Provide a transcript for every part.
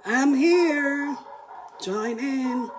I'm here. Join in.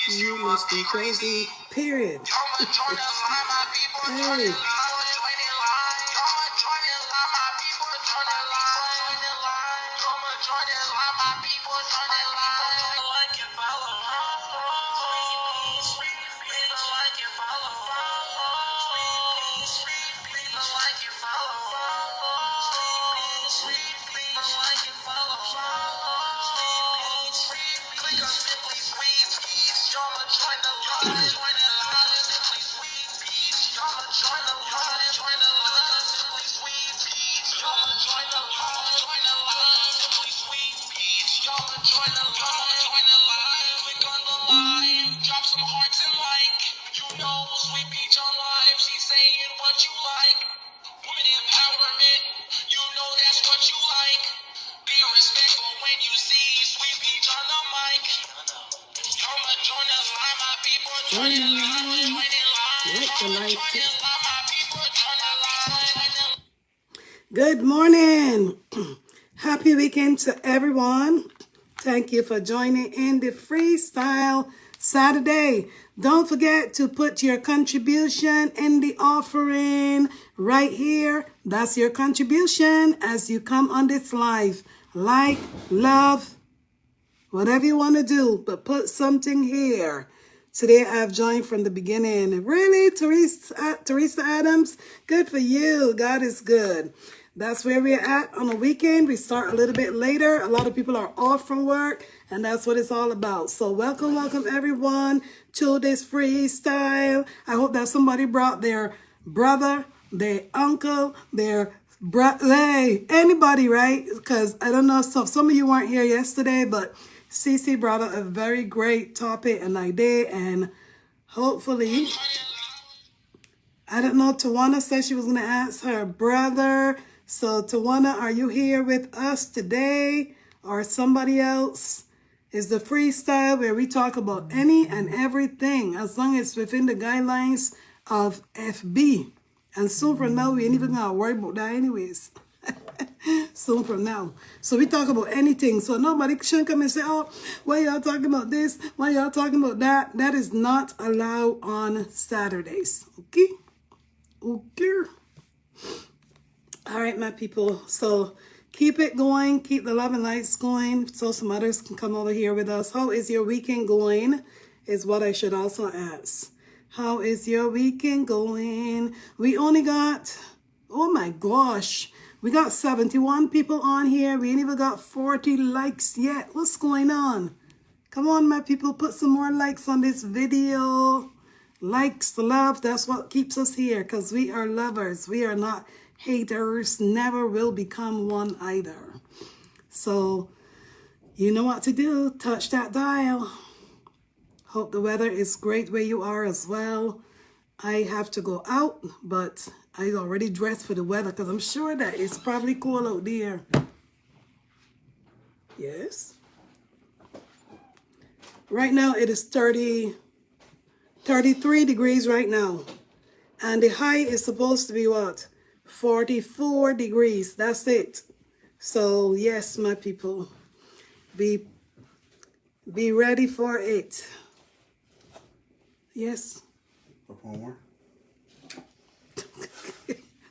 You must be crazy. Period. Hey. Good morning. Happy weekend to everyone. Thank you for joining in the Freestyle Saturday. Don't forget to put your contribution in the offering right here. That's your contribution as you come on this live. Like, love, whatever you want to do, but put something here. Today I've joined from the beginning. Really, Teresa Adams? Good for you. God is good. That's where we're at on the weekend. We start a little bit later. A lot of people are off from work, and that's what it's all about. So welcome everyone to this freestyle. I hope that somebody brought their brother, their uncle, their hey, anybody, right? Because I don't know, so some of you weren't here yesterday, but Cece brought up a very great topic and idea, and hopefully, I don't know, Tawana said she was going to ask her brother. So Tawana, are you here with us today or somebody else? Is the freestyle where we talk about any and everything as long as it's within the guidelines of FB. And soon from now, we ain't even going to worry about that anyways. Soon from now. So we talk about anything. So nobody shouldn't come and say, oh, why y'all talking about this? Why y'all talking about that? That is not allowed on Saturdays. Okay? Okay. All right, my people. So keep it going. Keep the love and lights going so some others can come over here with us. How is your weekend going is what I should also ask. How is your weekend going? We only got, oh my gosh, we got 71 people on here. We ain't even got 40 likes yet. What's going on? Come on, my people, put some more likes on this video. Likes, love, that's what keeps us here because we are lovers. We are not haters, never will become one either. So You know what to do. Touch that dial. Hope the weather is great where you are as well. I have to go out, but I already dressed for the weather because I'm sure that it's probably cool out there. Yes. Right now it is 33 degrees right now. And the high is supposed to be what? 44 degrees. That's it. So yes, my people, be ready for it. Yes. One more.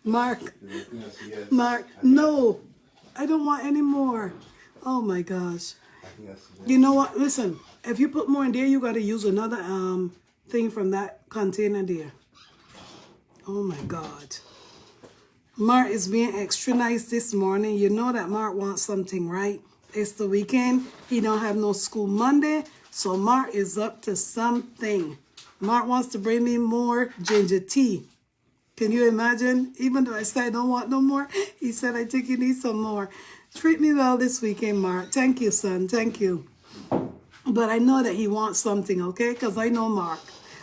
Mark, no, I don't want any more. Oh my gosh. You know what? Listen, if you put more in there, you got to use another thing from that container there. Oh my God. Mark is being extra nice this morning. You know that Mark wants something, right? It's the weekend. He don't have no school Monday, so Mark is up to something. Mark wants to bring me more ginger tea. Can you imagine? Even though I said I don't want no more, he said, I think you need some more. Treat me well this weekend, Mark. Thank you, son. Thank you. But I know that he wants something, okay? Because I know Mark.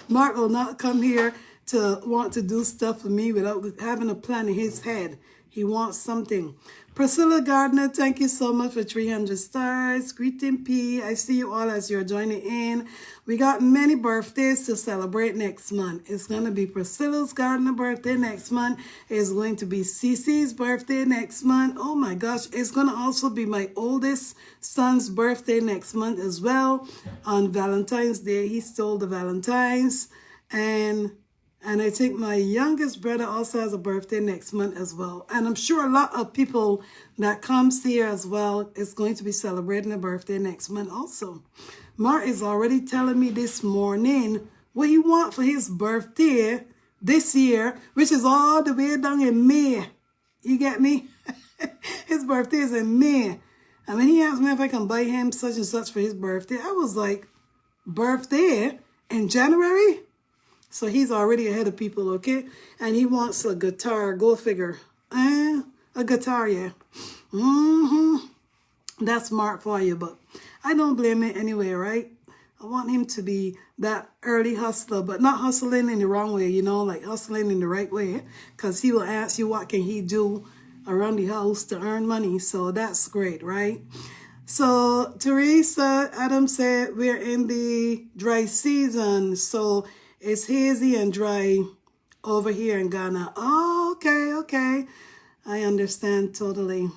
Mark will not come here to want to do stuff for me without having a plan in his head. He wants something. Priscilla Gardner, thank you so much for 300 stars. Greeting P. I see you all as you're joining in. We got many birthdays to celebrate next month. It's going to be Priscilla's Gardner birthday next month. It's going to be Cece's birthday next month. Oh my gosh. It's going to also be my oldest son's birthday next month as well. On Valentine's Day, he stole the Valentines. And I think my youngest brother also has a birthday next month as well. And I'm sure a lot of people that comes here as well is going to be celebrating a birthday next month also. Mark is already telling me this morning what he wants for his birthday this year, which is all the way down in May. You get me? His birthday is in May. And when he asked me if I can buy him such and such for his birthday, I was like, birthday in January? So he's already ahead of people, okay? And he wants a guitar. Go figure. A guitar, yeah. That's smart for you, but I don't blame it anyway, right? I want him to be that early hustler, but not hustling in the wrong way, you know, like hustling in the right way. Because he will ask you what can he do around the house to earn money. So that's great, right? So Teresa Adams said we're in the dry season. So it's hazy and dry over here in Ghana. Oh, okay. I understand totally.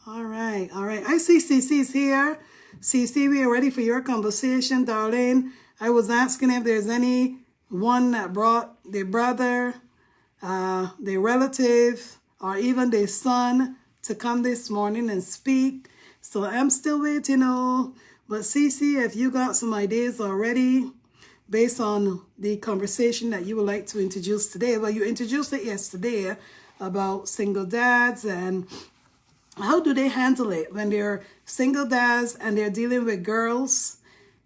All right. I see CC's here. CC, we are ready for your conversation, darling. I was asking if there's anyone that brought their brother, their relative, or even their son to come this morning and speak. So I'm still waiting, but CC, if you got some ideas already, based on the conversation that you would like to introduce today. Well, you introduced it yesterday about single dads and how do they handle it when they're single dads and they're dealing with girls.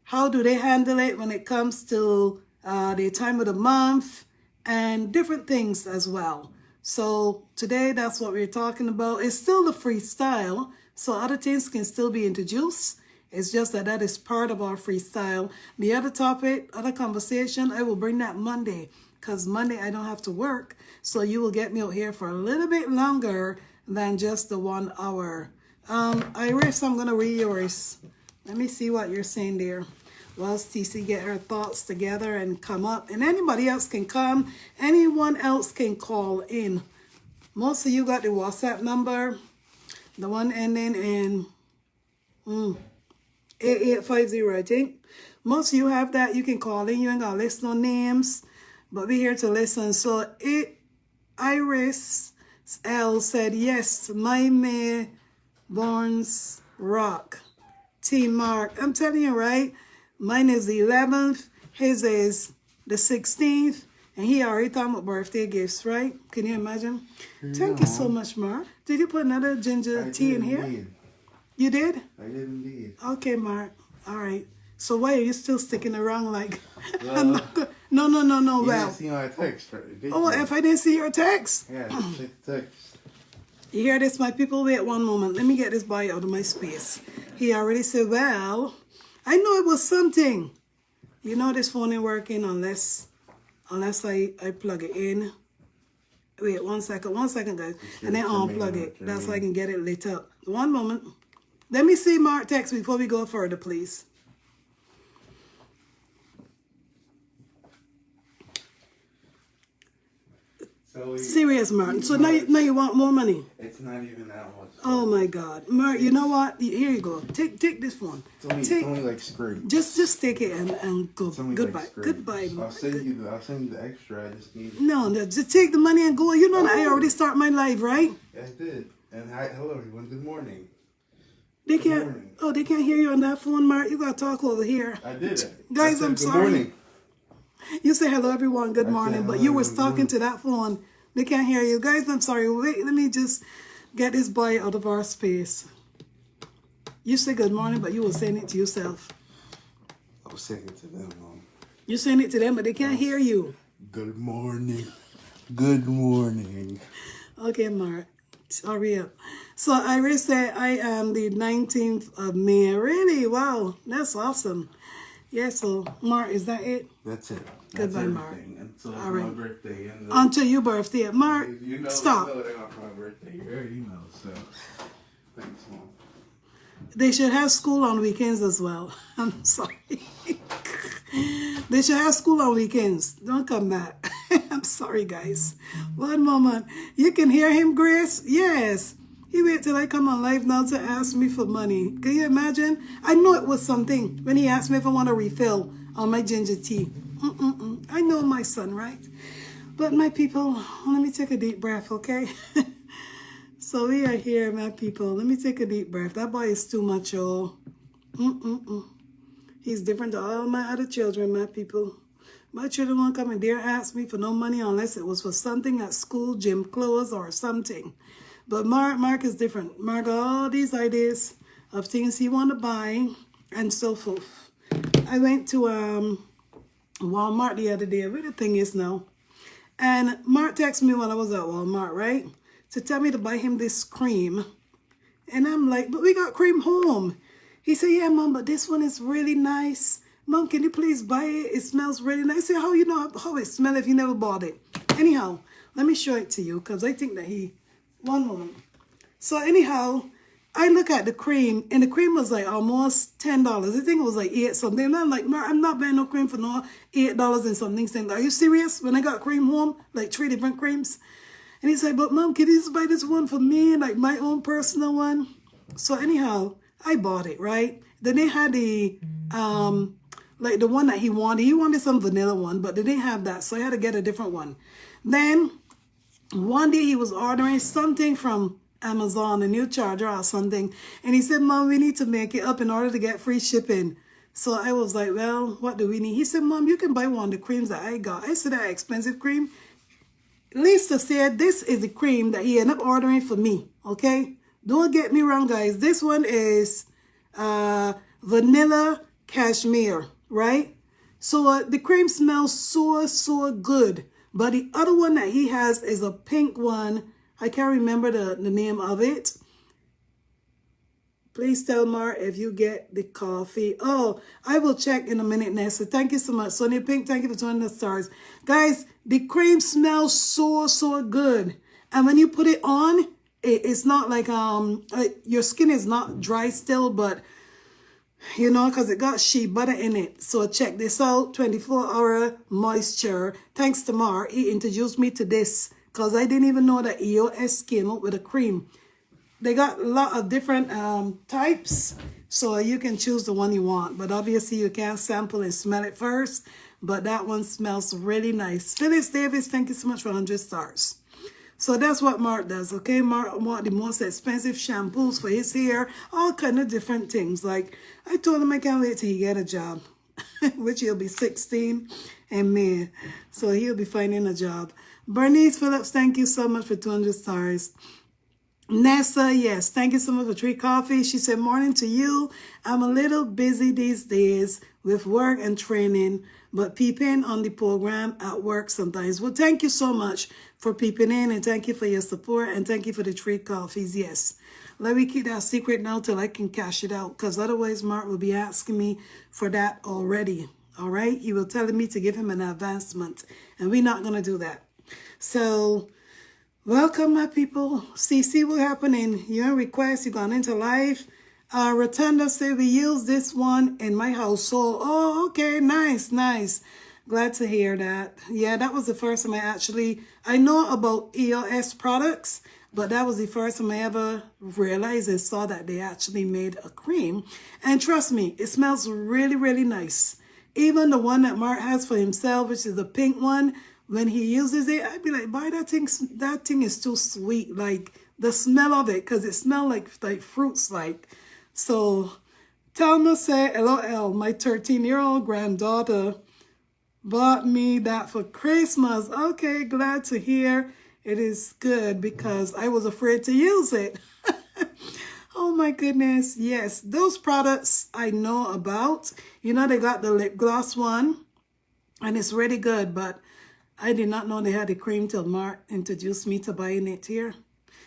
How do they handle it when it comes to the time of the month and different things as well. So today, that's what we're talking about. It's still the freestyle, so other things can still be introduced. It's just that is part of our freestyle. The other topic, other conversation, I will bring that Monday. Because Monday I don't have to work. So you will get me out here for a little bit longer than just the 1 hour. Iris, I'm going to read yours. Let me see what you're saying there. Whilst TC get her thoughts together and come up. And anybody else can come. Anyone else can call in. Most of you got the WhatsApp number. The one ending in 8850, I think. Most of you have that. You can call in. You ain't got to list no names. But we're here to listen. So Iris L said, yes, my May Barnes Rock. T Mark. I'm telling you, right? Mine is the 11th. His is the 16th. And he already talking about birthday gifts, right? Can you imagine? Thank you so much, Mark. Did you put another ginger tea in here? Indeed. You did? I did indeed. Okay, Mark. All right. So why are you still sticking around like... Well, No. You Well, didn't see my text, right? Did oh, you? if I didn't see your text. Yeah, check the text. You hear this, my people? Wait one moment. Let me get this boy out of my space. He already said, well, I know it was something. You know this phone ain't working unless I plug it in. Wait, one second, guys. And then unplug it. That's so I can get it lit up. One moment. Let me see Mark text before we go further, please. So Serious, Mark. So now you want more money? It's not even that much. Oh my God, Mark. You know what? Here you go. Take this one. It's only like scraped. Just take it and go. Goodbye. Like Goodbye. I'll send you the extra. I just need it. No, just take the money and go. You know that I already start my life, right? Yeah, I did. And hello everyone. Good morning. They can't hear you on that phone, Mark. You gotta talk over here. I did it. Guys, I'm good sorry. Morning. You say hello everyone, good morning, but you was talking to that phone. They can't hear you. Guys, I'm sorry. Wait, let me just get this boy out of our space. You say good morning, but you were saying it to yourself. I was saying it to them, Mom. You're saying it to them, but they can't hear you. Good morning. Good morning. Okay, Mark. Hurry up. So Iris said I am the 19th of May. Really? Wow. That's awesome. Yeah, so Mark, is that it? That's it. Goodbye, Mark. Until All right. my birthday. Until your birthday. Mark, you know, stop. You know they're not my birthday. You already know, so thanks, Mom. They should have school on weekends as well. I'm sorry. They should have school on weekends. Don't come back. I'm sorry, guys. One moment. You can hear him, Grace? Yes. He waited till I come on live now to ask me for money. Can you imagine? I know it was something when he asked me if I want a refill on my ginger tea. I know my son, right? But my people, let me take a deep breath, okay? So we are here, my people. Let me take a deep breath. That boy is too much, y'all. He's different to all my other children, my people. My children won't come and dare ask me for no money unless it was for something at school, gym clothes, or something. But Mark is different. Mark got all these ideas of things he want to buy and so forth. I went to Walmart the other day, where the thing is now. And Mark texted me when I was at Walmart, right? To tell me to buy him this cream. And I'm like, but we got cream home. He said, yeah, Mom, but this one is really nice. Mom, can you please buy it? It smells really nice. I said, how you know how it smells if you never bought it? Anyhow, let me show it to you because I think that one moment. So anyhow, I look at the cream and the cream was like almost $10. I think it was like 8 something. And I'm like, I'm not buying no cream for no $8 and something. Are you serious? When I got cream home, like 3 different creams. And he said, but Mom, can you just buy this one for me? Like my own personal one. So anyhow, I bought it, right? Then they had the, like the one that he wanted. He wanted some vanilla one, but they didn't have that. So I had to get a different one. Then one day he was ordering something from Amazon, a new charger or something. And he said, Mom, we need to make it up in order to get free shipping. So I was like, well, what do we need? He said, Mom, you can buy one of the creams that I got. I said, that expensive cream. Lisa said, this is the cream that he ended up ordering for me. Okay? Don't get me wrong, guys. This one is vanilla cashmere, right? So the cream smells so good. But the other one that he has is a pink one. I can't remember the name of it. Please tell Mar if you get the coffee. Oh, I will check in a minute, Nessa. Thank you so much. Sonia Pink, thank you for 20 the stars. Guys, the cream smells so good. And when you put it on, it's not like, your skin is not dry still, but, you know, because it got shea butter in it. So check this out, 24-hour moisture. Thanks to Mar, he introduced me to this because I didn't even know that EOS came up with a cream. They got a lot of different types, so you can choose the one you want. But obviously, you can sample and smell it first. But that one smells really nice. Phyllis Davis, thank you so much for 100 stars. So that's what Mark does, okay? Mark wants the most expensive shampoos for his hair, all kind of different things. Like, I told him I can't wait till he get a job, which he'll be 16 in May. So he'll be finding a job. Bernice Phillips, thank you so much for 200 stars. Nessa, yes, thank you so much for Tree Coffee. She said, morning to you. I'm a little busy these days with work and training, but peeping on the program at work sometimes. Well, thank you so much for peeping in, and thank you for your support, and thank you for the Tree Coffees, yes. Let me keep that secret now till I can cash it out, because otherwise Mark will be asking me for that already, all right? He will telling me to give him an advancement, and we're not going to do that. So... welcome, my people. See what happened in your request. You gone into life. Rotunda said we use this one in my household. Oh, okay. Nice. Glad to hear that. Yeah, that was the first time I know about EOS products, but that was the first time I ever realized and saw that they actually made a cream. And trust me, it smells really, really nice. Even the one that Mark has for himself, which is the pink one, when he uses it, I'd be like, boy, that thing is too sweet. Like the smell of it, because it smells like fruits like. So Thelma said, LOL, my 13-year-old granddaughter bought me that for Christmas. Okay, glad to hear. It is good because I was afraid to use it. Oh my goodness. Yes, those products I know about. You know, they got the lip gloss one and it's really good, but I did not know they had a cream till Mark introduced me to buying it here.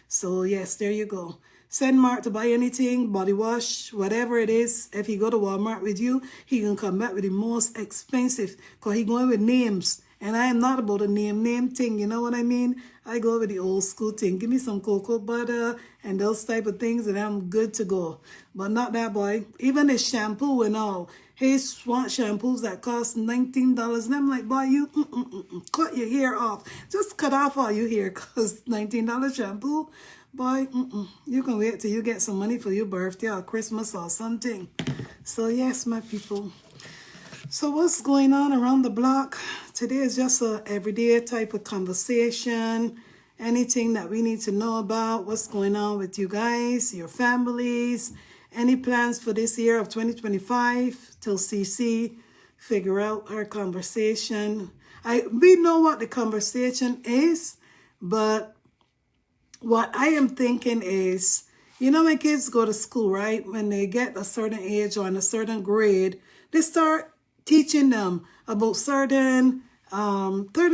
So yes, there you go. Send Mark to buy anything, body wash, whatever it is. If he go to Walmart with you, he can come back with the most expensive because he going with names. And I am not about a name thing, you know what I mean? I go with the old school thing. Give me some cocoa butter and those type of things and I'm good to go. But not that boy. Even the shampoo and all. He want shampoos that cost $19. And I'm like, boy, you cut your hair off. Just cut off all your hair because $19 shampoo. Boy, you can wait till you get some money for your birthday or Christmas or something. So yes, my people. So what's going on around the block? Today is just a everyday type of conversation. Anything that we need to know about, what's going on with you guys, your families, any plans for this year of 2025 till CC figure out our conversation. We know what the conversation is, but what I am thinking is, you know when kids go to school, right? When they get a certain age or in a certain grade, they start teaching them about certain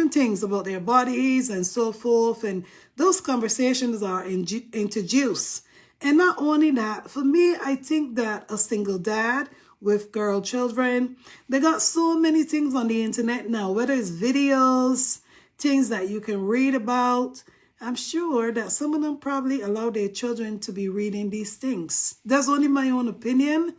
things about their bodies and so forth. And those conversations are introduced. And not only that, for me, I think that a single dad with girl children, they got so many things on the internet now, whether it's videos, things that you can read about. I'm sure that some of them probably allow their children to be reading these things. That's only my own opinion.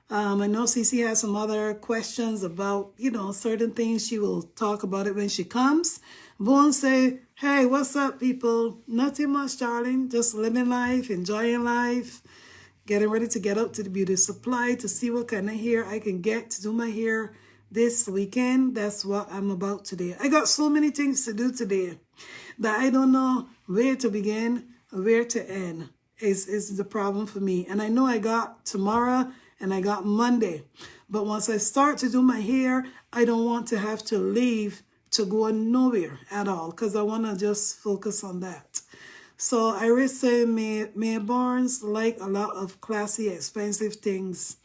I know Cece has some other questions about, certain things. She will talk about it when she comes. Vaughn say, hey, what's up, people? Nothing much, darling. Just living life, enjoying life, getting ready to get up to the beauty supply to see what kind of hair I can get to do my hair this weekend. That's what I'm about today. I got so many things to do today that I don't know where to begin or where to end is the problem for me. And I know I got tomorrow and I got Monday. But once I start to do my hair, I don't want to have to leave to go nowhere at all because I want to just focus on that. So Iris say, May Barnes like a lot of classy, expensive things.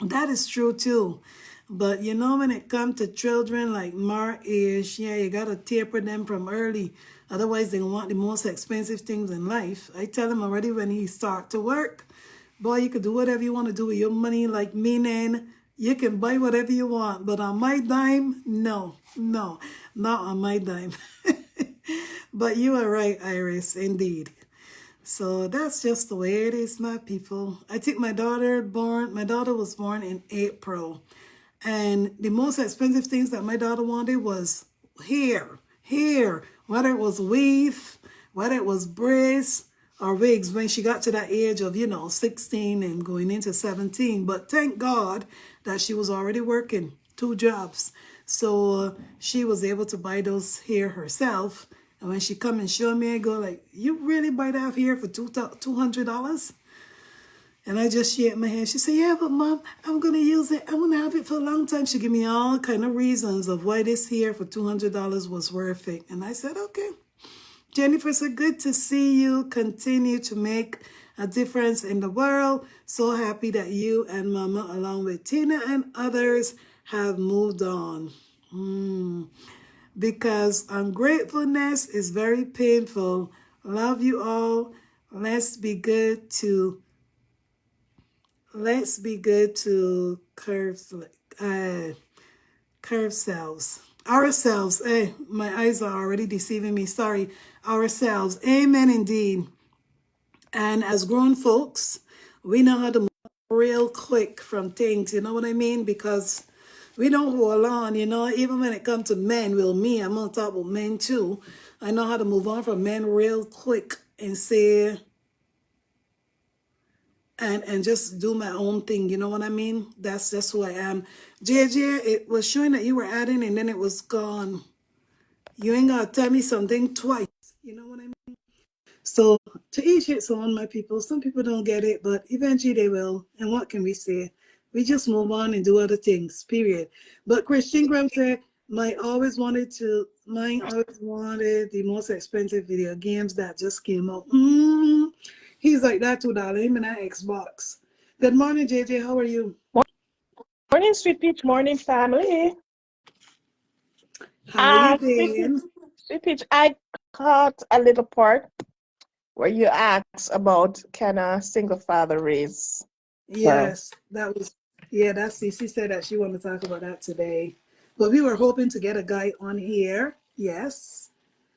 That is true too. But when it comes to children like Mark age, you got to taper them from early. Otherwise, they want the most expensive things in life. I tell him already when he start to work, boy, you can do whatever you want to do with your money, like meaning you can buy whatever you want. But on my dime, no, not on my dime. But you are right, Iris, indeed. So that's just the way it is, my people. I think my daughter was born in April. And the most expensive things that my daughter wanted was hair, whether it was weave, whether it was braids or wigs when she got to that age of, 16 and going into 17. But thank God that she was already working 2 jobs. So she was able to buy those hair herself. And when she come and show me, I go like, you really buy that hair for $200? And I just shake my head. She said, yeah, but Mom, I'm going to use it. I'm going to have it for a long time. She gave me all kind of reasons of why this hair for $200 was worth it. And I said, okay, Jennifer said, good to see you. Continue to make a difference in the world. So happy that you and Mama, along with Tina and others, have moved on. Because ungratefulness is very painful. Love you all. Let's be good to uh, curve selves. Ourselves. My eyes are already deceiving me. Sorry. Ourselves. Amen indeed. And as grown folks, we know how to move real quick from things. You know what I mean? Because we don't hold on, even when it comes to men. Well, I'm going to talk about men too. I know how to move on from men real quick and say, and just do my own thing. You know what I mean? That's just who I am. JJ, it was showing that you were adding and then it was gone. You ain't got to tell me something twice. You know what I mean? So to each its own, my people. Some people don't get it, but eventually they will. And what can we say? We just move on and do other things, period. But Christian Graham said, mine always wanted the most expensive video games that just came out. He's like that too, darling. Him and that Xbox. Good morning, JJ. How are you? Morning, Sweet Peach. Morning, family. How you Sweet doing? Peach, I caught a little part where you asked about can a single father raise child? Yes, that's Cece said that she wanted to talk about that today. But we were hoping to get a guy on here. Yes.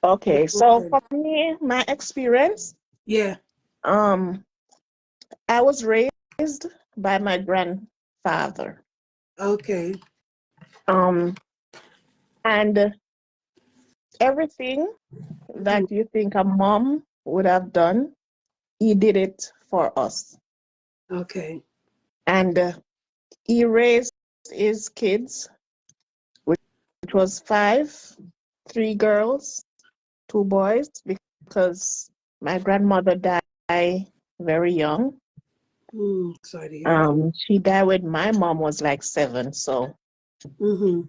Okay, so for me, my experience, Yeah. I was raised by my grandfather. Okay. And everything that you think a mom would have done, he did it for us. Okay. And he raised his kids, which was 5, 3 girls, 2 boys, because my grandmother died very young. Sorry to hear that. She died when my mom was like 7, so Mm-hmm.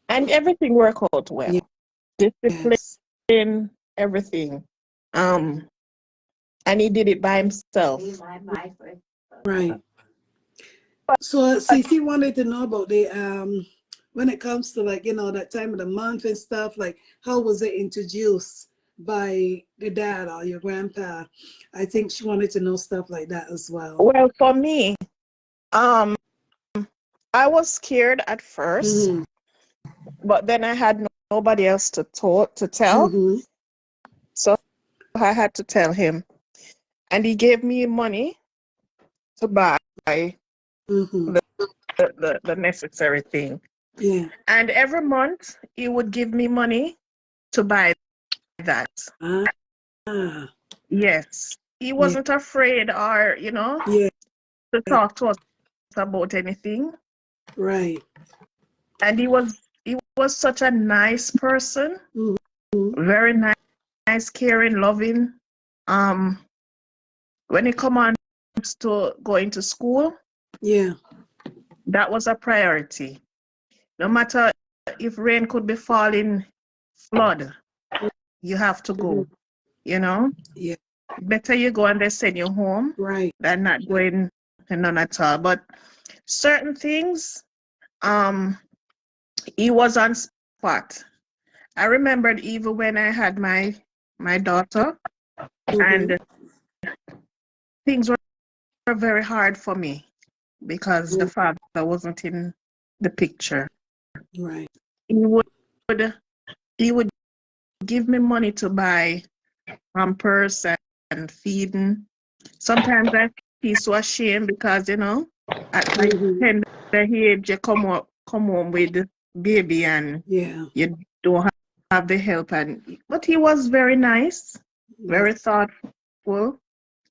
and everything worked out well. Yes. Discipline, everything. And he did it by himself. Right. So Cece wanted to know about the when it comes to that time of the month and stuff, like how was it introduced by the dad or your grandpa? I think she wanted to know stuff like that as well. Well, for me, um, I was scared at first, Mm-hmm. but then I had nobody else to tell, Mm-hmm. so I had to tell him, and he gave me money to buy Mm-hmm. the necessary thing. Yeah. And every month he would give me money to buy that. Ah. Yes. He Yeah. wasn't afraid or, Yeah. to talk to us about anything. Right. And he was such a nice person, Mm-hmm. very nice, caring, loving. Um, when it comes to going to school, Yeah. that was a priority. No matter if rain could be falling, flood, you have to Mm-hmm. go, you know? Yeah. Better you go and they send you home Right. than not going none at all. But certain things, he was on spot. I remembered even when I had my daughter, Mm-hmm. and things were very hard for me because the father wasn't in the picture. Right. He would he would give me money to buy pampers and feeding. Sometimes I feel so ashamed because at my Mm-hmm. tender age you come home with baby and Yeah. you don't have the help, but he was very nice, Yes. very thoughtful,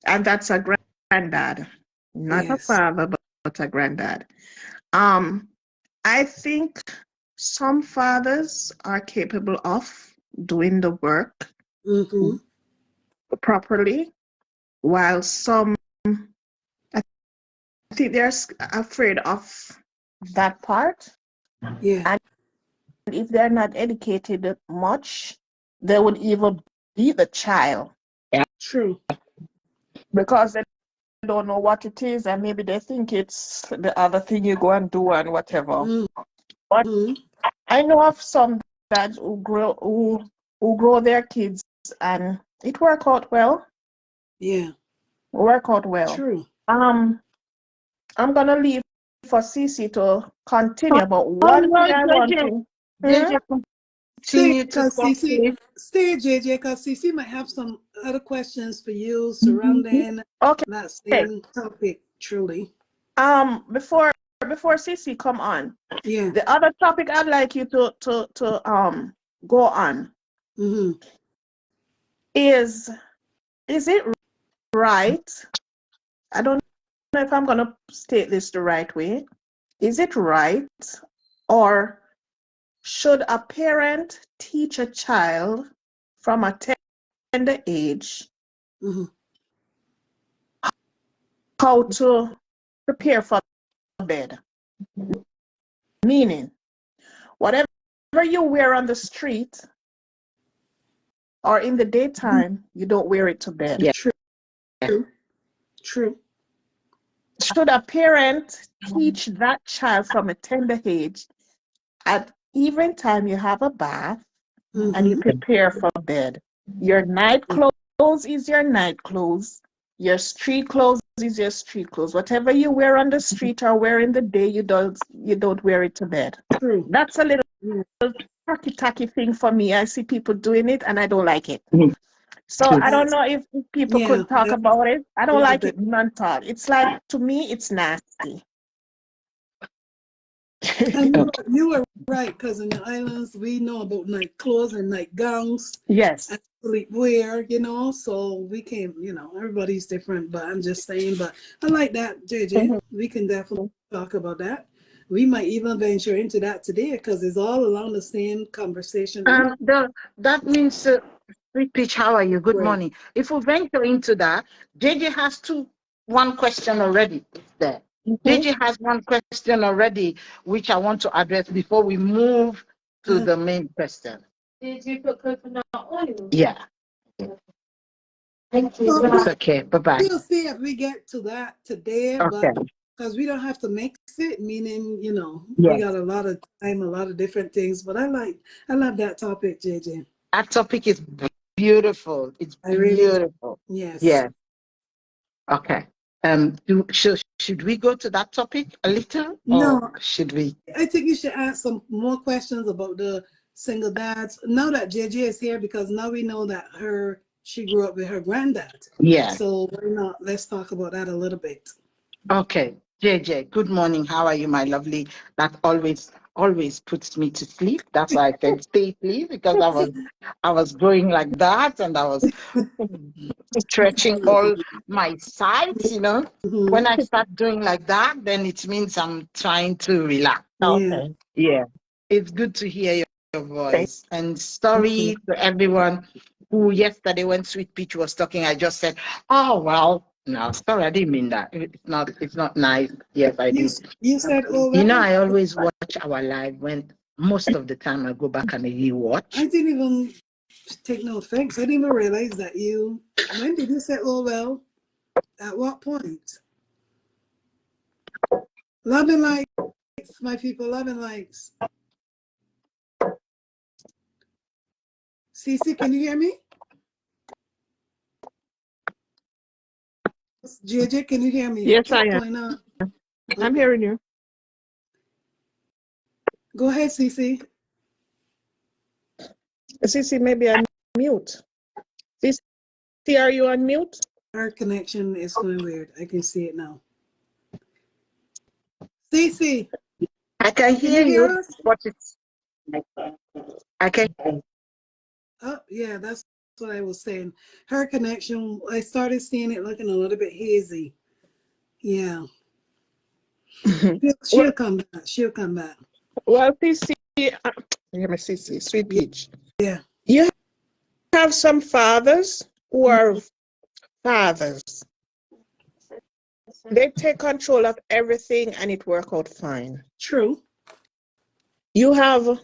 and that's a granddad, not a Yes. father, but a granddad. Um, I think some fathers are capable of doing the work Mm-hmm. properly, while some, I think they're afraid of that part. Yeah. And if they're not educated much, they would even beat the child True. because they don't know what it is, and maybe they think it's the other thing you go and do and whatever. But Mm-hmm. I know of some dads who grow their kids and it work out well. Yeah. Work out well. True. I'm gonna leave for Cece to continue, but Oh one thing no, I want JJ, to. JJ, Stay, continue to cause talk, CC, please. stay, JJ, cause CC might have some other questions for you Mhm. surrounding Okay. that same topic. Truly. Before Cece come on, Yeah. the other topic I'd like you to go on Mm-hmm. is it right? I don't know if I'm gonna state this the right way. Is it right, or should a parent teach a child from a tender age Mm-hmm. how to prepare for bed? Meaning, whatever you wear on the street or in the daytime, you don't wear it to bed. Yeah. True. True. Should a parent teach that child from a tender age at even time you have a bath and you Mm-hmm. prepare for bed? Your night clothes is your night clothes. Your street clothes is your street clothes. Whatever you wear on the street or wear in the day, you don't wear it to bed. True. That's a little Yeah. tacky thing for me. I see people doing it and I don't like it. Mhm. So True. I don't know if people Yeah. could talk about it. I A don't little like bit. it none talk. It's like, to me, it's nasty. And Okay. you were right, because in the islands we know about night clothes and night gowns Yes. and sleepwear, so we can, everybody's different, but I'm just saying, but I like that, JJ. Mhm. We can definitely talk about that. We might even venture into that today because it's all along the same conversation. That means, Sweet Peach, how are you? Good Great. morning. If we venture into that, JJ has one question already there. Mhm. JJ has one question already, which I want to address before we move to the main question. Did you put coconut oil? Yeah. Thank you. So It's okay. Bye-bye. we'll see if we get to that today, Okay. but because we don't have to mix it, meaning, we Yes. got a lot of time, a lot of different things, but I love that topic, JJ. That topic is beautiful. It's I really do. beautiful. Yes. Yeah. Okay. Should we go to that topic a little, or No, should we? I think you should ask some more questions about the single dads. Now that JJ is here, because now we know that she grew up with her granddad. Yeah. So why not? Let's talk about that a little bit. Okay. JJ, good morning. How are you, my lovely? That always puts me to sleep. That's why I can stay asleep, because I was going like that, and I was stretching all my sides. Mhm. When I start doing like that, then it means I'm trying to relax. Yeah. Okay. Yeah. It's good to hear your Thank voice. And you. sorry to everyone who yesterday when Sweet Peach was talking, I just said, oh well, no, sorry, I didn't mean that. It's not nice. Yes, I You do. you said, oh well. I always watch our live when most of the time I go back and I I rewatch. didn't even take no offense. I didn't even realize that you. When did you say, oh well? At what point? Love and likes, my people. Love and likes. Cece, can you hear me? JJ, can you hear me? Yes, I What's am. going on? I'm Okay. hearing you. Go ahead, Cece. Cece, maybe I'm mute. Cece, are you on mute? Our connection is going weird. I can see it now. Cece, I can can hear you hear you, us? but I can. Oh, yeah, that's what I was saying. Her connection, I started seeing it looking a little bit hazy. Yeah. She'll Well, come back. She'll come back. Cece, hear me, Cece, Sweet Peach. Yeah. You have some fathers who are fathers. They take control of everything and it work out fine. True. You have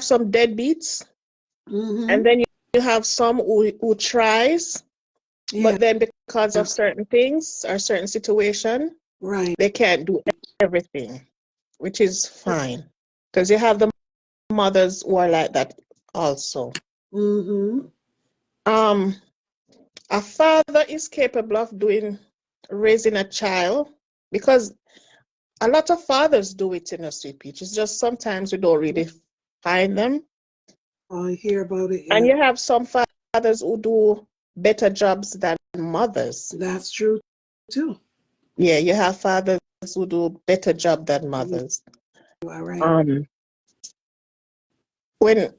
some deadbeats Mm-hmm. And then you have some who tries, Yeah. but then because of certain things or certain situation, Right. they can't do everything, which is fine. Because you have the mothers who are like that also. Mm-hmm. Um, a father is capable of raising a child because a lot of fathers do it in a sweet peach. It's just sometimes we don't really find them. I hear about it. And Yeah. you have some fathers who do better jobs than mothers. That's true too. Yeah, you have fathers who do better job than You mothers. are right. Um, when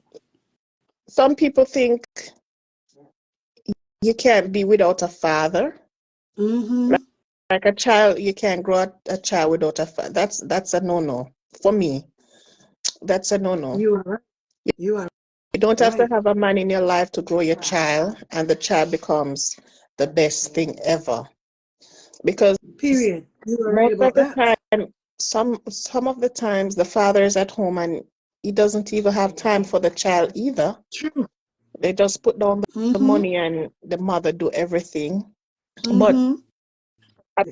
some people think you can't be without a father, Mm-hmm. like a child, you can't grow a child without a father. That's a no-no for me. That's a no-no. You are right. You are You don't have to right. have a man in your life to grow your child, and the child becomes the best thing ever. Because Period. You are right most of about the that. time, some of the times the father is at home and he doesn't even have time for the child either. True. They just put down the Mm-hmm. money and the mother do everything. But Mm-hmm. a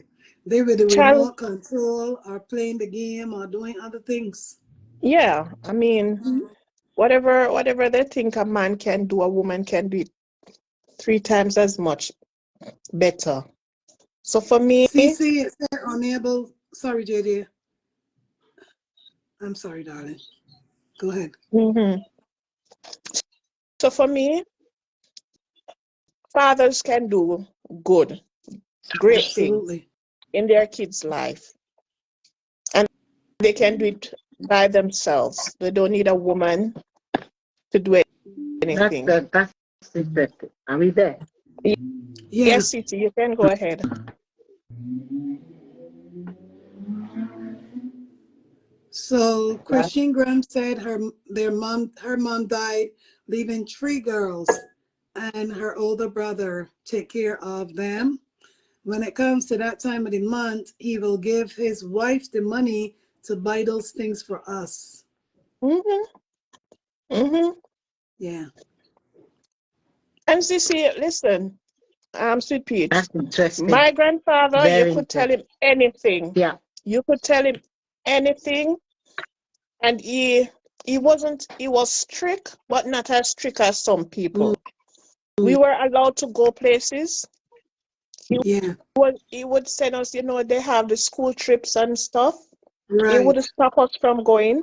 They with the child, remote control or playing the game or doing other things. yeah, I mean, Mm-hmm. whatever they think a man can do, a woman can do it 3 times as much better. So for me, CC is unable. Sorry, JD. I'm sorry, darling. Go ahead. mhm. So for me, fathers can do good, great things Absolutely. in their kids' life. And they can do it by themselves. They don't need a woman to do anything. That's it. Are we there? Yeah. Yes, City, you can go ahead. So Right. Christian Graham said her mom died, leaving three girls, and her older brother take care of them. When it comes to that time of the month, he will give his wife the money to buy those things for us. Mm-hmm, mm-hmm. Yeah. And Cece, listen, Sweet Peach, That's interesting. my grandfather, you Very could tell interesting. him anything. Yeah. You could tell him anything, and he was strict, but not as strict as some Mm, people. We were allowed to go places. yeah. He would send us, they have the school trips and stuff. He would Right. stop us from going.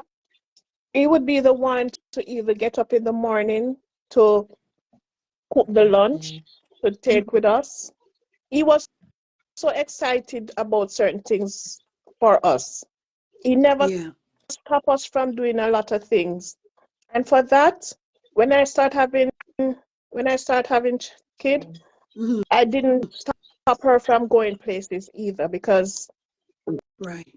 He would be the one to either get up in the morning to cook the lunch to take with us. He was so excited about certain things for us. He never Yeah. stopped us from doing a lot of things. And for that, when I start having kid, Hmm. I didn't stop her from going places either because Right.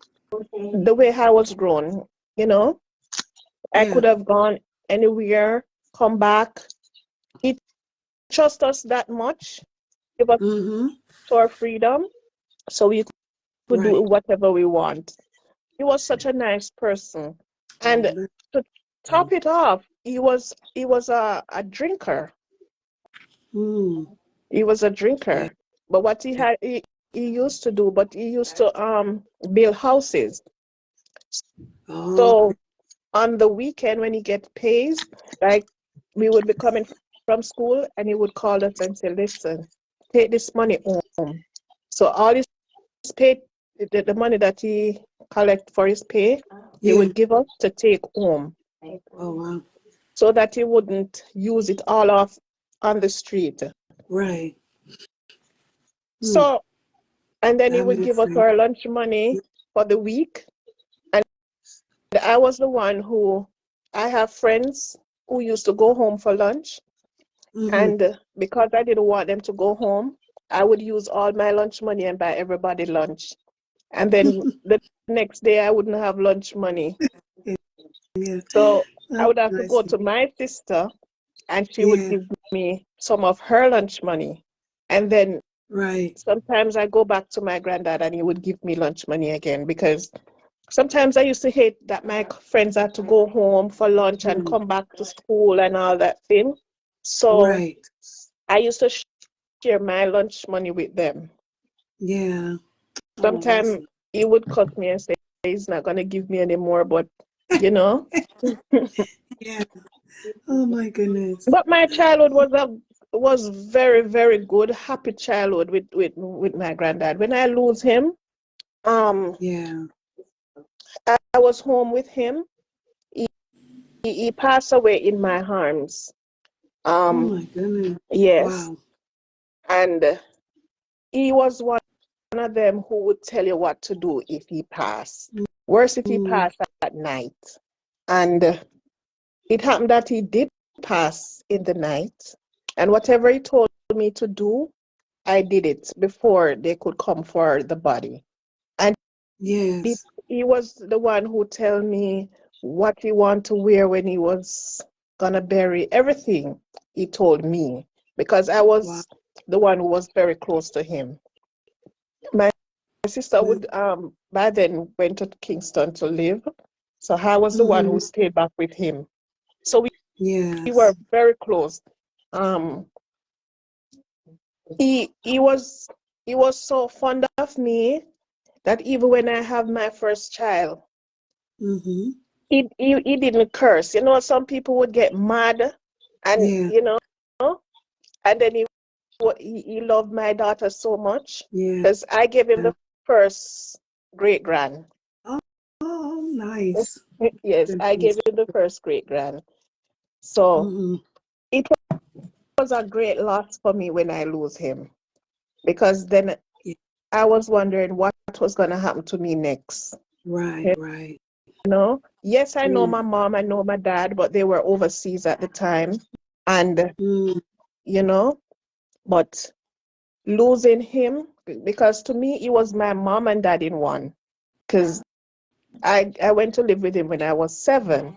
the way I was grown, you know, I Yeah. could have gone anywhere, come back. He trusts us that much, give us Mm-hmm. our freedom, so we could do Right. whatever we want. He was such a nice person. Oh, And to top it off, he was a drinker. mm, He was a yeah. drinker. But what he used to do, but he used to build houses. Oh, So on the weekend when he get pays, like we would be coming from school and he would call us and say, listen, take this money home. So all his pay, the money that he collect for his pay, he yeah. would give us to take home Oh, wow. so that he wouldn't use it all off on the street. Right. Hmm. So, and then he That would give makes us sense. our lunch money for the week. And I was the one I have friends who used to go home for lunch. Mm-hmm. And because I didn't want them to go home, I would use all my lunch money and buy everybody lunch. And then the next day, I wouldn't have lunch money. Yeah. So I That's would have to nice. go to my sister and she would Yeah. give me some of her lunch money. And then Right. sometimes I go back to my granddad and he would give me lunch money again because sometimes I used to hate that my friends had to go home for lunch and come back to school and all that thing. So Right. I used to share my lunch money with them. Yeah. Oh, that's Sometimes he would cut me and say he's not gonna give me any more, but you know. yeah. Oh my goodness. But my childhood was very, very good, happy childhood with my granddad. When I lose him, um, Yeah. I was home with him. He passed away in my arms. Oh my goodness. Yes, Wow. and he was one of them who would tell you what to do if he passed. Worse if he Mm, passed at night. And it happened that he did pass in the night. And whatever he told me to do, I did it before they could come for the body. And he, yes. he was the one who tell me what he want to wear when he was gonna bury everything. He told me because I Wow. was the one who was very close to him. My sister would by then went to Kingston to live, so I was the one who Mm-hmm. stayed back with him. So we were Yes. very close. Um, he was so fond of me that even when I have my first child, Mm-hmm. he didn't curse. You know, some people would get mad, and Yeah. and then he loved my daughter so much Yeah. because I gave him the first great grand. Oh, oh, nice. Yes, I Goodness. gave him the first great grand. So Mm-hmm. it was a great loss for me when I lose him because then Yeah. I was wondering what was going to happen to me next. Right. You Right. know, yes, I know Yeah. my mom, I know my dad, but they were overseas at the time. And, Mm, you know, but losing him, because to me, he was my mom and dad in one. Because I went to live with him when I was 7.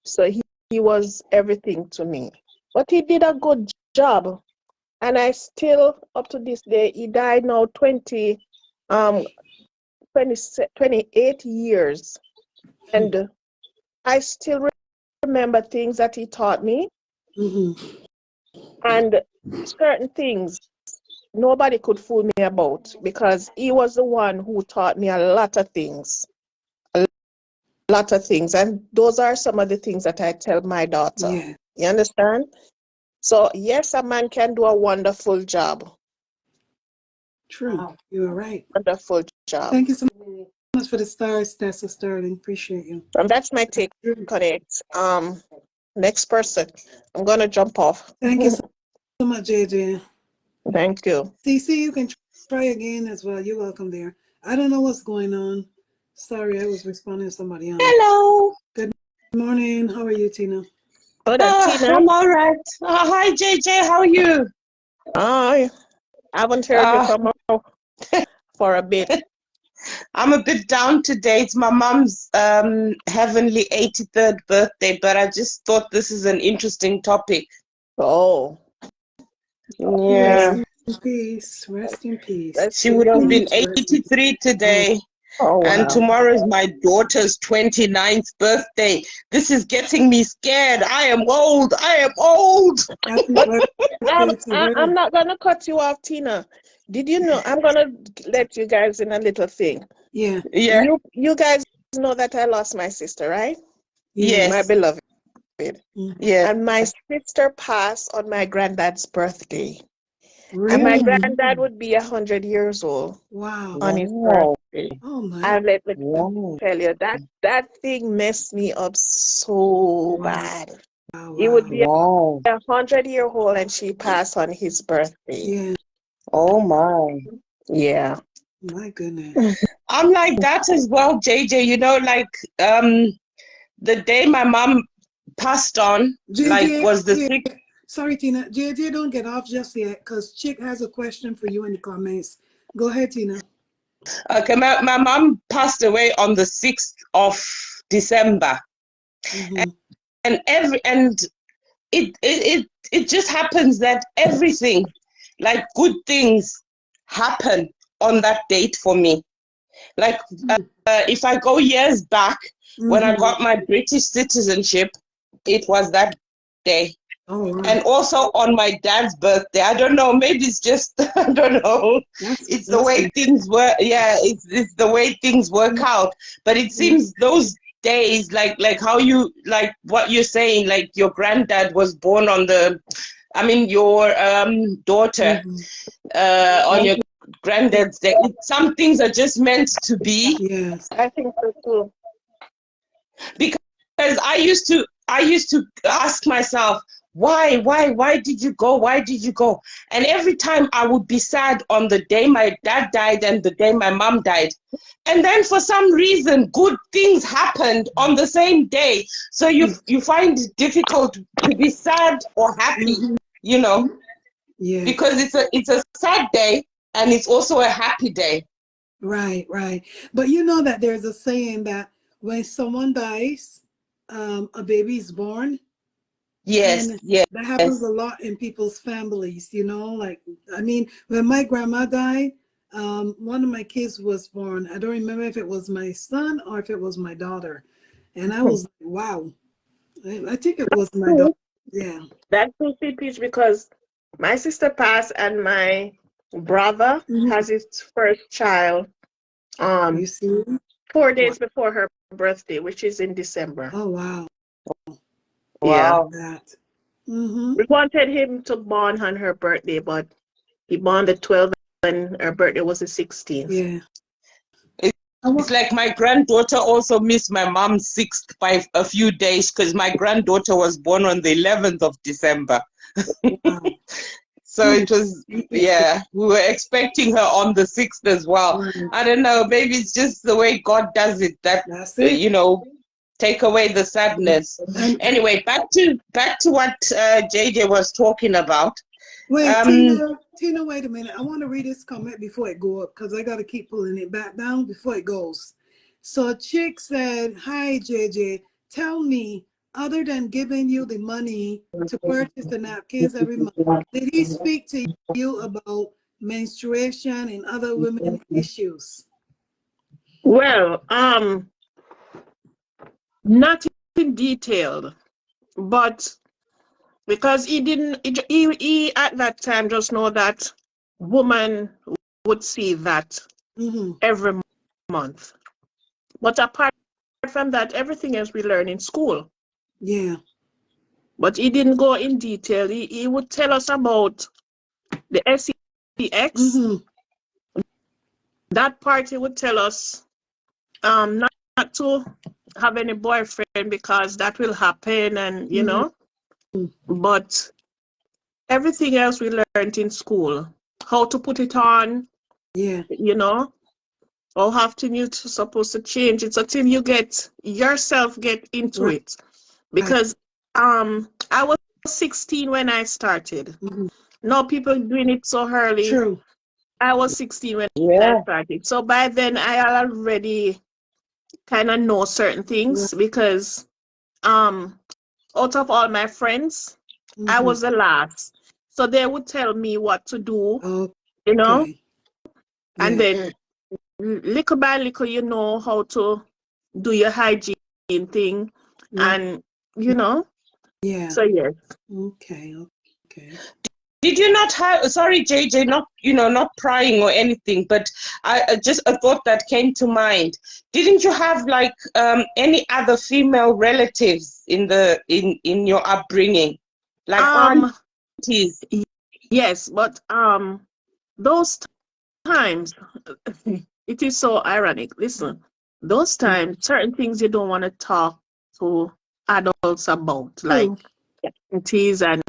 So he was everything to me. But he did a good job. And I still, up to this day, he died now 20, 20, 28 years. And I still remember things that he taught me. mm-hmm. And certain things nobody could fool me about because he was the one who taught me a lot of things. A lot of things. And those are some of the things that I tell my daughter. Yeah. You understand? So, yes, a man can do a wonderful job. True. You are right. Wonderful job. Thank you so much for the stars, Tessa Sterling. Appreciate you. And that's my take True. on it. Next person. I'm going to jump off. Thank you so much, JJ. Thank you. CC, you can try again as well. You're welcome there. I don't know what's going on. Sorry, I was responding to somebody else. Hello. Good morning. How are you, Tina? Oh, that Tina. I'm all right. Hi, JJ. How are you? I haven't heard you Uh, from her for a bit. I'm a bit down today. It's my mom's heavenly 83rd birthday, but I just thought this is an interesting topic. Oh, Rest Yeah. in peace. Rest in peace. rest She in would have been peace. Please rest in peace. 83 today, Oh, and wow. tomorrow is my daughter's 29th birthday. This is getting me scared. I am old. I am old. Happy But birthday to I'm her. not going to cut you off, Tina. Did you know? I'm going to let you guys in a little thing. Yeah. Yeah. You guys know that I lost my sister, right? My Yes. Yes. beloved. Mm. Yes. And my sister passed on my granddad's birthday. And my Really? granddad would be 100 years old Wow. on his Wow. birthday. Oh my. And let me Wow. tell you, that thing messed me up so Wow. bad. Wow. He would Wow. be Wow. 100-year-old and she passed on his birthday. Yeah. Oh my. Yeah. My goodness. I'm like that as well, JJ. Like the day my mom passed on, like JJ, was the 6th. sorry, Tina. JJ, don't get off just yet because Chick has a question for you in the comments. Go ahead, Tina. Okay, my mom passed away on the 6th of December. Mm-hmm. And it just happens that everything, like good things, happen on that date for me. Like, if I go years back, when I Mm-hmm. got my British citizenship, it was that day. Oh, wow. And also on my dad's birthday. I don't know, maybe it's just, I don't know. It's the way Good. things work. Yeah, it's the way things work out. But it seems those days, like how you, like what you're saying, like your granddad was born on the, I mean, your daughter on your granddad's day. Some things are just meant to be. Yes. I think so too. Because I used to ask myself, why did you go? Why did you go? And every time I would be sad on the day my dad died and the day my mom died. And then for some reason, good things happened on the same day. So you find it difficult to be sad or happy, you know, Yeah. because it's a sad day and it's also a happy day. Right, right. But you know that there's a saying that when someone dies, a baby is born, Yes, and yes. that happens a lot in people's families, you know, like, I mean, when my grandma died, one of my kids was born. I don't remember if it was my son or if it was my daughter. And I was like, wow. I think it was my daughter. Yeah. That's so sweet, Peach, because my sister passed and my brother has his first child You see? 4 days before her birthday, which is in December. Oh, wow. Yeah. Wow. That. We wanted him to born on her birthday, but he born the 12th and her birthday was the 16th. Yeah. It's like my granddaughter also missed my mom's 6th by a few days because my granddaughter was born on the 11th of December. Wow. So it was, yeah, we were expecting her on the 6th as well. Right. I don't know, maybe it's just the way God does it that, That's it. you know, take away the sadness. And Anyway, back to what JJ was talking about. wait, Tina, wait a minute. I want to read this comment before it go up because I got to keep pulling it back down before it goes. So Chick said, "Hi, JJ. Tell me, other than giving you the money to purchase the napkins every month, did he speak to you about menstruation and other women issues?" Well, not in detail, but because he didn't, he at that time just know that woman would see that every month. But apart from that, everything else we learn in school. Yeah. But he didn't go in detail. He would tell us about the SEX. That part he would tell us not to have any boyfriend because that will happen, and you know. But everything else we learned in school, how to put it on, you know, how often you're supposed to change it until you get yourself get into it. Because I was 16 when I started. Now people doing it so early. True. I was 16 when I started. So by then I already kind of know certain things because out of all my friends, I was the last. So they would tell me what to do, you know, and then little by little, you know how to do your hygiene thing, and you know. Yeah. So yes. Okay. Did you not have, sorry, JJ, not, you know, not prying or anything, but I just a thought that came to mind. Didn't you have like any other female relatives in your upbringing? Like aunties? Yes, but those times it is so ironic. Listen, those times certain things you don't want to talk to adults about, like aunties, and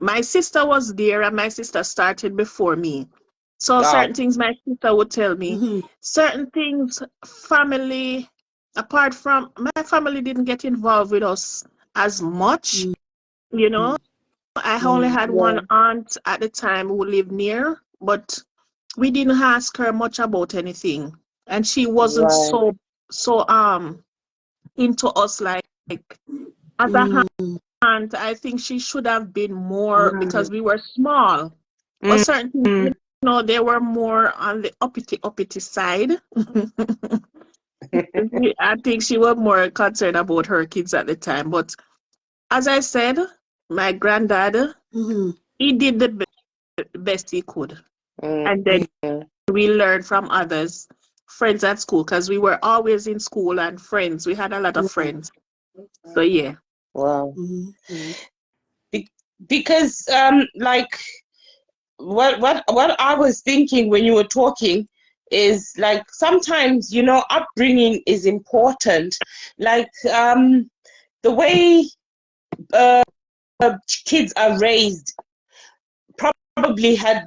my sister was there and my sister started before me. So certain things my sister would tell me, certain things family, apart from my family didn't get involved with us as much, you know. I only had one aunt at the time who lived near, but we didn't ask her much about anything. And she wasn't so into us like as a aunt. I think she should have been more because we were small. But certain things know, they were more on the uppity side. I think she was more concerned about her kids at the time. But as I said, my granddad, Mm-hmm. he did the best he could. And then Yeah. we learned from others, friends at school, because we were always in school and friends. We had a lot of Right. friends. So yeah. Wow. Mm-hmm. Right. Because like what I was thinking when you were talking is like sometimes, you know, upbringing is important. Like the way kids are raised probably had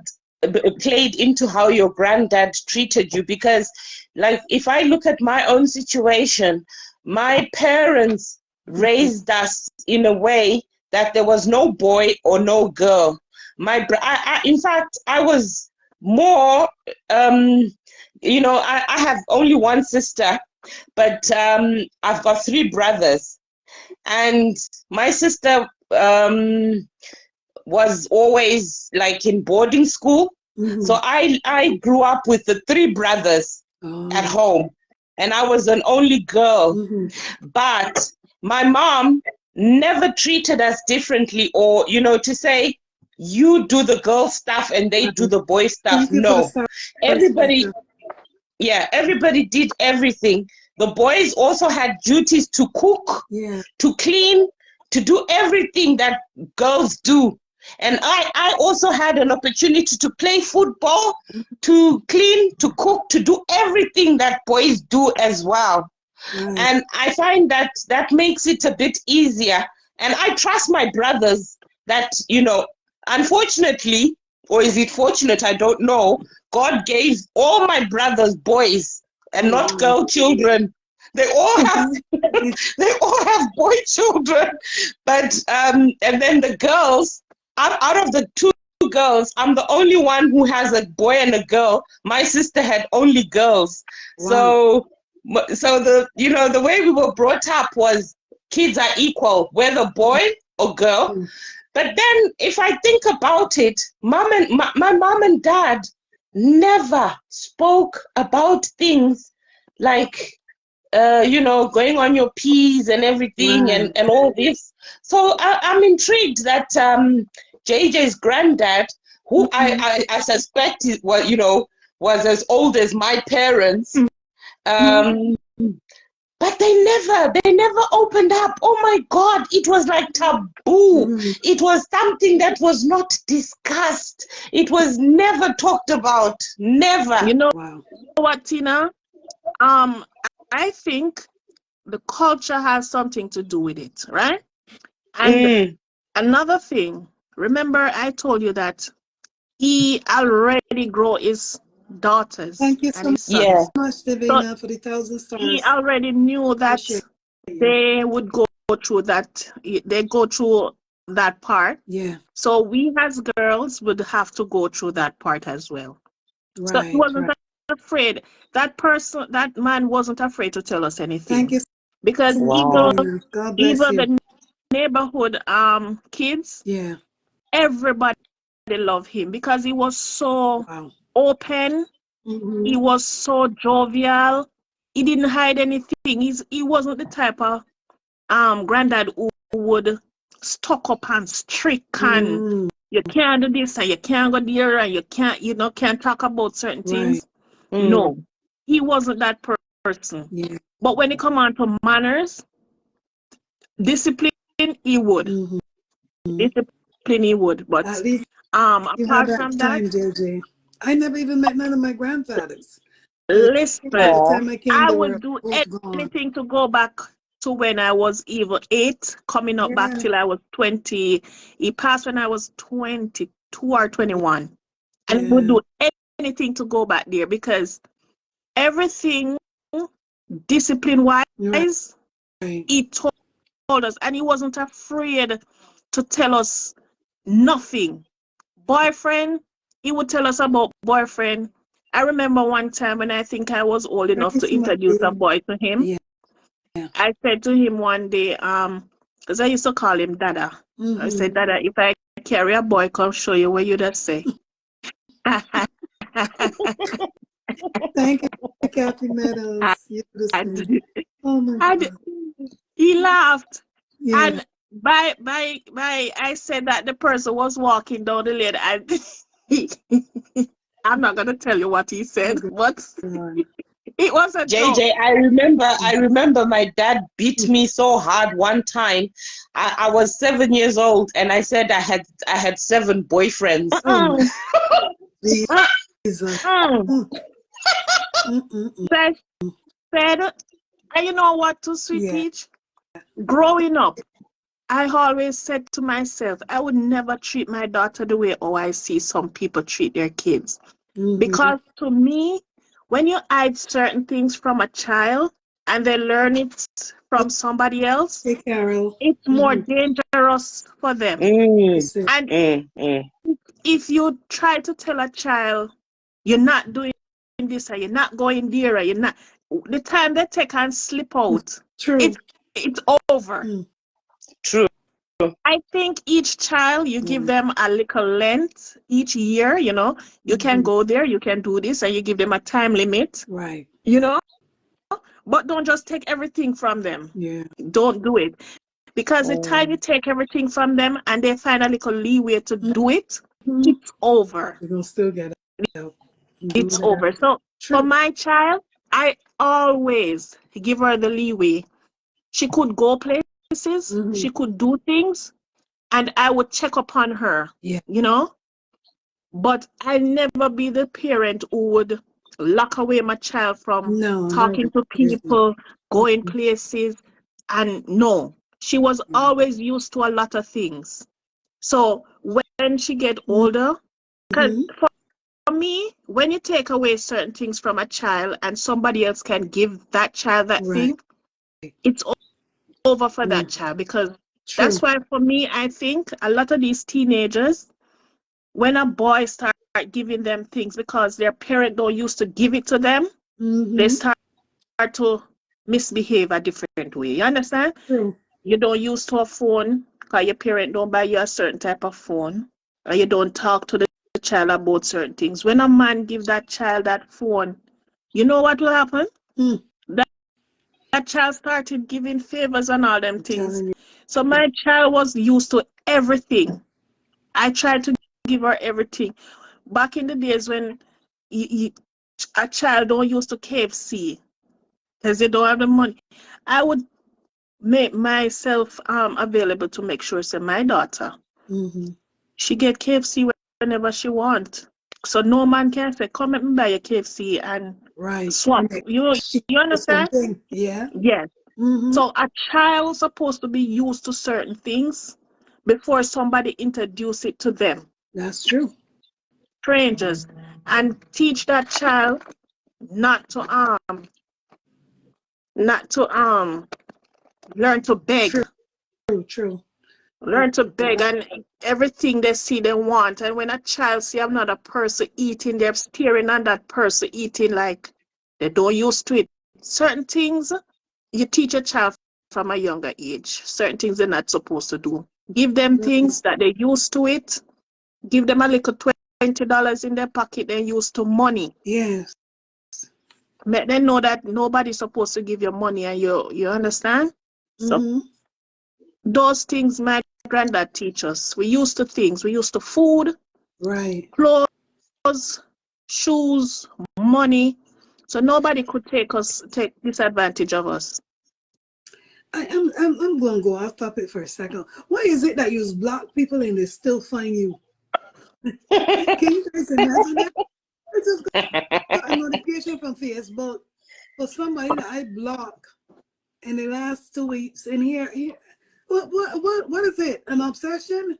played into how your granddad treated you, because like if I look at my own situation, my parents raised us in a way that there was no boy or no girl. In fact, I was more you know, I have only one sister, but I've got three brothers, and my sister was always like in boarding school. Mm-hmm. So I grew up with the three brothers at Oh. home, and I was an only girl. Mm-hmm. But my mom never treated us differently, or, you know, to say, you do the girl stuff and they do the boy stuff. Thank you for the No. star Everybody, perspective. yeah, everybody did everything. The boys also had duties to cook, Yeah. to clean, to do everything that girls do. And I also had an opportunity to play football, to clean, to cook, to do everything that boys do as well. Right. And I find that that makes it a bit easier. And I trust my brothers that, you know, unfortunately, or is it fortunate, I don't know, God gave all my brothers boys and Oh, not wow. girl children. They all have they all have boy children. But and then the girls, out of the two girls, I'm the only one who has a boy and a girl. My sister had only girls. Wow. So the, you know, the way we were brought up was kids are equal, whether boy or girl. Mm-hmm. But then if I think about it, my mom and dad never spoke about things like you know, going on your P's and everything, Right. and all this. So I'm intrigued that JJ's granddad, who Mm-hmm. I suspect is, well, you know, was as old as my parents, Mm-hmm. but they never opened up. Oh my God, it was like taboo. Mm-hmm. It was something that was not discussed. It was never talked about. Never. You know Wow. what, Tina? Um, I think the culture has something to do with it, right? And Mm. another thing, remember I told you that he already grow his daughters Thank you and so his Yeah. sons. much, So Davina, for the 1,000 he stars. already knew that Appreciate you. they would go through that, they go through that part. Yeah. So we as girls would have to go through that part as well. So he Right. wasn't Right. afraid. That person, that man wasn't afraid to tell us Thank anything. you Because so much, Wow. Davina. God bless even you. the neighborhood kids, Yeah. everybody loved him because he was so Wow. open. Mm-hmm. He was so jovial. He didn't hide anything. He wasn't the type of granddad who would stock up and strict and Mm. you can't do this and you can't go there and you can't, you know, can't talk about certain Right. things. Mm. No, he wasn't that person. Yeah. But when it come on to manners, discipline, he would. Mm-hmm. Discipline, he would. But At least you had apart that from that, time, JJ. I never even met none of my grandfathers. By the listen, Aw. time I came, I they were would do both gone. anything to go back to when I was even 8, coming up back Yeah. till I was 20. He passed when I was 22 or 21. And I would Yeah. do anything to go back there because everything discipline Right. wise, Right. he told us, and he wasn't afraid to tell us nothing. Boyfriend, he would tell us about boyfriend. I remember one time when I think I was old Thank enough you to so much, introduce a Davina. boy to him. Yeah. Yeah. I said to him one day, because I used to call him Dada. I Mm-hmm. said, Dada, if I carry a boy, come show you what you just say. Thank you, Kathy Meadows. You're the same. And, Oh my and God. he laughed. Yeah. And I said that the person was walking down the lane, and I'm not gonna tell you what he said, Oh but God. it was a joke. JJ, I remember my dad beat me so hard one time. I was 7 years old and I said I had 7 boyfriends. Oh my Mm, mm, Jesus. mm. Mm, mm. Said, said, and you know what, to Sweet Yeah. Peach? Growing up, I always said to myself, I would never treat my daughter the way I see some people treat their kids. Because to me, when you hide certain things from a child and they learn it from somebody else, Hey, Carol. it's more dangerous for them. Mm, That's it. And mm, mm. if you try to tell a child, you're not doing this, or you're not going there, or you're not, the time they take and slip out, True. it's over. Mm. True. I think each child, you give Yeah. them a little length each year, you can go there, you can do this, and you give them a time limit, Right. but don't just take everything from them. Yeah. Don't do it. Because the time you take everything from them and they find a little leeway to do it, it's over. We're gonna still get out and do It's that. over. So for True. my child, I always give her the leeway. She could go places, she could do things, and I would check upon her, Yeah. But I never be the parent who would lock away my child from No, talking to people, going places, and no. She was always used to a lot of things. So when she get older, because for me, when you take away certain things from a child and somebody else can give that child that Right. thing, it's over for that child. Because True. that's why for me, I think a lot of these teenagers, when a boy start giving them things because their parent don't used to give it to them, they start to misbehave a different way. You understand? True. You don't use to a phone because your parent don't buy you a certain type of phone, or you don't talk to the child about certain things. When a man give that child that phone, you know what will happen? That child started giving favors and all them things. Telling you. So my child was used to everything. I tried to give her everything. Back in the days when a child don't use to KFC because they don't have the money, I would make myself available to make sure, say, my daughter, she get KFC whenever she want. So no man can say, come let me buy a KFC and swap. You understand? Something. Yeah. Yes. So a child supposed to be used to certain things before somebody introduce it to them. That's true. Strangers, and teach that child not to learn to beg. True. Learn to beg, and everything they see they want. And when a child see another person eating, they're staring at that person eating like they don't used to it. Certain things you teach a child from a younger age. Certain things they're not supposed to do. Give them things that they're used to it. Give them a little $20 in their pocket, they're used to money. Yes. Let them know that nobody's supposed to give you money, and you understand? So those things my granddad teach us. We used to things. We used to food, Right. clothes, shoes, money. So nobody could take disadvantage of us. I'm going to go off topic for a second. Why is it that you block people and they still find you? Can you guys imagine that? I just got a notification from Facebook for somebody that I block in the last 2 weeks. And here, what is it? An obsession?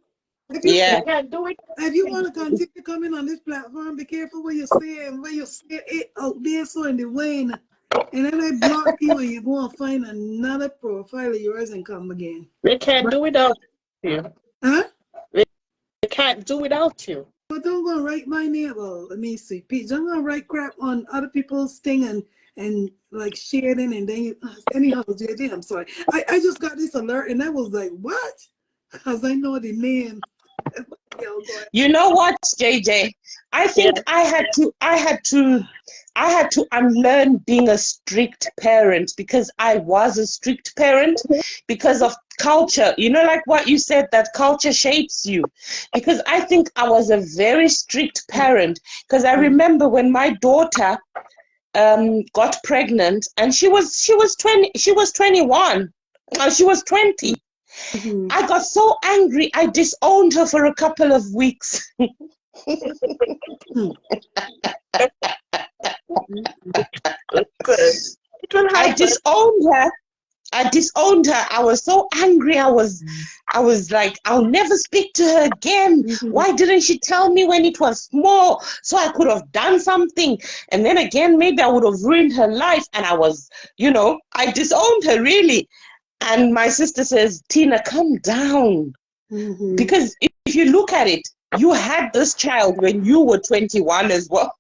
If you want to continue coming on this platform, be careful what you say and where you say it out there so in the wind. And then I block you and you go and find another profile of yours and come again. They can't do without you. Huh? They can't do without you. But don't go and write my name. Well, let me see. Pete, don't go and write crap on other people's thing and like sharing and then you anyhow, JJ, I'm sorry. I just got this alert and I was like, what? Because I know the name. You know what, JJ? I think I had to unlearn being a strict parent because I was a strict parent because of culture. You know, like what you said, that culture shapes you. Because I think I was a very strict parent because I remember when my daughter got pregnant and she was 21. No, she was 20. Mhm. I got so angry I disowned her for a couple of weeks. Good. It will I happen. disowned her. I disowned her. I was so angry. I was like, I'll never speak to her again. Mhm. Why didn't she tell me when it was small so I could have done something? And then again, maybe I would have ruined her life. And I was, I disowned her really. And my sister says, Tina, calm down. Mhm. Because if you look at it, you had this child when you were 21 as well.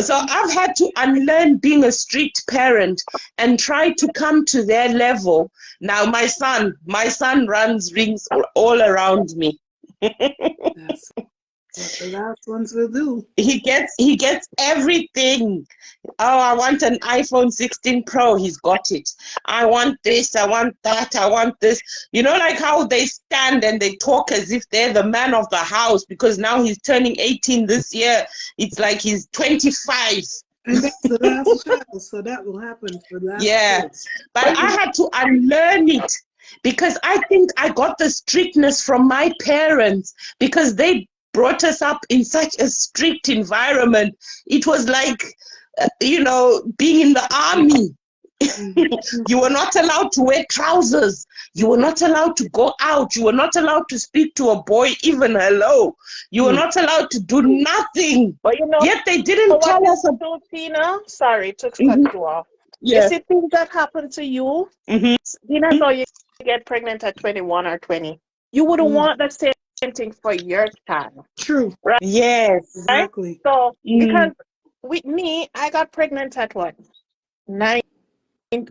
So I've had to unlearn being a strict parent and try to come to their level. Now my son runs rings all around me. That's what the last ones will do. He gets everything. Oh, I want an iPhone 16 Pro. He's got it. I want this. I want that. I want this. You know, like how they stand and they talk as if they're the man of the house because now he's turning 18 this year. It's like he's 25. And that's the last child, so that will happen for the last Yeah. kids. But I had to unlearn it because I think I got the strictness from my parents because they brought us up in such a strict environment. It was like, being in the army. You were not allowed to wear trousers. You were not allowed to go out. You were not allowed to speak to a boy, even hello. You were not allowed to do nothing. But Yet they didn't tell us. Tina, sorry to cut you off. Yeah. You see things that happen to you, Tina, so you get pregnant at 21 or 20. You wouldn't want the same thing for your child. True. Right? Yes. Exactly. So, because with me, I got pregnant at what? 9,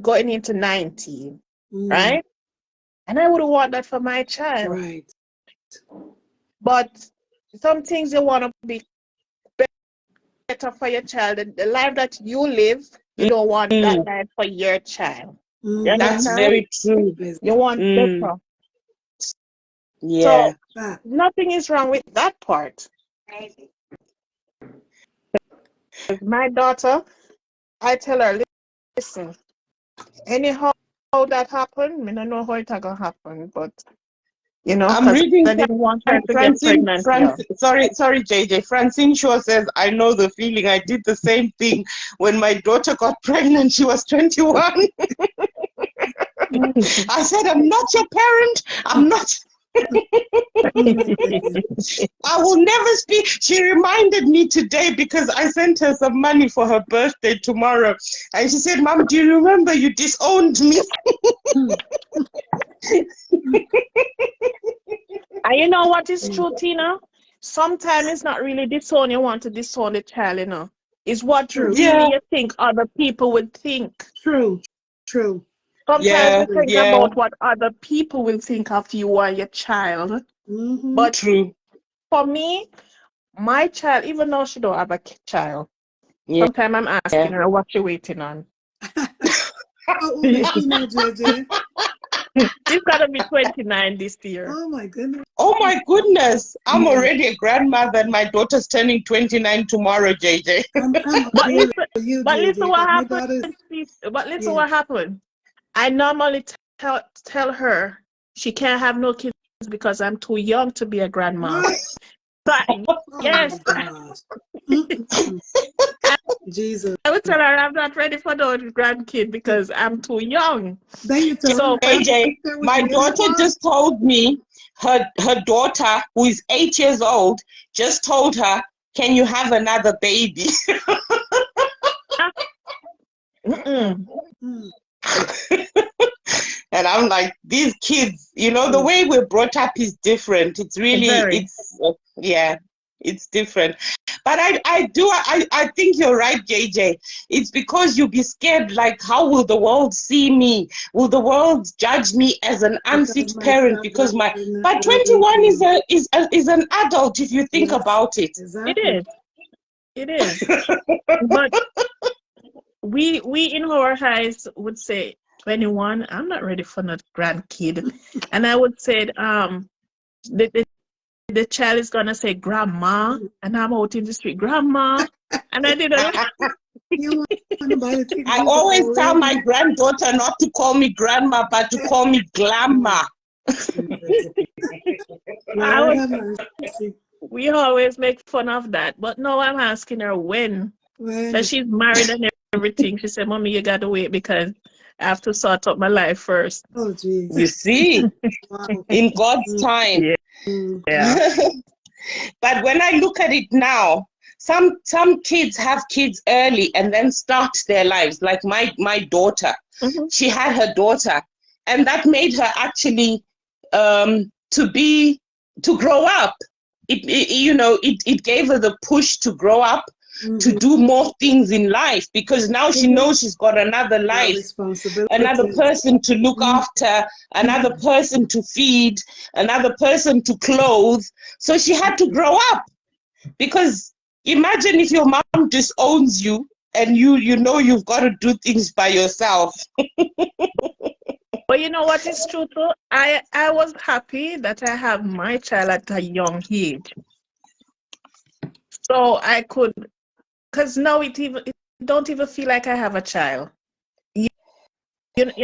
going into 19, right? And I wouldn't want that for my child. Right. But some things you want to be better for your child. The life that you live, you don't want that life for your child. You That's understand? very true. You want better. Yeah. So nothing is wrong with that part. My daughter, I tell her, listen, anyhow that happened, I don't know how it's gonna happen, but I'm because reading I didn't want her to get Francine, pregnant. sorry, JJ. Francine Shaw says, I know the feeling. I did the same thing when my daughter got pregnant. She was 21. I said, I'm not your parent. I'm not. I will never speak. She reminded me today because I sent her some money for her birthday tomorrow. And she said, Mom, do you remember you disowned me? And you know what is true, Tina? Sometimes it's not really disown you want to disown the child, It's what really you think other people would think. True. Sometimes you think about what other people will think of you and your child. But for me, my child, even though she don't have a child, sometimes I'm asking her what she waiting on. How old is she now, JJ? She's gonna be 29 this year. Oh my goodness. Oh my goodness. I'm already a grandmother and my daughter's turning 29 tomorrow, JJ. But listen what happened. What happened. I normally tell her she can't have no kids because I'm too young to be a grandma. Yes. Jesus. I would tell her I'm not ready for no grandkid because I'm too young. So AJ, my daughter just told me her daughter, who is 8 years old, just told her, can you have another baby? And I'm like, these kids, the way we're brought up is different. It's really, yeah. It's different. But I think you're right, JJ. It's because you be scared, like, how will the world see me? Will the world judge me as an unfit Because my parent? child Because is pregnant but early. 21 is an adult if you think Yes, about it. It exactly. is. It is. But we in our eyes would say 21. I'm not ready for no grandkid, and I would say the child is gonna say grandma, and I'm out in the street, grandma, and I didn't. You want to buy the ticket? I He's an always old tell my lady. granddaughter not to call me grandma, but to call me glamma. Jesus. I Lord was. have mercy. We always make fun of that, but now I'm asking her when, When because is she's married and everything. She said, "Mommy, you gotta wait because I have to sort out my life first." oh jeez. You see, Wow. in God's time. Yeah, Mm. yeah. But when I look at it now, some kids have kids early and then start their lives. Like my daughter, Mhm. she had her daughter, and that made her actually to grow up. It gave her the push to grow up, to Mm-hmm. do more things in life, because now she knows she's got another Got life, another responsibilities. person to look after, another person to feed, another person to clothe. So she had to grow up, because imagine if your mom disowns you and you know you've got to do things by yourself. But you know what is true too? I was happy that I have my child at a young age, so I could, because now it don't even feel like I have a child. You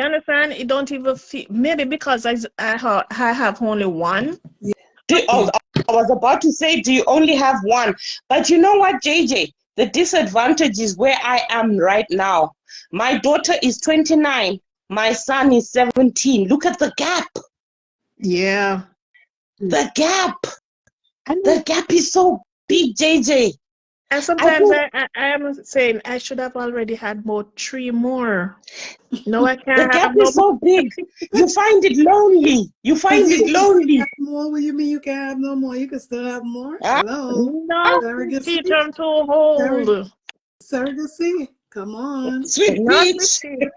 understand? It don't even feel, maybe because I have only one. Oh, I was about to say, do you only have one? But you know what, JJ? The disadvantage is where I am right now. My daughter is 29. My son is 17. Look at the gap. Yeah. The gap. I know. The gap is so big, JJ. And I sometimes think I am saying I should have already had about 3 more. No, I the can't gap have no is so big. You find it lonely. You Because find it you still lonely. have more. What do you mean you can't have no more? You can still have more. Huh? Hello. No, Surrogacy. teacher, I'm too old. Surrogacy. Come on. Sweet Not the peach. teacher.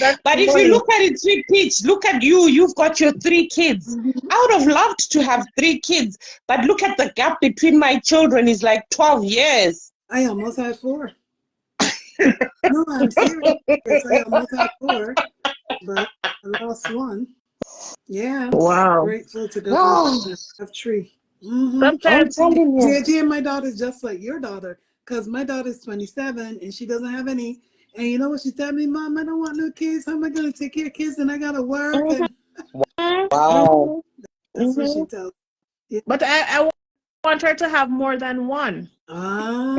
That's But if you funny. look at it, Sweet Peach, look at you. You've got your 3 kids. Mhm. I would have loved to have 3 kids, but look at the gap between my children is like 12 years. I almost had 4. No, I'm serious. I almost had 4, but I lost one. Yeah. Wow. Grateful to God. Oh, I have 3. Mm-hmm. I'm Sometimes, telling you. JJ and my daughter's just like your daughter, because my daughter's 27 and she doesn't have any. And you know what she told me, Mom, I don't want no kids. How am I going to take care of kids and I got to work? mhm, And Wow. that's what she mhm. tells me. But I want her to have more than one. Ah,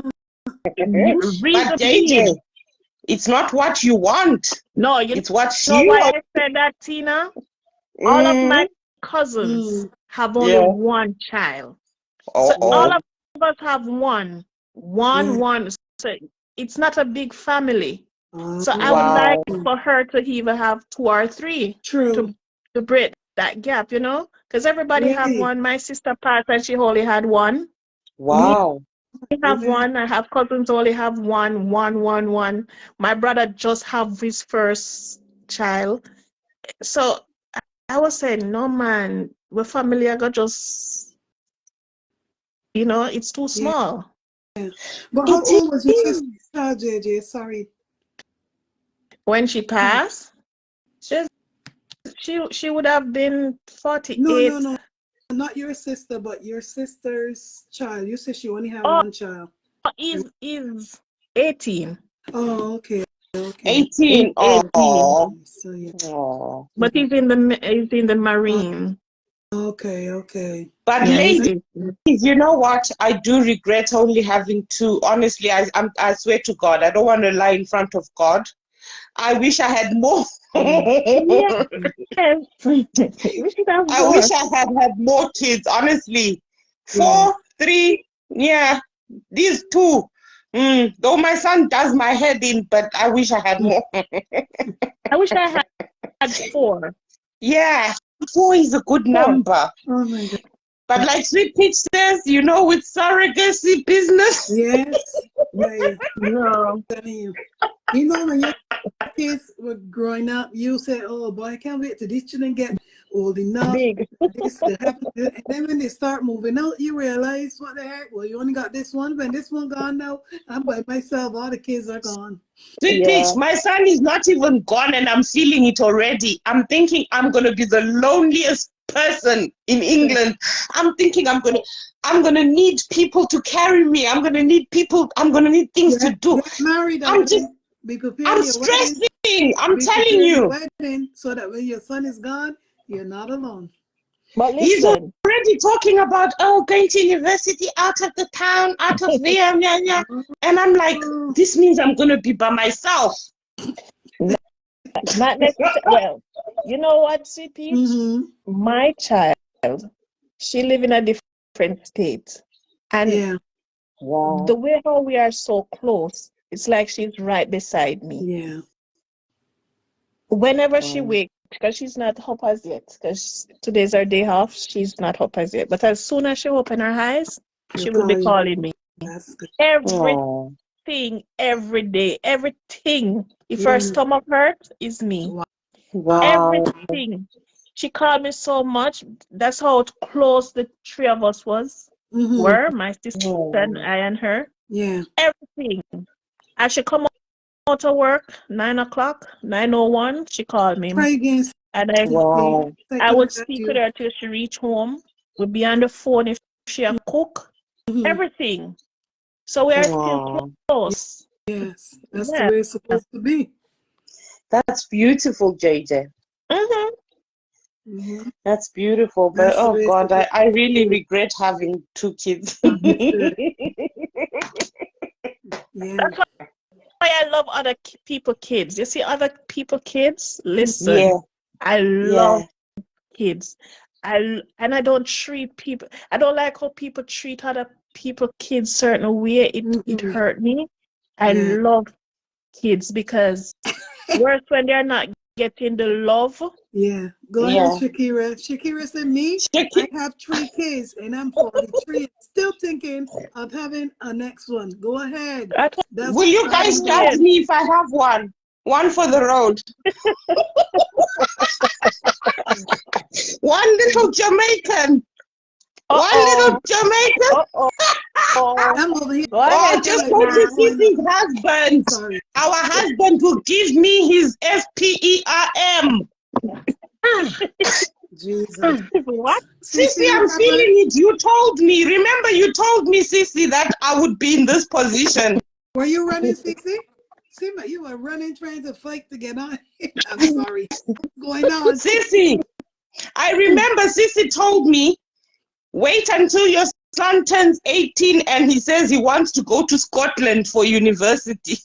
But Reason JJ, being, it's not what you want. no, you It's what know she why I wants. said that, Tina? All of Mm, my cousins mm, have only yeah. one child. So all Oh. of us have one, yeah. one. So it's not a big family. Ah, So I would like Wow. for her to even have 2 or 3 true. to to break that gap, because everybody have Really? one. My sister passed and she only had one. Me Wow. have Yeah. one. I have cousins only have one, one. My brother just have his first child. So I was saying, no man, we're family. I got just, it's too Yeah. small. But how It old was your is. sister, JJ? Sorry. When she Yeah. passed, she would have been No, 48. no, no. Not your sister, but your sister's child. You said she only had Oh, one child. is 18. Oh, okay. Okay. 18. He's 18. Oh. So, yeah. Oh. But Yeah. he's in the Oh, Marine. okay. Okay. But Yeah, he's ladies, 18. you know what? I do regret only having two. Honestly, I swear to God, I don't want to lie in front of God. I wish I had more. Mm, Yes. mm, We should have I more. wish I had more kids, honestly. yeah. 4, 3, yeah. These 2. Though my son does my head in, but I wish I had more. I wish I had 4. Yeah, 4 is a good 4. number. Oh my God. But like Sweet Peach says, you know, with surrogacy business. Yes. Yeah. No. Telling you. You know, when your kids were growing up, you said, "Oh boy, I can't wait till these children get old enough Big. for this to happen." And then when they start moving out, you realize what the heck? Well, you only got this one. When this one gone now, I'm by myself. All the kids are gone. Sweet Yeah. Peach, my son is not even gone and I'm feeling it already. I'm thinking I'm going to be the loneliest person in England. I'm thinking I'm gonna need people to carry me. I'm gonna need people. I'm gonna need things to do. Get married, I'm just. darling. Be preparing I'm your wedding. stressing. I'm Be telling preparing your you. wedding so that when your son is gone, you're not alone. But He's listen, already talking about going to university out of the town, out of there, yeah, yeah. And I'm like, this means I'm gonna be by myself. not necessarily. Well, you know what, Sweet Peach? Mm-hmm. My child, she live in a different state, and Yeah. Wow. the way how we are so close, it's like she's right beside me. Yeah. Whenever she wakes, because she's not up as yet, because today's her day off, she's not up as yet. But as soon as she open her eyes, she will be calling me. That's good. Everything, every day, everything. If her Yeah. stomach hurt, is me. Wow. Everything. She called me so much. That's how close the three of us were, my sister and I and her. Yeah. Everything. As she come out of work, 9:00, 9:01, she called me. Try again. And Wow. I would speak with her till she reach home. We'd be on the phone if she a cook. Everything. So we are still close. Yes. That's the Yeah. way it's supposed to be. That's beautiful, JJ. Mm-hmm. That's beautiful. But That's the oh way it's God, supposed I really regret having 2 kids. Yeah. That's why I love other people kids. You see other people kids? Listen, Yeah. I Yeah. love kids. And I don't treat people. I don't like how people treat other people kids certain way. It hurt me. I Yeah. love kids because worse when they're not getting the love. Yeah. Go ahead, Shakira. Shakira said, me, I have 3 kids and I'm 43. Still thinking of having a next one. Go ahead. That's Will you guys judge me if I have one? One for the road. One little Jamaican. One little Jamaican. I'm over here. Oh, just go to Sisi's husband. Sorry. Our husband will give me his SPERM. Jesus. What? Sissy, I'm feeling it. You told me. Remember, you told me, Sissy, that I would be in this position. Were you running, Sissy? See, you were running, trying to fight to get on. I'm sorry. What's going on? Sissy, I remember Sissy told me, wait until your son turns 18 and he says he wants to go to Scotland for university.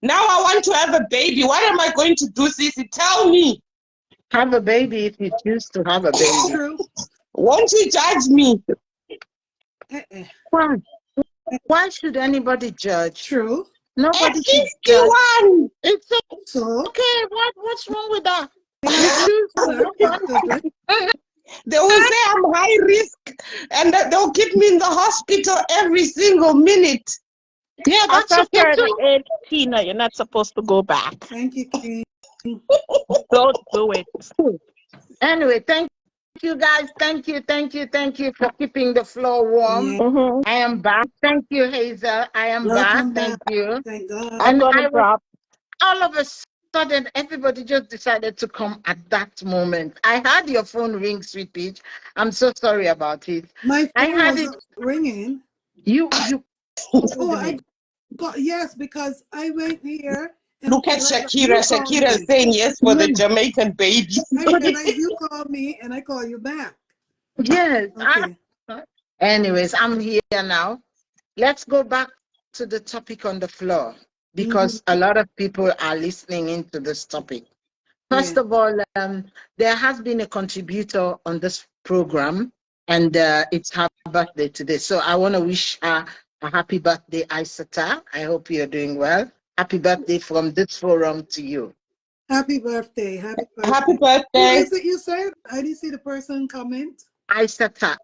Now I want to have a baby. What am I going to do, Sissy? Tell me. Have a baby if you choose to have a baby. True. Won't you judge me? Why should anybody judge? True. Nobody should judge. It's okay. What's wrong with that? They will say I'm high risk and that they'll keep me in the hospital every single minute. Yeah, that's after okay. 18, you're not supposed to go back. Thank you, King. Don't do it. Anyway, thank you guys. Thank you for keeping the floor warm. Yeah. I am back. Thank you, Hazel. I am Welcome back. back. Thank you. Thank God. I'm gonna drop. All of a sudden, everybody just decided to come at that moment. I had your phone ring, Sweet Peach. I'm so sorry about it. My I phone had wasn't ringing. You Oh, I got, yes, because I went here. And look at Shakira. Shakira is saying yes for the Jamaican baby. I realized you called me and I call you back. Yes. Okay. Anyways, I'm here now. Let's go back to the topic on the floor because a lot of people are listening into this topic. First of all, there has been a contributor on this program and it's her birthday today. So I want to wish her a happy birthday, Isata. I hope you're doing well. Happy birthday from this forum to you. Happy birthday. Happy birthday. Happy birthday. Who is it you said? I didn't see the person comment. I set her.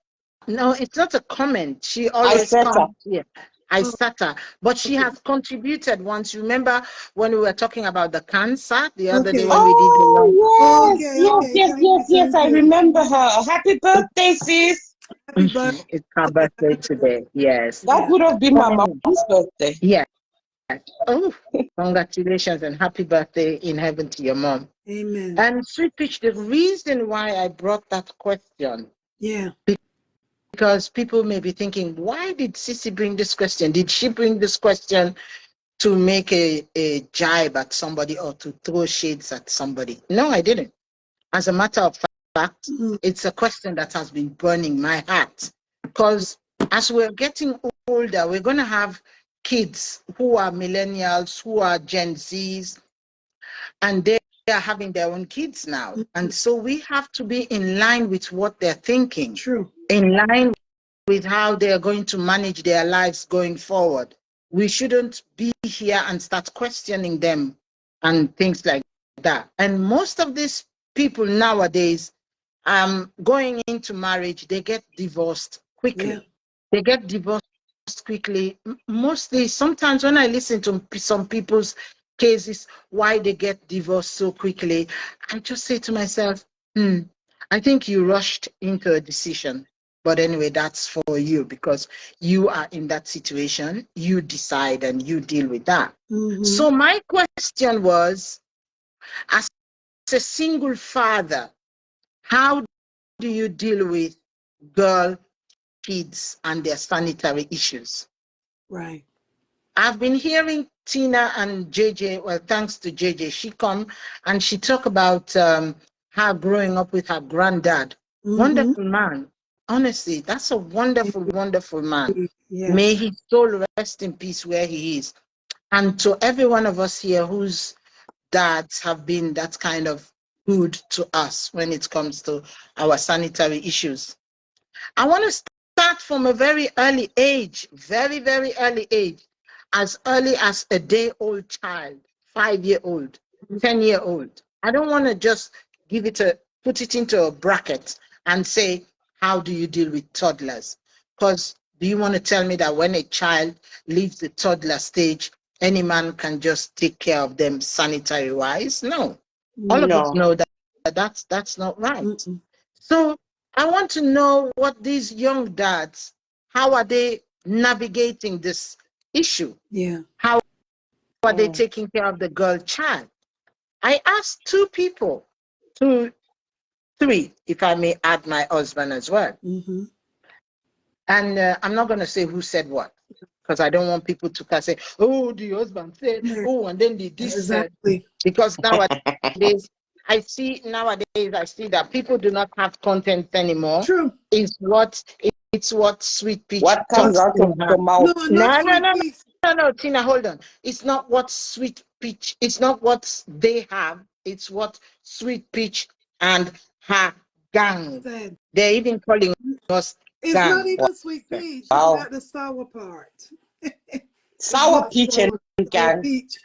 No, it's not a comment. She I always said that. comes here. I Oh, set her. But she okay. has contributed once. Remember when we were talking about the cancer the other day Okay. when we did the one? Oh, yes, Okay, yes, okay. yes, Thank yes, you, yes. thank I you. remember her. Happy birthday, sis. Happy birthday. It's her birthday Happy birthday. today. Yes. That Yeah. would have been my Um, mom's birthday. yeah. Oh, congratulations and happy birthday in heaven to your mom. Amen. And Sweet Peach, the reason why I brought that question, Yeah. because people may be thinking, why did Sissy bring this question? Did she bring this question to make a jibe at somebody or to throw shades at somebody? No, I didn't. As a matter of fact, Mhm. it's a question that has been burning my heart. Because as we're getting older, we're going to have kids who are millennials, who are Gen Zs, and they are having their own kids now. And so we have to be in line with what they're thinking, True. in line with how they're going to manage their lives going forward. We shouldn't be here and start questioning them and things like that. And most of these people nowadays, going into marriage, they get divorced Yeah. quickly. They get divorced quickly. Mostly, sometimes when I listen to some people's cases, why they get divorced so quickly, I just say to myself, I think you rushed into a decision. But anyway, that's for you because you are in that situation. You decide and you deal with that. Mm-hmm. So my question was, as a single father, how do you deal with girl kids and their sanitary issues? Right. I've been hearing Tina and JJ, well, thanks to JJ, she come and she talk about her growing up with her granddad. Mm-hmm. Wonderful man. Honestly, that's a wonderful, wonderful man. May Yes. his soul rest in peace where he is. And to every one of us here whose dads have been that kind of good to us when it comes to our sanitary issues. I want to start from a very early age, very, very early age, as early as a day-old child, 5-year-old, 10-year-old. I don't want to just put it into a bracket and say, how do you deal with toddlers? Because do you want to tell me that when a child leaves the toddler stage, any man can just take care of them sanitary wise? No. All of us No. know that that's not right. Mm-mm. So I want to know what these young dads, how are they navigating this issue? Yeah. How are they taking care of the girl child? I asked 2 people, 3, if I may add my husband as well. Mm-hmm. And I'm not going to say who said what, because I don't want people to say, oh, the husband said, Yeah. oh, and then the this said. Exactly. Because nowadays, I see that people do not have content anymore. True. It's what Sweet Peach What comes puts out in of her. the mouth? No, not No, no, sweet no, peas. no, no, Tina, hold on. It's not what Sweet Peach, it's not what they have. It's what Sweet Peach and her gang. Said. They're even calling us It's not gang. even sweet peach. She Wow. got the sour part. It's Sour not peach and sour gang. peach.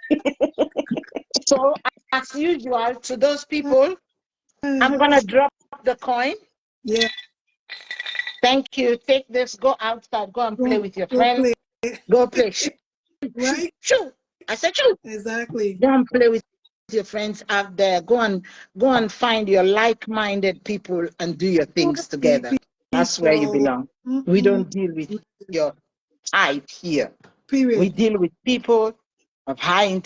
So, as usual, to those people, I'm going to drop the coin. Yeah. Thank you. Take this, go outside, go and play with your Go friends. play. Go play. Shoo, shoo, Right? shoo. I said, shoo. Exactly. Go and play with your friends out there. Go and find your like-minded people and do your things Sweet together. That's where you people. belong. We Mm-mm. don't deal with your type here. We Period. deal with people of high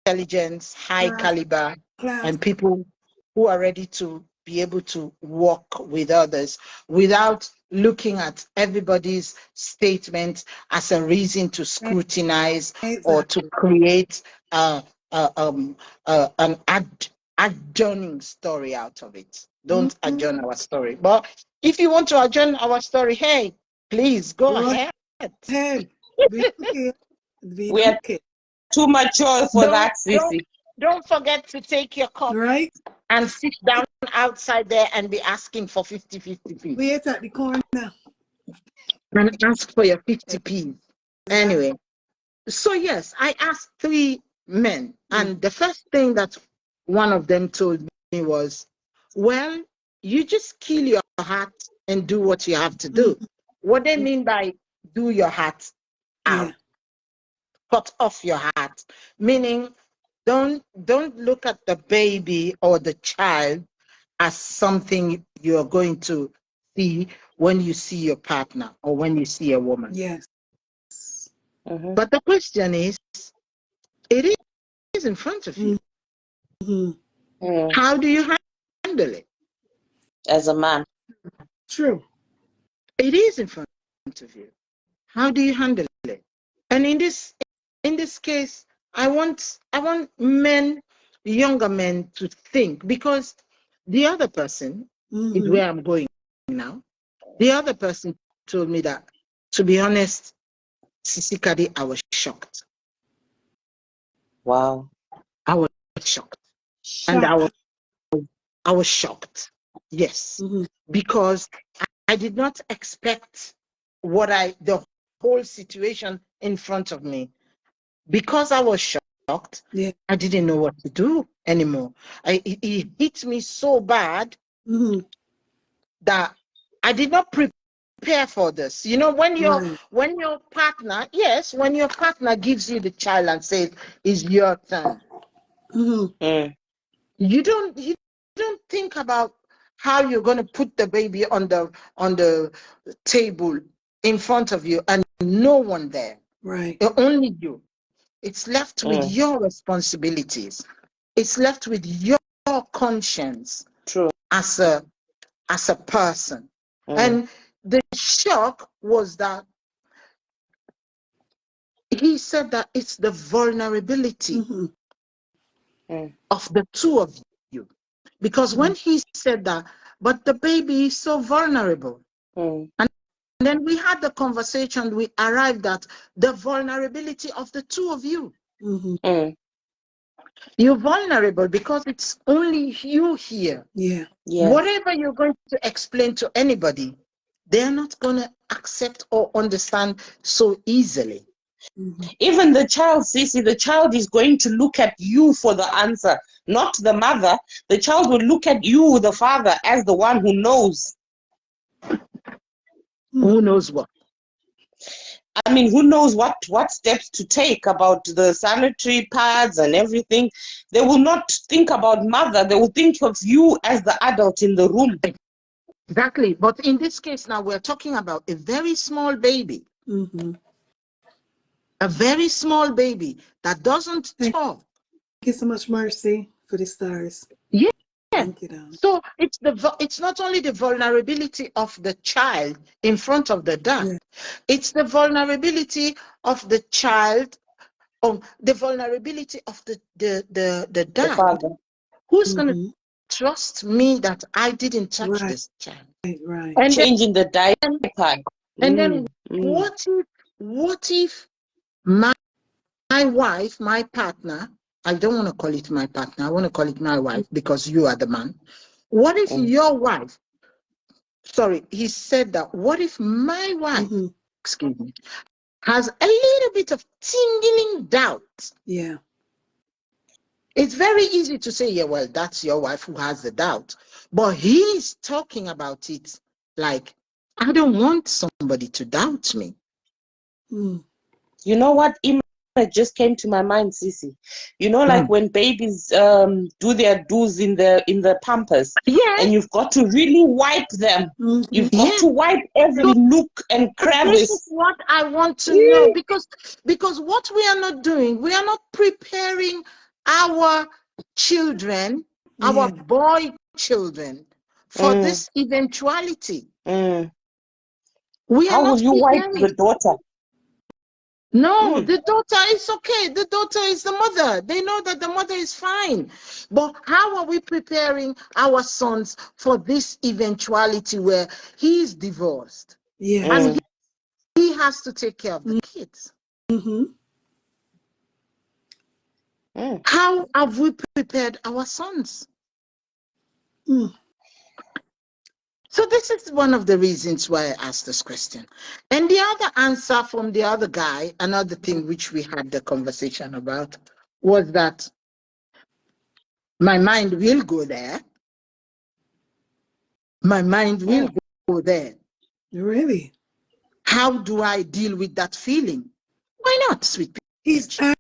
intelligence, high Class. caliber, Class. and people who are ready to be able to work with others without looking at everybody's statement as a reason to scrutinize or to Exactly. create an adjourning story out of it. Don't Mm-hmm. adjourn our story. But if you want to adjourn our story, hey, please go Go ahead. ahead. We don't care. We We are don't care. too mature for Don't that, don't sissy. don't forget to take your cup Right? and sit down outside there and be asking for 50p Wait at the corner. and ask for your 50p. Exactly. Anyway, so yes, I asked 3 men, Yeah. and the first thing that one of them told me was, well, you just kill your heart and do what you have to do. What they mean by do your heart out, Yeah. cut off your heart, meaning don't look at the baby or the child as something you're going to see when you see your partner or when you see a woman. Yes. But the question is, it is in front of you. How do you handle it? As a man. True. It is in front of you. How do you handle it? And in this case, I want men, younger men, to think, because the other person is where I'm going now. The other person told me that, to be honest, Sisi Kadi, I was shocked. Wow. I was shocked. And I was shocked. Yes. Because I did not expect the whole situation in front of me. Because I was shocked, Yeah. I didn't know what to do anymore. It hit me so bad that I did not prepare for this. You know, when your partner, yes, when your partner gives you the child and says, "It's your turn," you don't think about how you're going to put the baby on the table in front of you and no one there. Right. Only you. It's left with your responsibilities. It's left with your conscience. True. As a person. And the shock was that he said that it's the vulnerability of the two of you. Because when he said that, but the baby is so vulnerable. And then we had the conversation, we arrived at the vulnerability of the two of you. You're vulnerable because it's only you here. Yeah. Whatever you're going to explain to anybody, they're not going to accept or understand so easily. Even the child, Sissy, the child is going to look at you for the answer, not the mother. The child will look at you, the father, as the one who knows. Who knows what? I mean, who knows what steps to take about the sanitary pads and everything. They will not think about mother. They will think of you as the adult in the room. Exactly. But in this case now, we're talking about a very small baby. A very small baby that doesn't talk. Thank you so much, Mercy, for the stars. Yeah. Thank you, Don. So it's not only the vulnerability of the child in front of the dad. Yeah. It's the vulnerability of the child, the vulnerability of the dad. The father. Who's going to trust me that I didn't touch this child? Right. And changing the diaper. then what if my wife, my partner, I don't want to call it my partner, I want to call it my wife because you are the man. What if your wife, sorry, he said that, what if my wife, excuse me, has a little bit of tingling doubt? Yeah. It's very easy to say, yeah, well, that's your wife who has the doubt. But he's talking about it like, I don't want somebody to doubt me. You know what? It just came to my mind, Sissy. You know, like when babies do their do's in the Pampers, and you've got to really wipe them. You've got to wipe every nook and crevice. This is what I want to know, because what we are not doing, we are not preparing our children, our boy children, for this eventuality. How Will you wipe the daughter? No, the daughter is okay. The daughter is the mother. They know that the mother is fine. But how are we preparing our sons for this eventuality where he is divorced? Yeah. And he has to take care of the kids. How have we prepared our sons? So this is one of the reasons why I asked this question. And the other answer from the other guy, another thing which we had the conversation about, was that my mind will go there. My mind will there. Really? How do I deal with that feeling? Why not, sweet He's peach?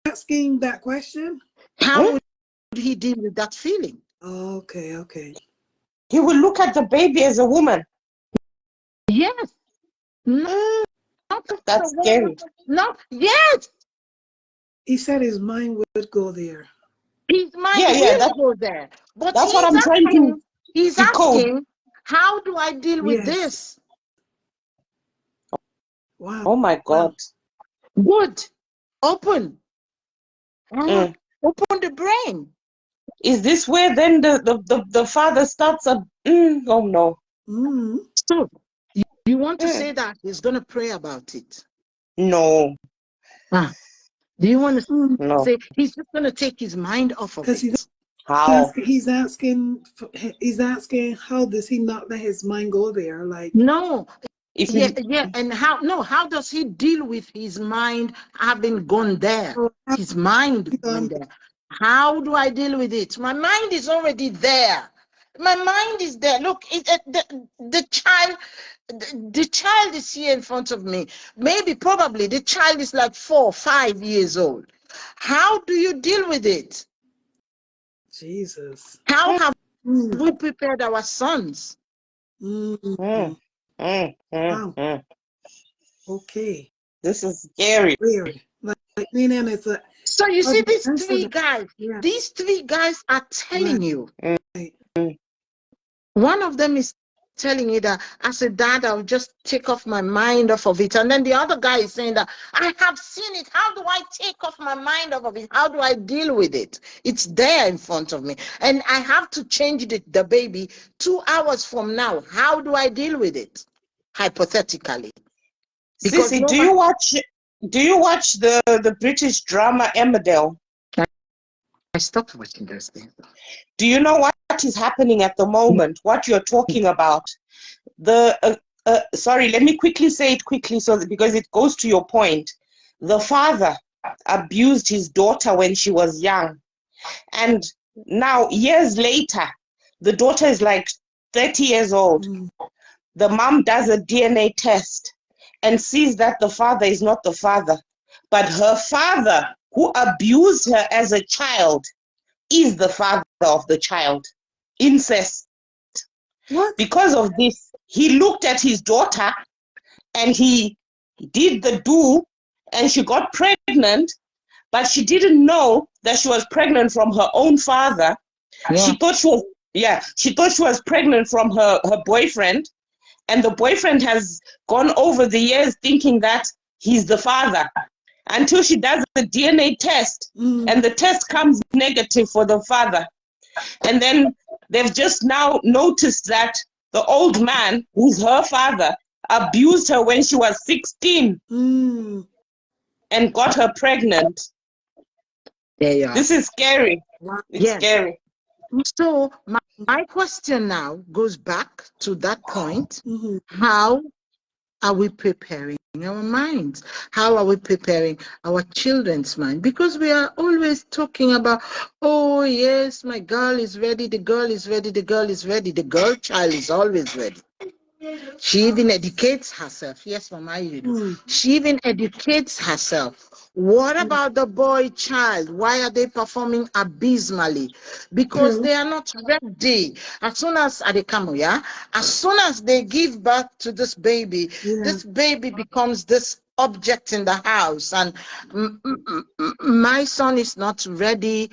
asking that question? How would he deal with that feeling? Okay, okay. He will look at the baby as a woman. Yes. No, not as That's a woman. scary. Not yes. He said his mind would go there. His mind Yeah, will go there. But that's what I'm trying to he's decode. asking, how do I deal with Yes. this? Wow. Oh my God. Good. Open. Mm. Open the brain. Is this where then the father starts a oh no. Mm. So you want to say that he's gonna pray about it? No. Do you want to No. say he's just gonna take his mind off of Because it? How? he's asking how does he not let his mind go there? Like, No. If Yeah, you yeah. And how does he deal with his mind having gone there? oh, His mind going there. How do I deal with it? My mind is already there. My mind is there. Look, the child is here in front of me. Probably the child is like 4, 5 years old. How do you deal with it? Jesus. How have Mm. we prepared our sons? Mm. Wow. Okay. This is scary. Weird. Like meaning it's a So you how see do you these answer three that? guys. Yeah. These three guys are telling you. Right. One of them is telling you that as a dad, I'll just take off my mind off of it. And then the other guy is saying that I have seen it. How do I take off my mind off of it? How do I deal with it? It's there in front of me. And I have to change the baby 2 hours from now. How do I deal with it? Hypothetically. Because Sissy, do you watch the British drama Emmerdale? I stopped watching those things. Do you know what is happening at the moment? What you're talking about? Sorry, let me quickly say it quickly because it goes to your point. The father abused his daughter when she was young, and now years later, the daughter is like 30 years old. The mom does a DNA test and sees that the father is not the father, but her father, who abused her as a child, is the father of the child. Incest. What? Because of this, he looked at his daughter and he did the do, and she got pregnant, but she didn't know that she was pregnant from her own father. Yeah. She thought she was pregnant from her boyfriend, and the boyfriend has gone over the years thinking that he's the father, until she does the DNA test, and the test comes negative for the father. And then they've just now noticed that the old man, who's her father, abused her when she was 16 and got her pregnant. There you are. This is scary. It's scary. So my question now goes back to that point. How are we preparing our minds? How are we preparing our children's mind? Because we are always talking about, oh yes, my girl is ready, the girl is ready, the girl is ready. The girl child is always ready. She even educates herself. Yes, Mama, you do. She even educates herself. What about the boy child? Why are they performing abysmally? Because they are not ready. As soon as they come, as soon as they give birth to this baby becomes this object in the house. And my son is not ready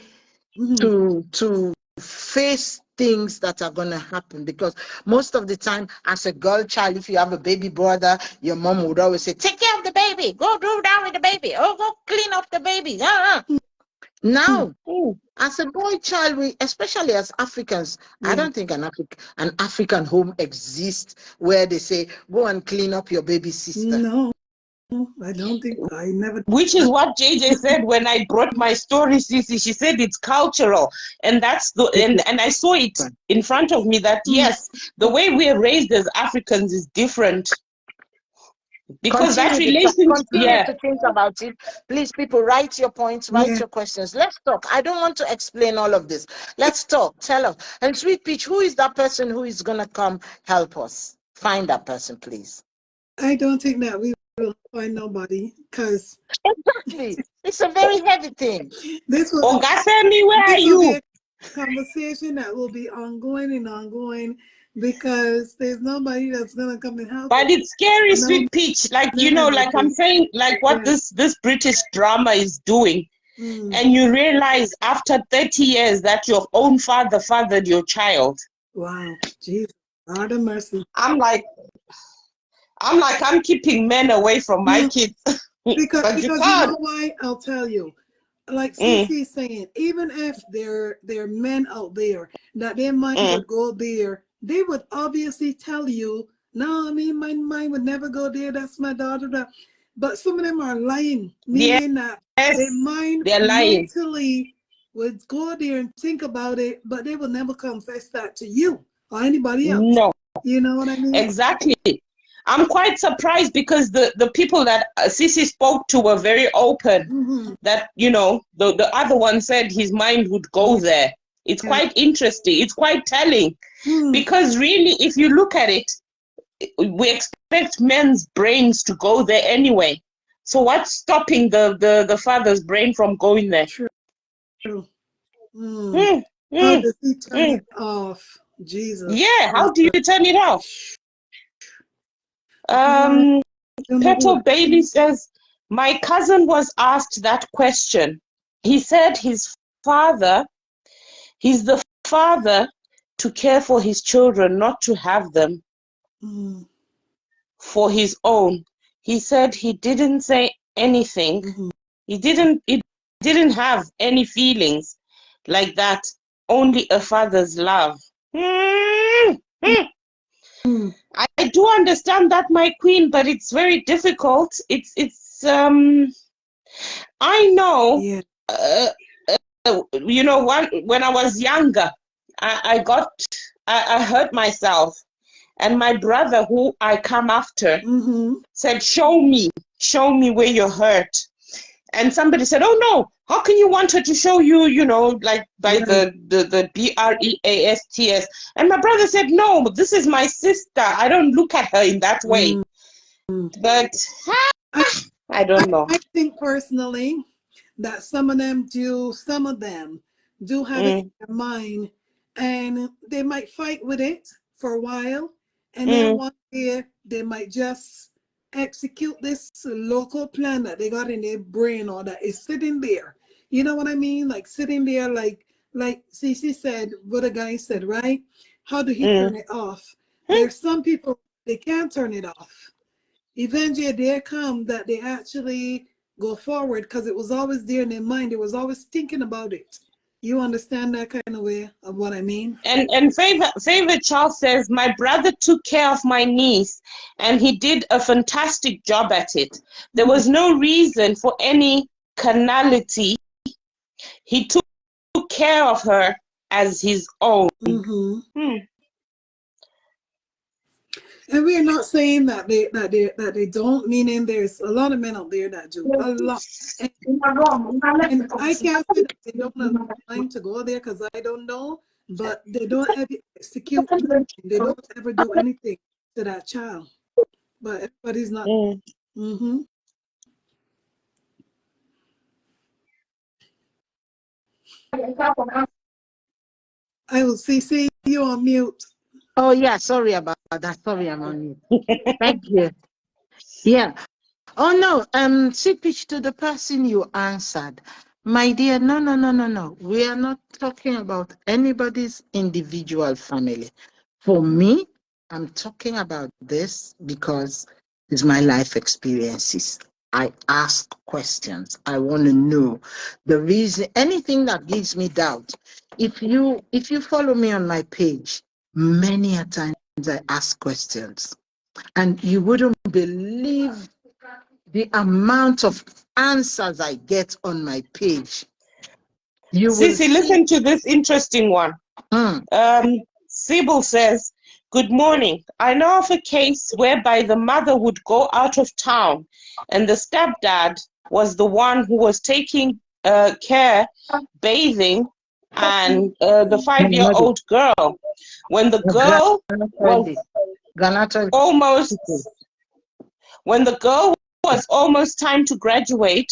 to face things that are going to happen, because most of the time as a girl child, if you have a baby brother, your mom would always say, take care of the baby, go do down with the baby, or go clean up the baby. Now as a boy child, especially as Africans, I don't think an African home exists where they say, go and clean up your baby sister. No, I don't think I never. Which is what JJ said when I brought my story, Sissy. She said it's cultural. And that's and I saw it in front of me that yes, the way we're raised as Africans is different. Because that relationship, Continue to think about it. Please, people, write your points, write your questions. Let's talk. I don't want to explain all of this. Let's talk. Tell us. And Sweet Peach, who is that person who is going to come help us? Find that person, please. I don't think that we will find nobody because Exactly. It's a very heavy thing. this will Ogasemi, where are this will be you? a conversation that will be ongoing and ongoing because there's nobody that's gonna come and help But us. it's scary, No, sweet peach. Like, you know, never like I'm do. saying, like what Yeah. this British drama is doing. Mm. And you realize after 30 years that your own father fathered your child. Wow. Jesus. Lord of mercy. I'm keeping men away from my Mm. kids. Because But you because you can't. know why? I'll tell you. Like Mm, CC saying, even if there are men out there that their mind mm. would go there, they would obviously tell you, no, I mean my mind would never go there. That's my daughter. But some of them are lying, Yes, meaning that their mind they're lying. mentally would go there and think about it, but they will never confess that to you or anybody else. No, You know what I mean? exactly. I'm quite surprised because the people that Sisi spoke to were very open. Mm-hmm. That, you know, the other one said his mind would go Yeah. there. It's quite interesting. It's quite telling. Mm. Because really, if you look at it, we expect men's brains to go there anyway. So what's stopping the father's brain from going there? True. Mm. Mm, How mm, does he turn mm. it off? Jesus. Yeah, how do you turn it off? I don't know Petal what. Bailey says, my cousin was asked that question. He said father, he's the father to care for his children, not to have them Mm. for his own. He said he didn't say anything. Mm-hmm. He didn't have any feelings like that, only a father's love. Mm, mm. Mm. I do understand that, my queen, but it's very difficult. It's I know, Yeah. uh, you know, when I was younger, I hurt myself, and my brother, who I come after, Mm-hmm. said, show me where you're hurt. And somebody said, oh no, how can you want her to show you, you know, like by Right. the BREASTS? And my brother said, no, this is my sister. I don't look at her in that way. Mm. But I, I don't know. I think personally that some of them do have it in Mm, their mind and they might fight with it for a while and then mm, one day they might just execute this local plan that they got in their brain or that is sitting there. You know what I mean? Like sitting there like Cece said, what a guy said, right? How do he mm. turn it off? There's some people they can't turn it off. Eventually there come that they actually go forward because it was always there in their mind. They was always thinking about it. You understand that kind of way of what I mean? And Favor Charles says, my brother took care of my niece and he did a fantastic job at it. There was no reason for any carnality. He took care of her as his own. Mm-hmm. Hmm. And we're not saying that they don't, meaning there's a lot of men out there that do a lot. And I can't say that they don't allow time to go there because I don't know, but they don't ever execute nothing. They don't ever do anything to that child. But everybody's not. Mm. Mm-hmm. I will see you on mute. Oh yeah, sorry about that. Sorry, I'm on mute. Thank you. Yeah. Oh no, speech to the person you answered. My dear, no. We are not talking about anybody's individual family. For me, I'm talking about this because it's my life experiences. I ask questions. I want to know the reason, anything that gives me doubt. If you follow me on my page, many a times I ask questions. And you wouldn't believe the amount of answers I get on my page. You will Sissy, see. listen to this interesting one. Mm, Sybil says, good morning. I know of a case whereby the mother would go out of town and the stepdad was the one who was taking care, bathing, and the 5-year-old girl. When the girl was Grandma. almost, when the girl was almost time to graduate,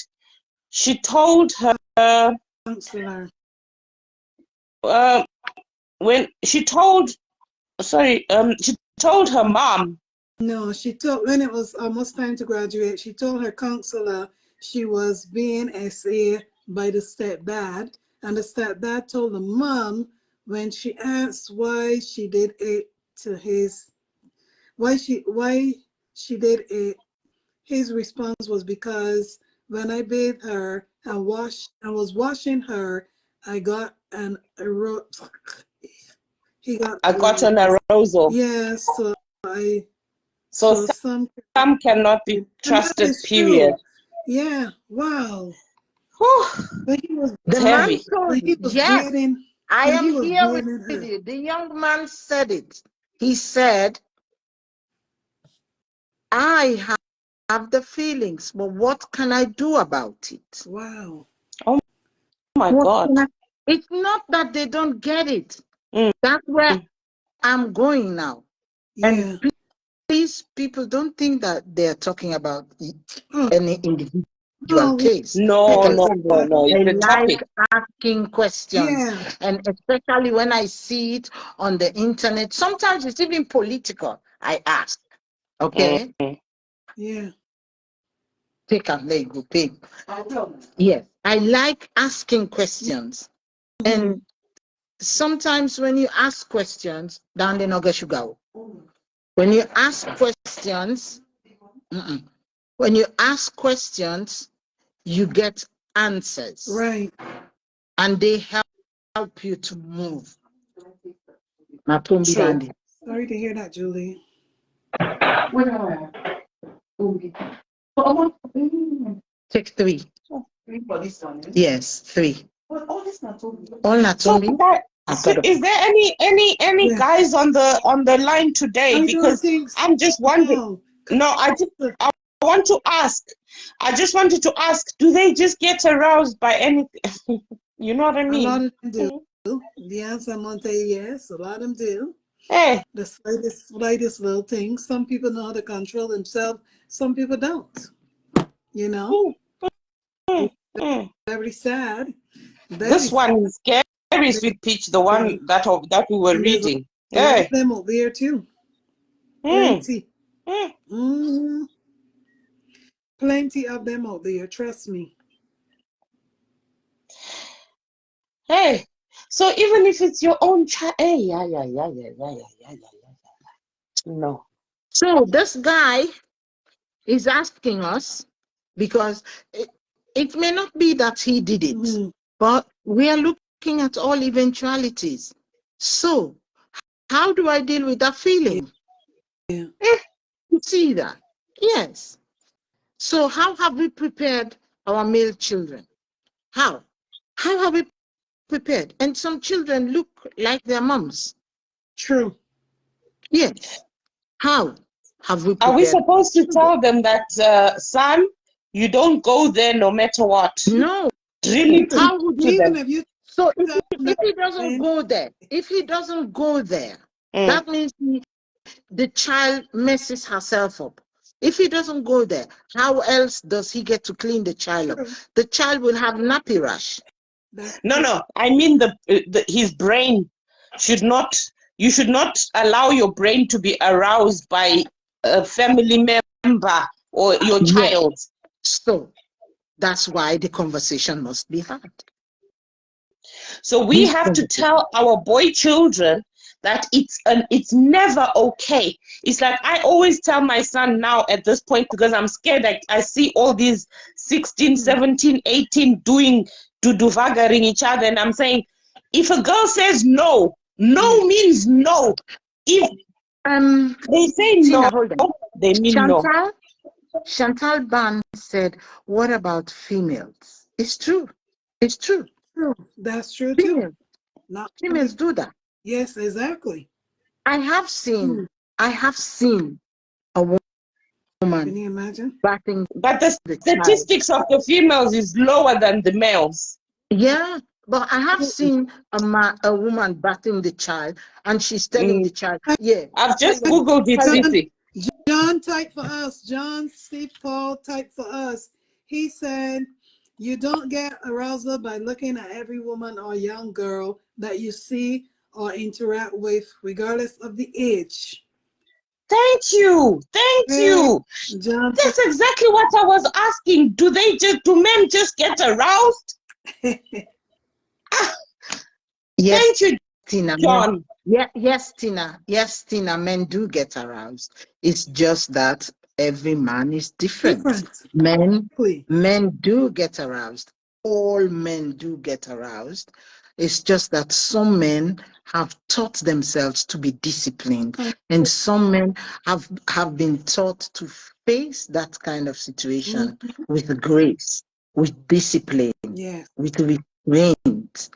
she told her, Counselor. when she told, she told her mom. No, she told, when it was almost time to graduate, she told her counselor she was being SA by the stepdad, and the stepdad told the mom when she asked why she did it to his, why she did it, his response was because when I bathed her and was washing her, I got an he got I got an arousal. yes, so I So some some cannot be and that trusted, is period. true. Yeah, wow. Whew, When he was it's The man heavy. told when he you, was yes, bathing, I when he am was here with bathing her. you. The young man said it. He said, I have the feelings, but what can I do about it? Wow. Oh my What God. can I- It's not that they don't get it. Mm. That's where I'm going now. And Yeah. please, people don't think that they're talking about Oh, any individual no, case. No, Because no, no, no. I It's a like topic. asking questions, yeah. and especially when I see it on the internet. Sometimes it's even political. I ask, okay, Yeah. take a leg, go pay. Yes, I like asking questions, Mhm. and sometimes when you ask questions, down the noga sugar. When you ask questions, when you ask questions, you get answers, Right. and they help you to move. Matumbi True. Bandi. Sorry to hear that, Julie. Take 3. Yes, 3. All So, Natumbi. is there any Yeah. guys on the line today? I don't Because think I'm just wondering. so. No, I want to ask. I just wanted to ask, do they just get aroused by anything? You know what I A lot mean? of them do. The answer I'm gonna say yes. A lot of them do. Hey, The slightest little thing. Some people know how to control themselves. Some people don't. You know, mm, mm, it's mm. very sad. Very This sad. one is scary, Sweet Peach, the one that we were And there's reading. a lot of Hey, them out there too. mm, Plenty. mm. Mm, plenty of them out there. Trust me. Hey. So even if it's your own child, hey, yeah. No. So this guy is asking us because it may not be that he did it, Mm-hmm. but we are looking at all eventualities. So how do I deal with that feeling? Yeah. You see that? Yes. So how have we prepared our male children? How? How have we prepared? And some children look like their moms. True. Yes. How have we Are we prepared? supposed to tell them that, son, you don't go there no matter what? No. Really preach How would to you? Even them. if you So tell them if that he doesn't when go there, Mm. that means the child messes herself up. If he doesn't go there, how else does he get to clean the child up? true. The child will have nappy rash. That's No. I mean his brain should not. You should not allow your brain to be aroused by a family member or your Yes. child. So that's why the conversation must be had. So we have to tell our boy children that it's never okay. It's like I always tell my son now at this point, because I'm scared. I see all these 16, 17, 18 doing duduvagaring each other, and I'm saying, if a girl says no, no means no. If they say no, Tina, hold on. they mean no. Chantal Ban said, what about females? It's true. It's true. true. That's true too. Not Females do that. yes, exactly. I have seen a Can woman you imagine? batting But the the child. statistics of the females is lower than the males. Yeah, But I have seen a woman bathing the child, and she's telling the child, "Yeah, I've just tell Googled it, your John, Sissy. John typed for us. John Steve Paul typed for us. He said, "You don't get arousal by looking at every woman or young girl that you see or interact with, regardless of the age." Thank you. Thank Hey, you. John. That's exactly what I was asking. Do men just get aroused? Yes, Thank you, Tina. John. Yes, Tina. Yes, Tina. Men do get aroused. It's just that every man is different. Different. Men, Exactly. men do get aroused. All men do get aroused. It's just that some men have taught themselves to be disciplined, and some men have been taught to face that kind of situation with grace, with discipline, Yes. with restraint.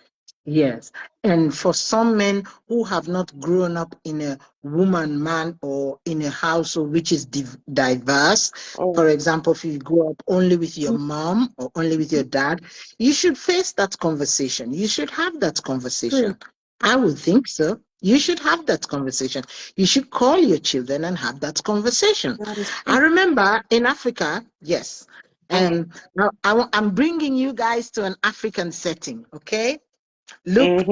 Yes. And for some men who have not grown up in a woman, man, or in a household which is diverse, for example, if you grow up only with your mom or only with your dad, you should face that conversation. You should have that True. conversation. I would think so. You should have that conversation. You should call your children and have that conversation. That is I true. remember in Africa, yes, and now I'm bringing you guys to an African setting, okay? Look,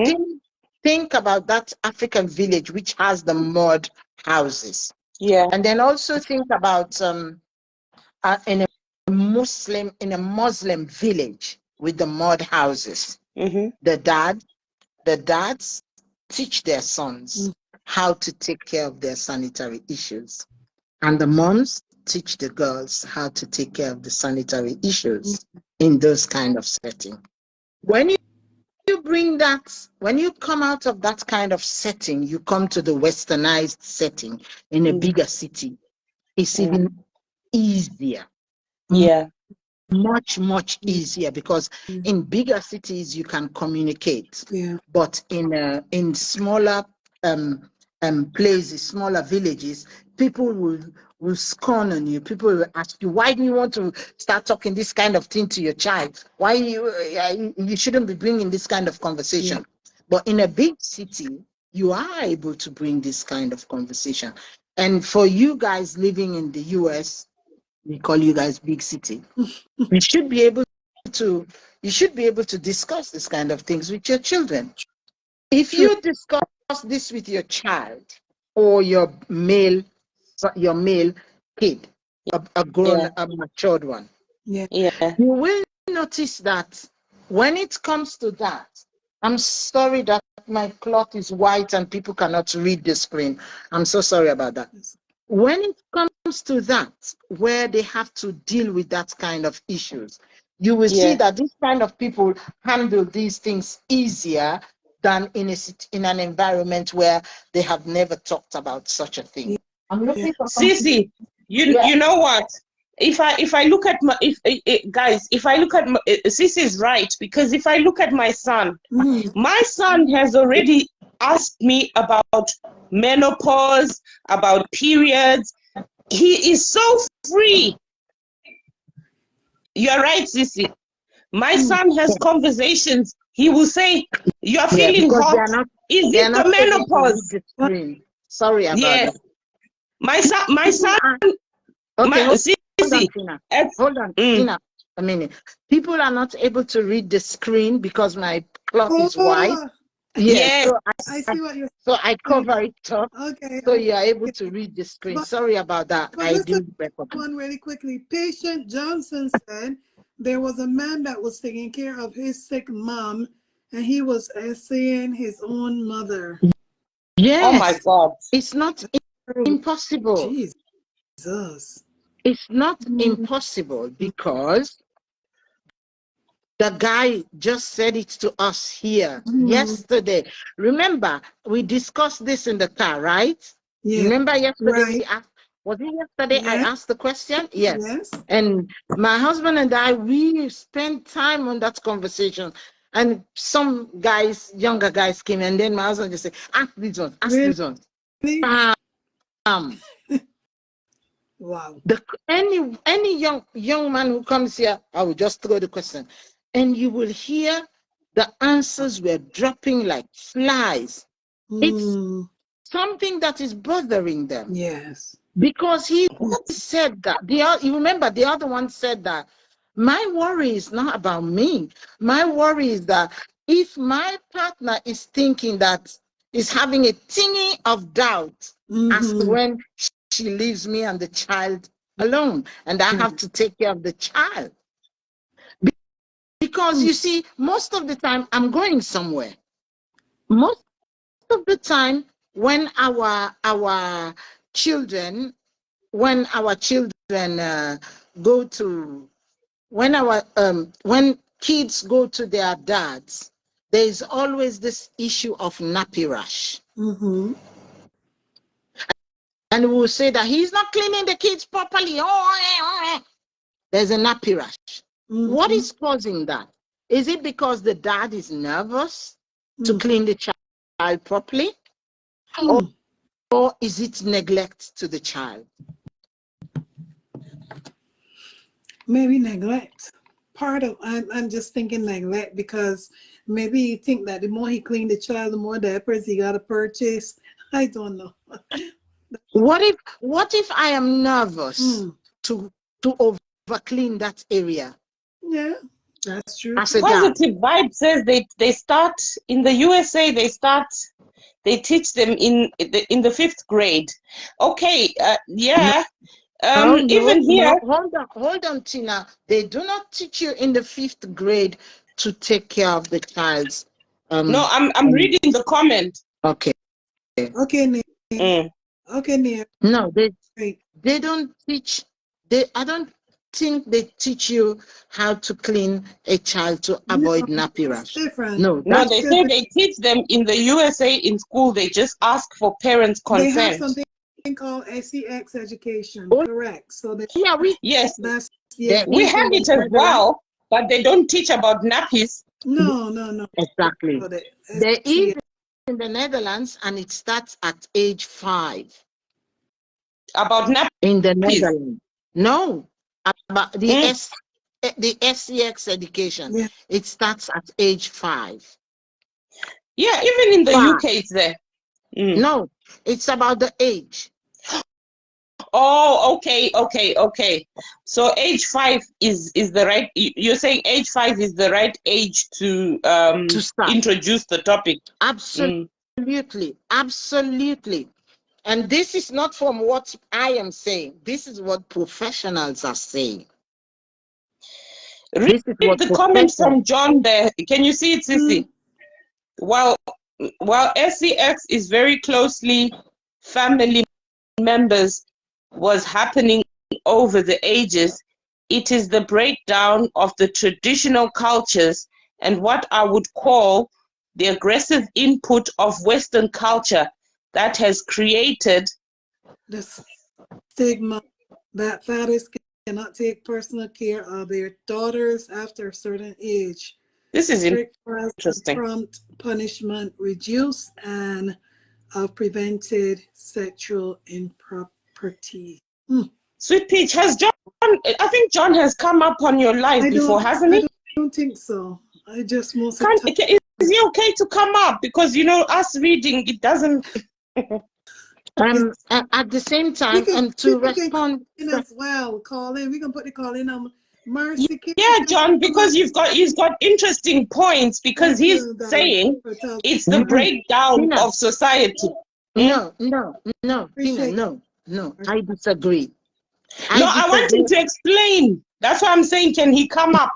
think about that African village which has the mud houses, Yeah. and then also think about in a Muslim village with the mud houses. The dads teach their sons how to take care of their sanitary issues, and the moms teach the girls how to take care of the sanitary issues in those kind of setting. When when you come out of that kind of setting, you come to the westernized setting in a bigger city, it's even easier, Yeah. much easier, because in bigger cities you can communicate, Yeah. but in smaller places, smaller villages, people will scorn on you. People will ask you, why do you want to start talking this kind of thing to your child? Why you shouldn't be bringing this kind of Yeah. conversation. But in a big city, you are able to bring this kind of conversation. And for you guys living in the US, we call you guys big city, you should be able to discuss this kind of things with your children. If True. you discuss this with your child or your male kid, Yeah. a matured one, Yeah. Yeah. you will notice that when it comes to that, I'm sorry that my cloth is white and people cannot read the screen. I'm so sorry about that. When it comes to that, where they have to deal with that kind of issues, you will see Yeah. that this kind of people handle these things easier than in an environment where they have never talked about such a thing. I'm Yeah. looking for something. Sissy, Yeah. you know what? If I look at my guys, if I look at Sissy's right, because if I look at my son has already asked me about menopause, about periods. He is so free. You're right, Sissy. My son has conversations. He will say, "You're Yeah, feeling because hot. Is they are it not the able to read menopause?" the screen. Sorry about that. Yes. My People son, are okay. my Hold on, Sissy. Tina. ex- Hold on, mm, Tina. A minute. People are not able to read the screen because my cloth is white. Oh, Yes, yes. so I see what you're I saying. cover it up Okay. so you Okay. are able to read the screen. But Sorry about that. I listen, do recommend. one really quickly. Patient Johnson said there was a man that was taking care of his sick mom, and he was seeing his own mother. Oh my Yes, God. it's not Terrible. impossible. Jesus. It's not impossible because the guy just said it to us here yesterday. Remember, we discussed this in the car, right? Yeah. Remember yesterday Right. was it yesterday I Yes. asked the question? Yes. Yes. And my husband and I, we spent time on that conversation. And some guys, younger guys came, and then my husband just said, ask these ones, ask Really? these ones. Um, Wow. any young man who comes here, I will just throw the question. And you will hear The answers were dropping like flies. It's Mm, something that is bothering them. yes. Because he said that, you remember the other one said that, my worry is not about me. My worry is that if my partner is thinking that, is having a tinny of doubt as to when she leaves me and the child alone, and I have to take care of the child. Because you see, most of the time I'm going somewhere. Most of the time when our children go to, when kids go to their dads, there is always this issue of nappy rash. Mm-hmm. And we will say that he's not cleaning the kids properly. There's a nappy rash. What is causing that? Is it because the dad is nervous to clean the child properly? Or is it neglect to the child? Maybe neglect. I'm just thinking neglect, because maybe you think that the more he clean the child, the more diapers he gotta purchase. I don't know. What if I am nervous to over clean that area? Yeah, that's true. As a dad. Positive vibe says they start in the USA. They teach them in the 5th grade. Okay, yeah. No, Even here. Hold on, Tina. They do not teach you in the 5th grade to take care of the child's. No, I'm reading the comment. Okay. Okay, Neil. Okay, Neil. No, they don't teach. I don't think they teach you how to clean a child to avoid nappy rash. Different. No, No, they say they teach them in the USA in school. They just ask for parents' consent. They have something called SEX education, correct? So yes, that's we have it as well, but they don't teach about nappies. No. Exactly. There is in the Netherlands, and it starts at age 5. About nappies in the Netherlands? No, about the SEX education. Yeah. It starts at age 5. Yeah, even in the UK it's there. No, it's about the age. Oh, okay. So age 5 is the right. You're saying age 5 is the right age to introduce the topic. Absolutely. And this is not from what I am saying. This is what professionals are saying. Read the comment from John there. Can you see it, Sissy? While SEX is very closely family members was happening over the ages, it is the breakdown of the traditional cultures and what I would call the aggressive input of Western culture that has created the stigma that fathers cannot take personal care of their daughters after a certain age. This is strict interesting. Prompt punishment reduced and prevented sexual impropriety. Sweet Peach, has John, I think John has come up on your live before, hasn't he? I don't think so. I just is he okay to come up? Because, us reading, it doesn't... At the same time, and to respond as well, call in. We can put the call in on Mercy. Yeah, John, because he's got interesting points, because he's saying it's the breakdown of society. No, Tina, no, I disagree. I want him to explain. That's why I'm saying, can he come up?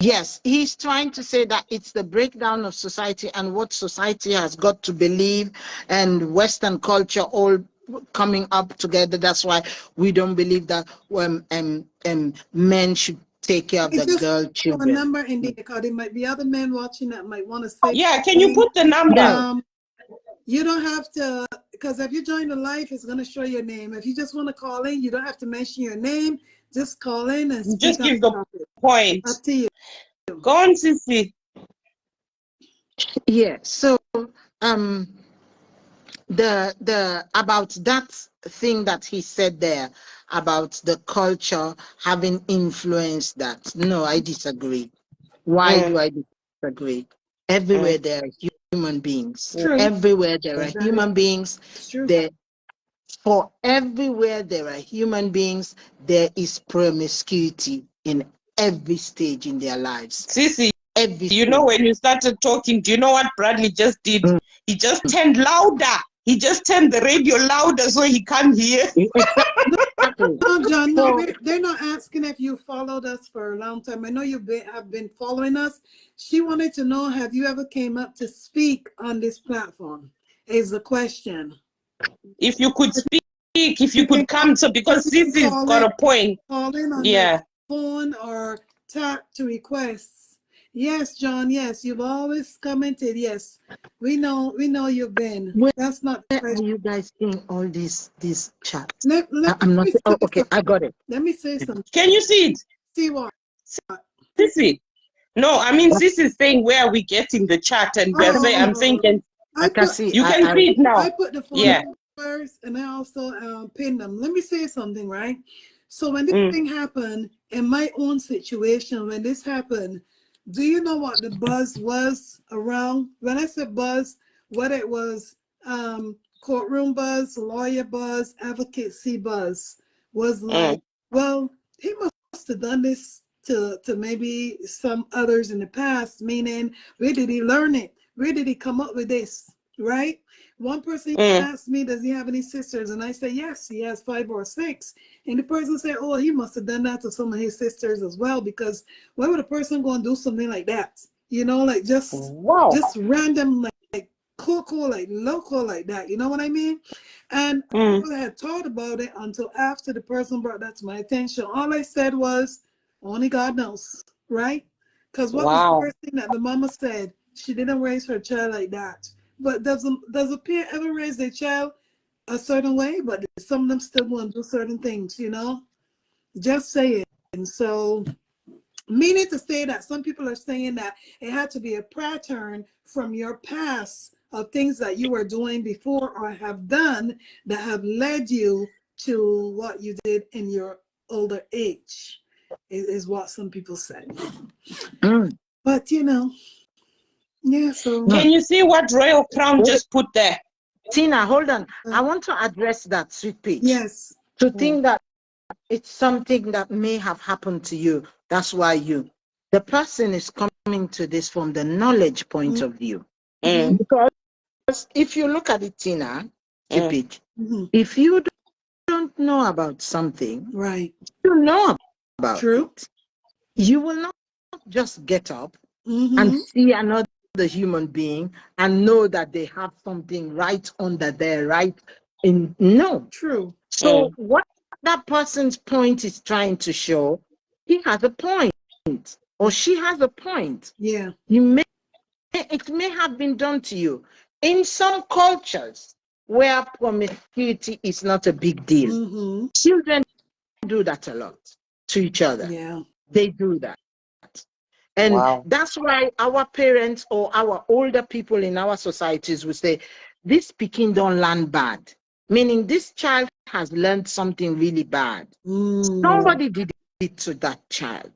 Yes, he's trying to say that it's the breakdown of society and what society has got to believe, and Western culture all coming up together. That's why we don't believe that men should take care of the girl children. A number in the because there might be other men watching that might want to say. Yeah, can you put the number? You don't have to, because if you join the live, it's going to show your name. If you just want to call in, you don't have to mention your name. Just call in and just give the point. Up to you. Go on, Sissy. Yeah. So the about that thing that he said there about the culture having influenced that. No, I disagree. Why do I disagree? Everywhere there are human beings. True. Everywhere there are That is human beings, true. there for everywhere there are human beings, there is promiscuity in every stage in their lives. Sissy, Every you know, when you started talking, do you know what Bradley just did? Mm. He just turned louder. He just turned the radio louder so he can't hear. Exactly. No, John, no, So, they're not asking if you followed us for a long time. I know you have been following us. She wanted to know, have you ever came up to speak on this platform? Is the question. If you could speak, if you You can could come, so because you can Sissy's got a point. call in on your Yeah. phone or tap to requests. Yes, John, yes, you've always commented. Yes, we know you've been. where That's not the are question. you guys seeing all these chats? Let I'm not. me say Oh, okay, something. I got it. Let me say something. Can you see it, See what? Sissy? No, I mean, Sissy's saying where are we getting the chat, and we're saying, I'm saying, Oh, I can see. you can see it now. I put the phone Yeah. numbers and I also pinned them. Let me say something, right? So when this thing happened in my own situation, when this happened, do you know what the buzz was around? When I said buzz, what it was, courtroom buzz, lawyer buzz, advocacy buzz, was like, well, he must have done this to maybe some others in the past, meaning where did he learn it? Where did he come up with this? Right? One person asked me, does he have any sisters? And I said, yes, he has 5 or 6. And the person said, oh, he must have done that to some of his sisters as well, because why would a person go and do something like that? You know, like just random, like cool, like local like that. You know what I mean? And I never had thought about it until after the person brought that to my attention. All I said was, only God knows, right? Because what was the first thing that the mama said? She didn't raise her child like that. But does a parent ever raise their child a certain way? But some of them still want to do certain things, you know? Just saying. And so, meaning to say that some people are saying that it had to be a pattern from your past of things that you were doing before or have done that have led you to what you did in your older age, is what some people say. But you know, yeah, so Can you see what Royal Crown just put there? Tina, hold on. I want to address that, Sweet Peach. yes. To think that it's something that may have happened to you. That's why the person is coming to this from the knowledge point of view. Because if you look at it, Tina, Sweet Peach, if you don't know about something, Right. you know about True. it. You will not just get up and see another human being and know that they have something right under there, right? No. True. So what that person's point is trying to show, he has a point or she has a point. Yeah. It may have been done to you. In some cultures where promiscuity is not a big deal, children do that a lot to each other. Yeah. They do that. And that's why our parents or our older people in our societies will say, this Peking don't learn bad. Meaning this child has learned something really bad. Somebody did it to that child.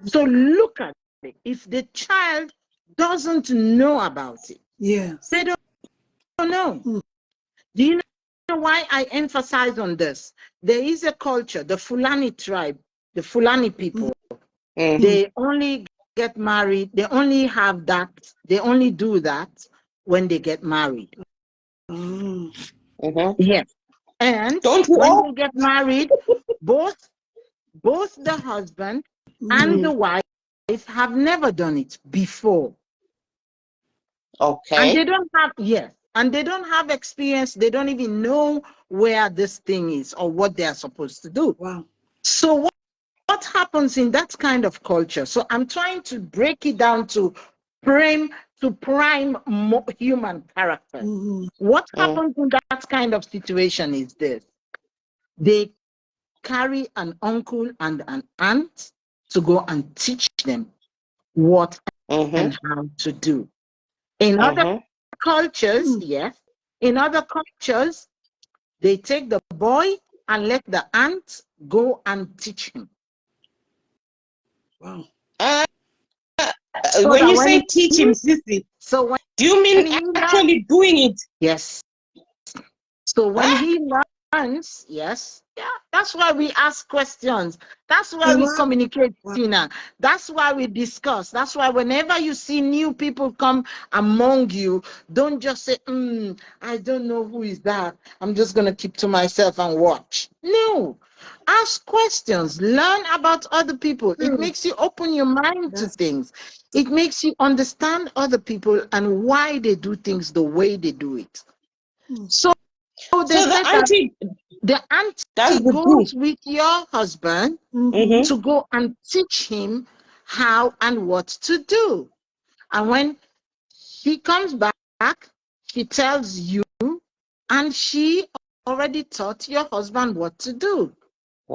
So look at it. If the child doesn't know about it, yes, they don't know. Do you know why I emphasize on this? There is a culture, the Fulani tribe, the Fulani people, they only get married, they only have that, they only do that when they get married. Yes. And when they get married, both the husband and the wife have never done it before. Okay. And they don't have, and they don't have experience. They don't even know where this thing is or what they are supposed to do. Wow. So what happens in that kind of culture? So I'm trying to break it down to prime human character. What happens in that kind of situation is this. They carry an uncle and an aunt to go and teach them what and how to do. In other cultures, in other cultures, they take the boy and let the aunt go and teach him. Wow. So when that you when say teach him, Sissy, so when do you mean he learns, actually doing it? yes. So when Huh? he learns, yes, yeah, that's why we ask questions. That's why You we what? communicate, Wow. Tina. That's why we discuss. That's why whenever you see new people come among you, don't just say, I don't know who is that. I'm just going to keep to myself and watch. No. Ask questions. Learn about other people. It True. makes you open your mind to That's things. It makes you understand other people and why they do things the way they do it. hmm. So they So the said that auntie the does auntie the do. goes with your husband Mm-hmm. Mm-hmm. to go and teach him how and what to do. And when she comes back, she tells you, and she already taught your husband what to do.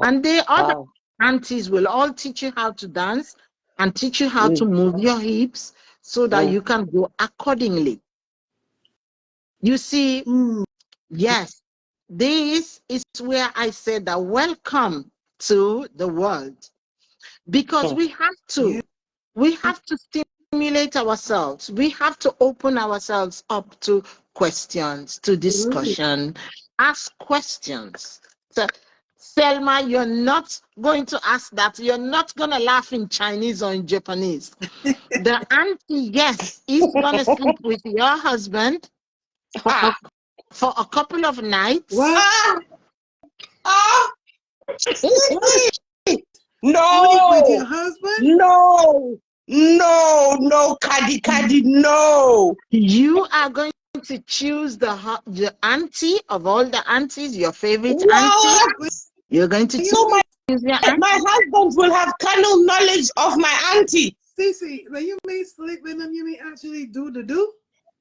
And the other Wow. aunties will all teach you how to dance and teach you how to Mm, move your hips so that mm. you can go accordingly. You see, Mm. yes, this is where I said that welcome to the world, because Hmm. Yeah. we have to stimulate ourselves. We have to open ourselves up to questions, to Absolutely. discussion, ask questions. So, Selma, you're not going to ask that. You're not going to laugh in Chinese or in Japanese. The auntie, yes, is going to sleep with your husband for Ah, for a couple of nights. What? ah, ah. What? Sleep with your No, husband? no, no, Caddy, Caddy, no. You are going to choose the auntie of all the aunties, your favorite auntie. What? When You're going to you So meet choose your my auntie. husband will have carnal knowledge of my auntie. Cece, when you mean sleep with them, you mean actually do the do?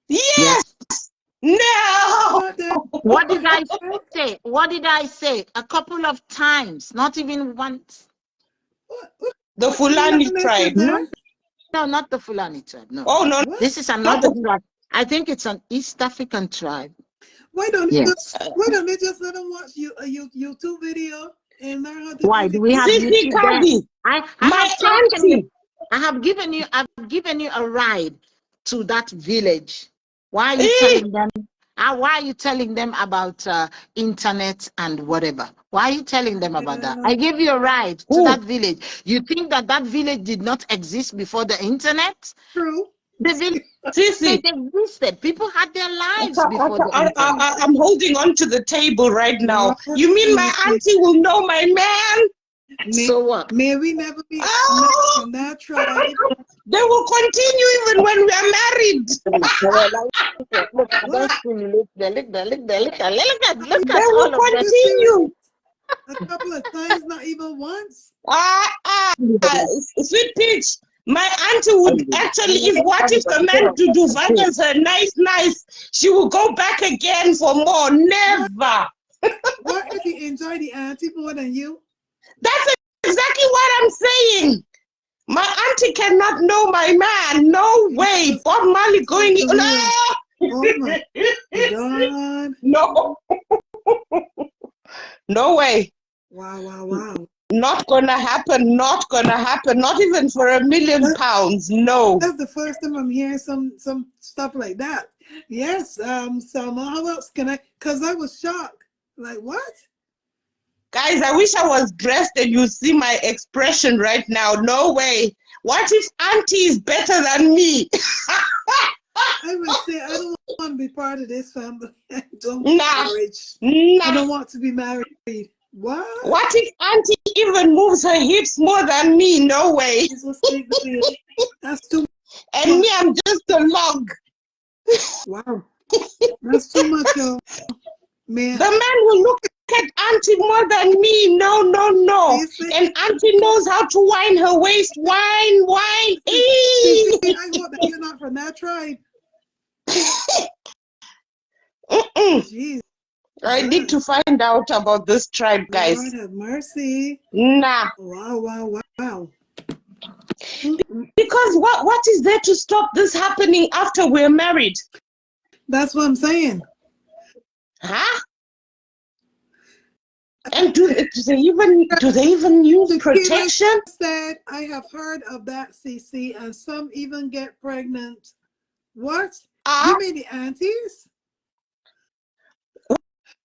Yes, Yes. no. What the What did I heck? say? What did I say? A couple of times, not even once. The What kind of Fulani madness is tribe. No, that? no, not the Fulani tribe. No, Oh no, What? this is another no. tribe. I think it's an East African tribe. Why Yes. don't they just let them watch you YouTube video and learn how to Why cook do and we have cook? Sissy YouTube there? Caddy, I my have taken you. auntie. I've given you a ride to that village. Why are you Eh, telling them? Why are you telling them about internet and whatever? Why are you telling them about that? Yeah, I gave you a ride to who? that village. You think that that village did not exist before the internet? true. The village Sissy, existed. People had their lives before the internet. I'm holding on to the table right now. Lord You mean my mercy. auntie will know my man? May, So what? may we never be Oh, from that tribe. they will continue even when we are married. Look, I What? don't stimulate there. Look there, look there, look there. Are you, Look They at will all of them. you serious? continue. A couple of times, not even once? Ah, ah, sweet peach. My auntie would actually, if what if the man to do values her nice, she will go back again for more. What? Never. What if he enjoy the auntie more than you? That's exactly what I'm saying. My auntie cannot know my man. No way. Jesus, Bob Marley so going. for real. Oh my No. God. No. No way. Wow, wow, wow. Not gonna happen. Not gonna happen. Not even for That, £1,000,000. No. that's the first time I'm hearing some stuff like that. Yes, Selma, how else can I? Because I was shocked. Like, what? Guys, I wish I was dressed and you see my expression right now. No way. What if auntie is better than me? I would say I don't want to be part of this family. I don't want Nah. marriage. I Nah. don't want to be married. What? What if auntie even moves her hips more than me? No way. Jesus, take the wheel. That's too And me, much. I'm just a log. Wow. That's too much, yo. Man, The man will look at auntie more than me. No, no, no. you see, And auntie knows how to wind her waist. Wine. see, Eee. I hope that you're not from that tribe. Mm-mm. Jesus. I need to find out about this tribe, Lord guys. have mercy. Nah. Wow, wow, wow. Mm-mm. Because what is there to stop this happening after we're married? That's what I'm saying. Huh? And do they even use Tequila protection? said, I have heard of that, CC, and some even get pregnant. What? You Ah, mean the aunties?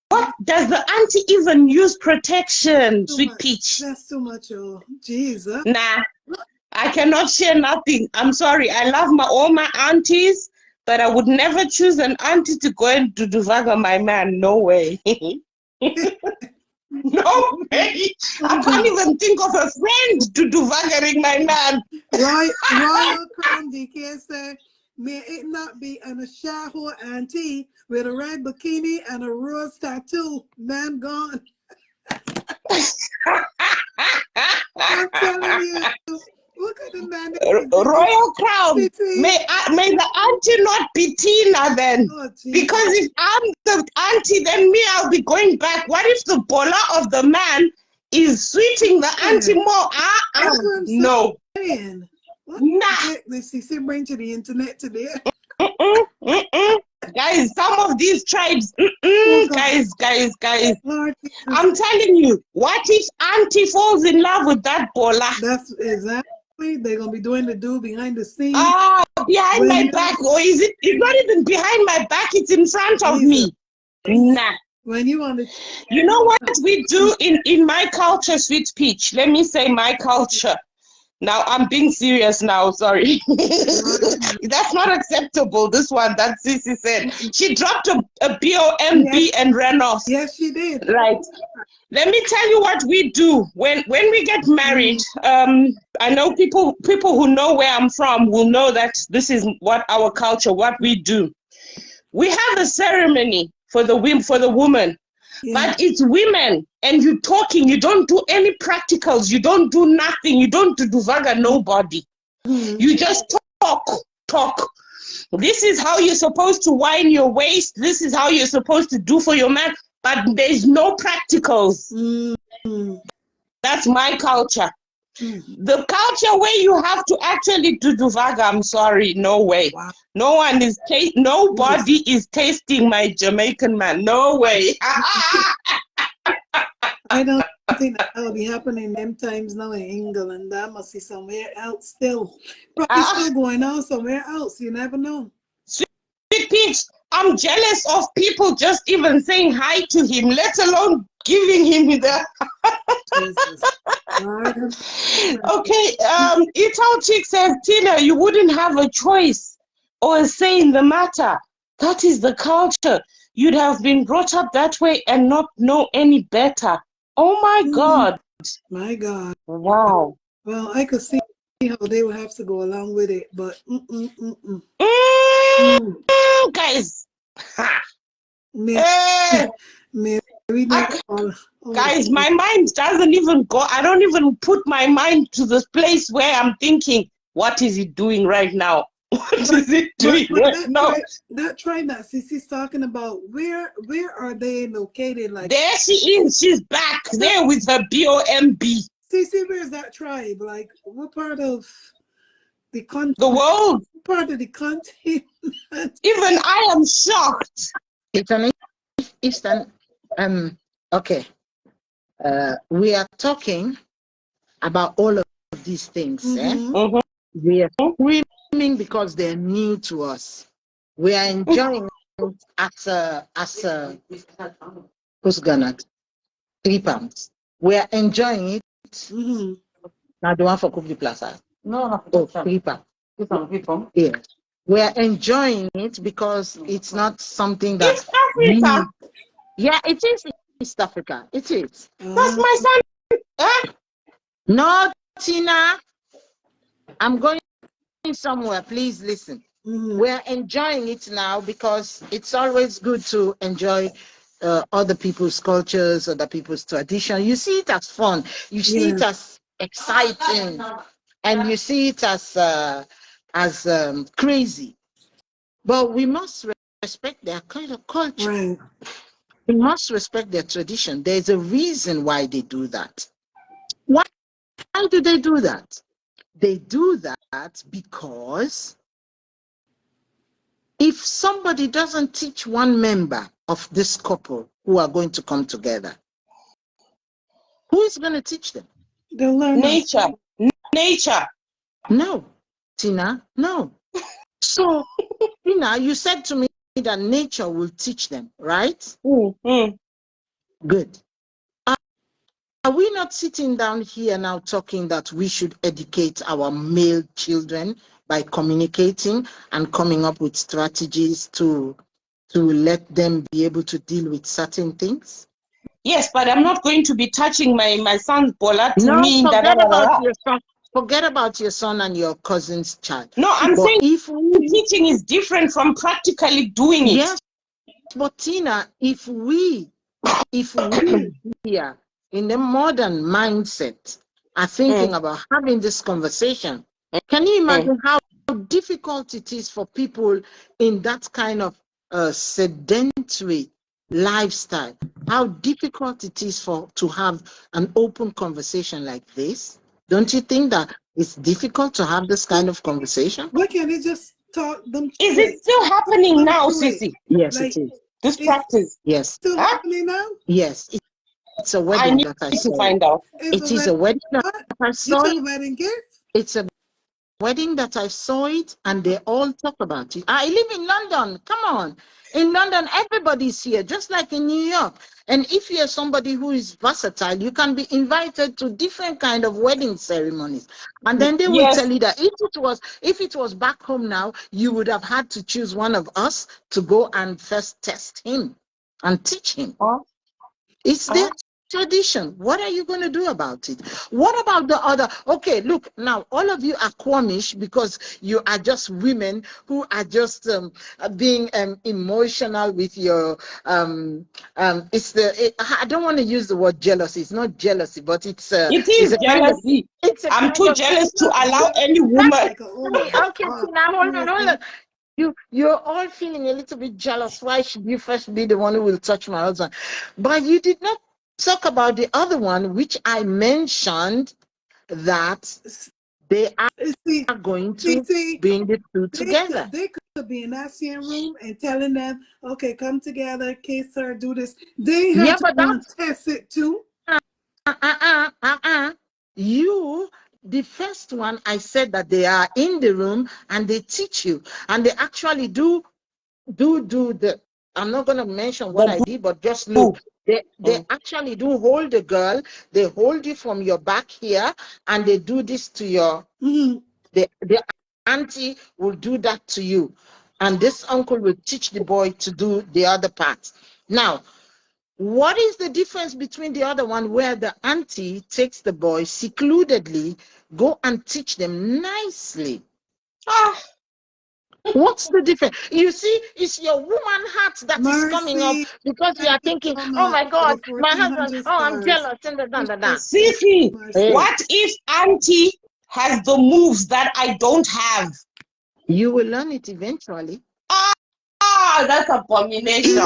what does the auntie even use protection, Too sweet much. peach? That's too much, oh. Jesus. Nah, I cannot share nothing. I'm sorry. I love all my aunties, but I would never choose an auntie to go and do Duvaga my man. No way. No way. I can't even think of a friend to Duvagaring my man. Royal Crown DK said, may it not be an Ashaho auntie with a red bikini and a rose tattoo. Man gone. I'm telling you. Look at the man. Royal Crown. CC. May the auntie not be Tina then. Oh, Because if I'm the auntie, then me, I'll be going back. What if the bola of the man is sweeting the auntie more? That's what I'm No. saying. What Nah. this CC bring to the internet today? Guys, some of these tribes, Oh, God. guys. Lord, I'm telling you, what if auntie falls in love with that bola? that's exactly. They're gonna be doing the do behind the scene. Behind When my you back, or is it? It's not even behind my back, it's in front of Jesus. me. Nah. When you on the You know what we do in my culture, sweet peach? Let me say my culture. Now, I'm being serious now, sorry. That's not acceptable, this one that Sissy said. She dropped a B-O-M-B and ran off. Yes, she did. Right. Let me tell you what we do when we get married. I know people who know where I'm from will know that this is what our culture, what we do. We have a ceremony for the woman, but it's women, and you talking. You don't do any practicals. You don't do nothing. You don't do duvaga nobody. You just talk. This is how you're supposed to wind your waist. This is how you're supposed to do for your man. But there's no practicals. That's my culture. The culture where you have to actually do duvaga, I'm sorry, no way. Wow. Nobody is tasting my Jamaican man. No way. I don't think that will be happening in them times now in England. That must be somewhere else still. Probably still going on somewhere else. You never know. Sweet Peach, I'm jealous of people just even saying hi to him, let alone giving him the. Jesus. Okay, Ital Chick says, Tina, you wouldn't have a choice or a say in the matter. That is the culture. You'd have been brought up that way and not know any better. Oh my God. My God. Wow. Well, I could see how they would have to go along with it, but guys. Guys, my mind doesn't even go. I don't even put my mind to the place where I'm thinking, what is it doing right now? What is it doing right now? That tribe that Cece's talking about, where are they located? Like, there she is. She's back there with her B-O-M-B. Cece, where's that tribe? Like, what part of the country? The world. What part of the country? Even I am shocked. It's an Eastern. Okay. We are talking about all of these things. We are screaming because they're new to us. We are enjoying it as a who's gonna £3. We are enjoying it. Now the one for Cookie Plaza. No, £3. Yeah. We are enjoying it because it's not something that East Africa. Yeah, it is East Africa. It is. That's my son. No, Tina. I'm going somewhere. Please listen. We're enjoying it now because it's always good to enjoy other people's cultures, other people's tradition. You see it as fun. You see it as exciting, and you see it as crazy. But we must respect their kind of culture. Right. We must respect their tradition. There's a reason why they do that. Why do they do that? They do that because if somebody doesn't teach one member of this couple who are going to come together, Who is going to teach them? They'll learn Nature. Nature. No, Tina, no. So, Tina, you said to me that nature will teach them, right? Mm. Good. Are we not sitting down here now talking that we should educate our male children by communicating and coming up with strategies to let them be able to deal with certain things? Yes, but I'm not going to be touching my son's bola to No, me. Da, da, forget da, da, about da. your son. Forget about your son and your cousin's child. No, I'm But saying if we, teaching is different from practically doing it. yes, but Tina, if we here in the modern mindset are thinking about having this conversation, can you imagine how difficult it is for people in that kind of sedentary lifestyle? How difficult it is to have an open conversation like this? Don't you think that it's difficult to have this kind of conversation? Why can't they just talk them Is through it it? still happening Them now, through it. Sissy? Yes, Like, it is. This it's practice? Yes, still Huh? happening now? yes. It's a I wedding need that I to saw. find out. It's It a is a wedding. wedding that What? I You saw. said a wedding gift? It's a wedding that I saw it, and they all talk about it. I live in London. Come on. In London, everybody's here, just like in New York. And if you're somebody who is versatile, you can be invited to different kind of wedding ceremonies. And then they will Yes. tell you that if it was back home now, you would have had to choose one of us to go and first test him and teach him. Huh? It's their tradition. What are you going to do about it? What about the other? Okay, look, now all of you are Quamish because you are just women who are just being emotional with your I don't want to use the word jealousy. It's not jealousy, but it's It it's is a kind of jealousy. it's a I'm kind too of jealous to Not allow jealous. any woman. Like, oh my okay, God. now hold on, hold on. Seriously. You're all feeling a little bit jealous. Why should you first be the one who will touch my husband? But you did not talk about the other one, which I mentioned that they See, are going to see, bring the two together. they could be in that same room and telling them, okay, come together, kiss her, do this. They have Yeah, to but go and that's test it too. you. The first one, I said that they are in the room and they teach you, and they actually do the. I'm not going to mention what I The did, but just do. look. They actually do hold the girl. They hold you from your back here, and they do this to your. Mm-hmm. The auntie will do that to you, and this uncle will teach the boy to do the other part. Now, what is the difference between the other one where the auntie takes the boy secludedly, go and teach them nicely? Ah, What's the difference? You see, it's your woman heart that is coming up Mercy. because you Thank are you thinking, so oh much my for God, the my husband, 1,400 oh, I'm stars. jealous, and da. Thank you, Sissy, Mercy. Hey, what if Auntie has the moves that I don't have? you will learn it eventually. That's abomination.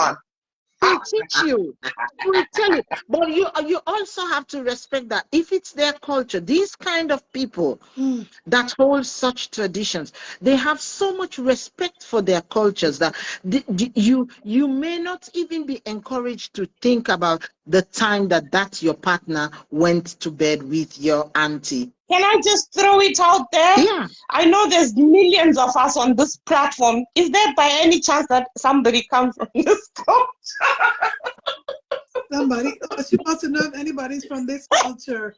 Will teach you. Will tell you. But you also have to respect that if it's their culture, these kind of people Mm. that hold such traditions, they have so much respect for their cultures that you may not even be encouraged to think about the time that your partner went to bed with your auntie. Can I just throw it out there? Yeah. I know there's millions of us on this platform. Is there by any chance that somebody comes from this culture? Somebody, she wants to know if anybody's from this culture.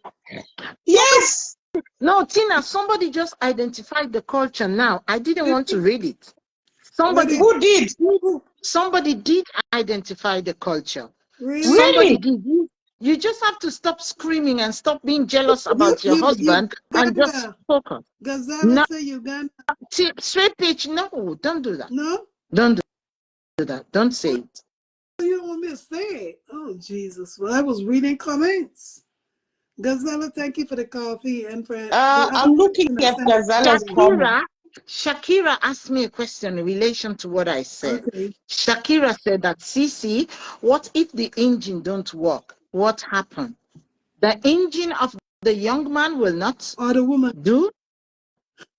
Yes. No, Tina, somebody just identified the culture now. I didn't want to read it. What Somebody did, Who did? who, somebody did identify the culture. really? Somebody Really? did. You just have to stop screaming and stop being jealous about your husband and just Uganda. focus. Gazala No, say Uganda. straight pitch. No, don't do that. No? Don't do that. Don't say it. You don't want me to say it. Oh, Jesus. Well, I was reading comments. Gazella, thank you for the coffee and for the other I'm looking person that at sent Gazala's it. comment. Shakira asked me a question in relation to what I said. Okay. Shakira said that, Cece, what if the engine don't work? What happened? The engine of the young man will not Or the woman. do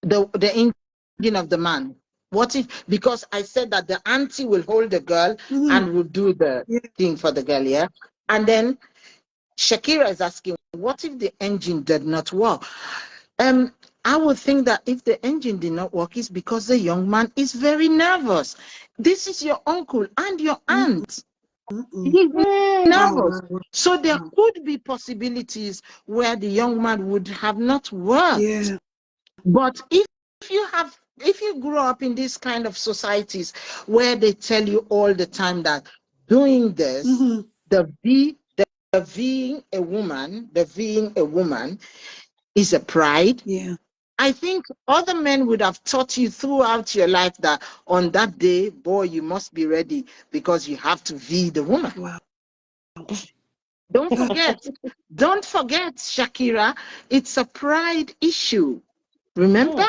the engine of the man. What if, because I said that the auntie will hold the girl Mm-hmm. and will do the Yeah. thing for the girl, yeah? And then Shakira is asking, what if the engine did not work? I would think that if the engine did not work, it's because the young man is very nervous. This is your uncle and your aunt. He's Wow, nervous. wow, wow. So there could be possibilities where the young man would have not worked. Yeah. But if you grow up in these kind of societies where they tell you all the time that doing this, the being a woman is a pride. Yeah. I think other men would have taught you throughout your life that on that day, boy, you must be ready because you have to be the woman. Wow. Don't forget, Shakira, it's a pride issue. Remember?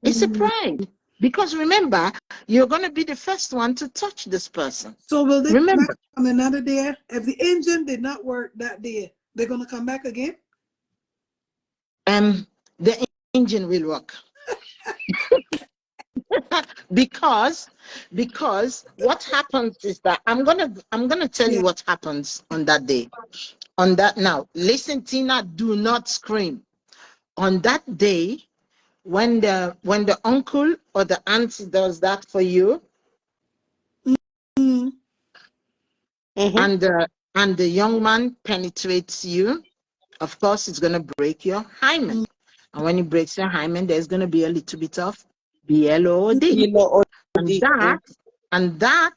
It's a pride. Because remember, you're going to be the first one to touch this person. So will they come Remember, back on another day? If the engine did not work that day, they're going to come back again? the engine will work. because what happens is that I'm gonna tell you what happens on that day. On that, now listen, Tina, do not scream. On that day, when the uncle or the auntie does that for you, and the young man penetrates you, of course it's gonna break your hymen. And when it breaks your hymen, there's gonna be a little bit of BLOD. And that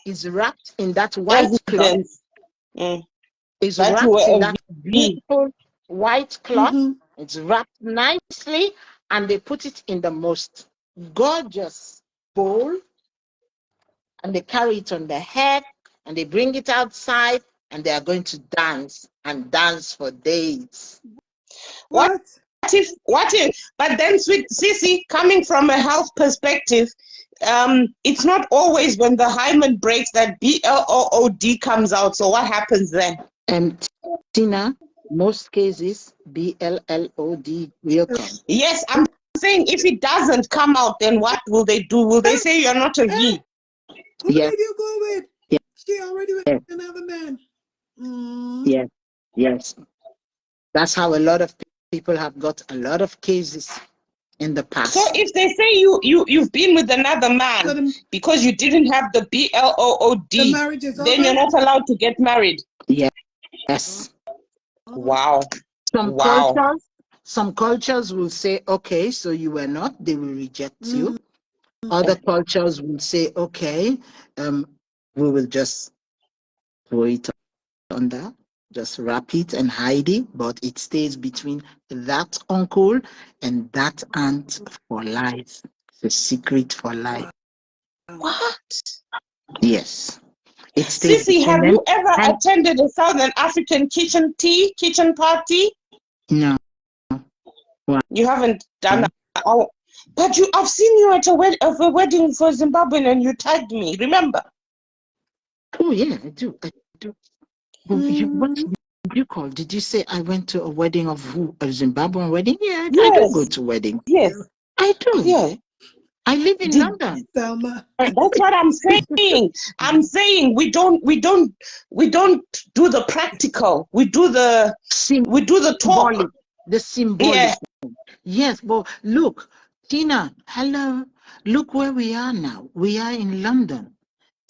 is wrapped in that white cloth. Evidence. Is That you wrapped in were a that V. beautiful white cloth. It's wrapped nicely, and they put it in the most gorgeous bowl, and they carry it on their head, and they bring it outside, and they are going to dance and dance for days. What? What if, but then, sweet Sissy, coming from a health perspective, it's not always when the hymen breaks that BLOOD comes out. So what happens then? Tina, most cases, BLLOD will come. Yes, I'm saying if it doesn't come out, then what will they do? Will they say you're not a V? Who did you go with? She already with another man. Yes. That's how a lot of people have got a lot of cases in the past. So if they say you've been with another man because you didn't have the BLOOD, the marriage is then over? you're not allowed to get married. Yes. Wow. Some cultures will say, okay, so you were not, they will reject you. Other cultures will say, okay, we will just throw it under, just wrap it and hide it, but it stays between that uncle and that aunt for life. It's a secret for life. What? Yes. It stays Sissy, have between them. you ever attended a Southern African kitchen party? No. You haven't done that. Oh, but I've seen you at a wedding for Zimbabwean and you tagged me, remember? Oh yeah, I do. What did you call? Did you say I went to a wedding of who? A Zimbabwean wedding? Yeah, Yes. I do go to weddings. Yes. I do. Yeah. I live in London. Selma. That's what I'm saying. I'm saying we don't do the practical. We do the talk. The symbolic. Yes, but look, Tina, hello. Look where we are now. We are in London.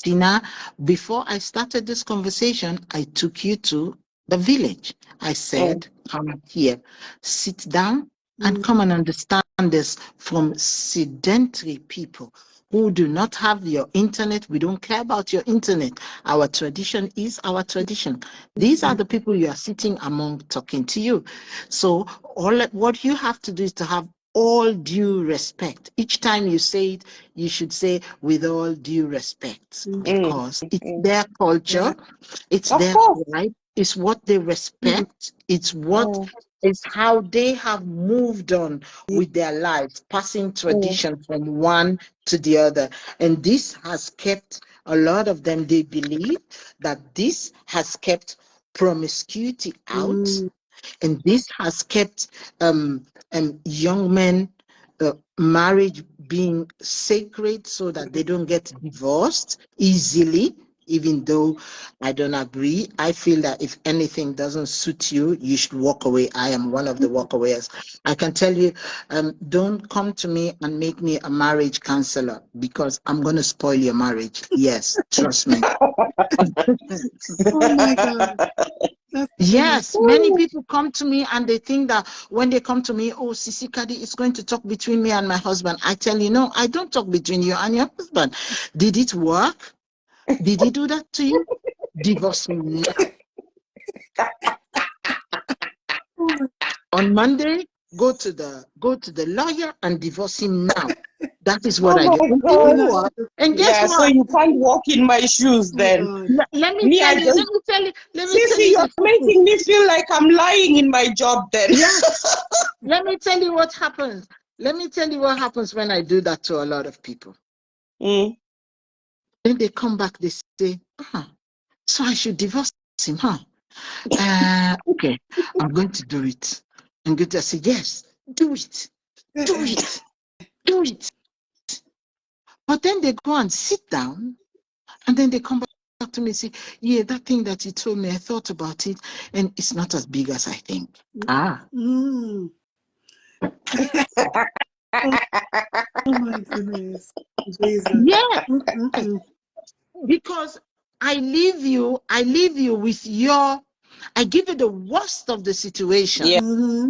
Tina, before I started this conversation, I took you to the village. I said, come here, sit down and come and understand this from sedentary people who do not have your internet. We don't care about your internet. Our tradition is our tradition. These are the people you are sitting among talking to you. So what you have to do is to have all due respect. Each time you say it, you should say with all due respect, because it's their culture, it's their pride, it's what they respect, it's how they have moved on with their lives, passing tradition from one to the other. And this has kept a lot of them, they believe that this has kept promiscuity out. And this has kept young men marriage being sacred so that they don't get divorced easily. even though I don't agree. I feel that if anything doesn't suit you, you should walk away. I am one of the walkawayers. I can tell you, don't come to me and make me a marriage counselor because I'm going to spoil your marriage. Yes, trust me. Oh my God. That's funny. Yes, many people come to me and they think that when they come to me, oh, Sisi Kadi is going to talk between me and my husband. I tell you, no, I don't talk between you and your husband. Did it work? Did he do that to you? Divorce me now. Oh my On Monday, go to the lawyer and divorce him now. That is what Oh I do. my And it God. God. will work. And guess Yeah, so what? you can't walk in my shoes Oh then. God. Let me Me, tell I you, just, let me tell Sissy, you you're the truth. making me feel like I'm lying in my job then. Yes. Let me tell you what happens. Let me tell you what happens when I do that to a lot of people. Mm. Then they come back, they say, so I should divorce him, huh? Okay, I'm going to do it. I'm going to say, yes, do it, do it, do it. But then they go and sit down, and then they come back to me and say, yeah, that thing that you told me, I thought about it, and it's not as big as I think. Mm. Oh, oh my goodness. Jesus. Yeah, Mm-mm-mm. because I leave you with I give you the worst of the situation. Yeah. Mm-hmm.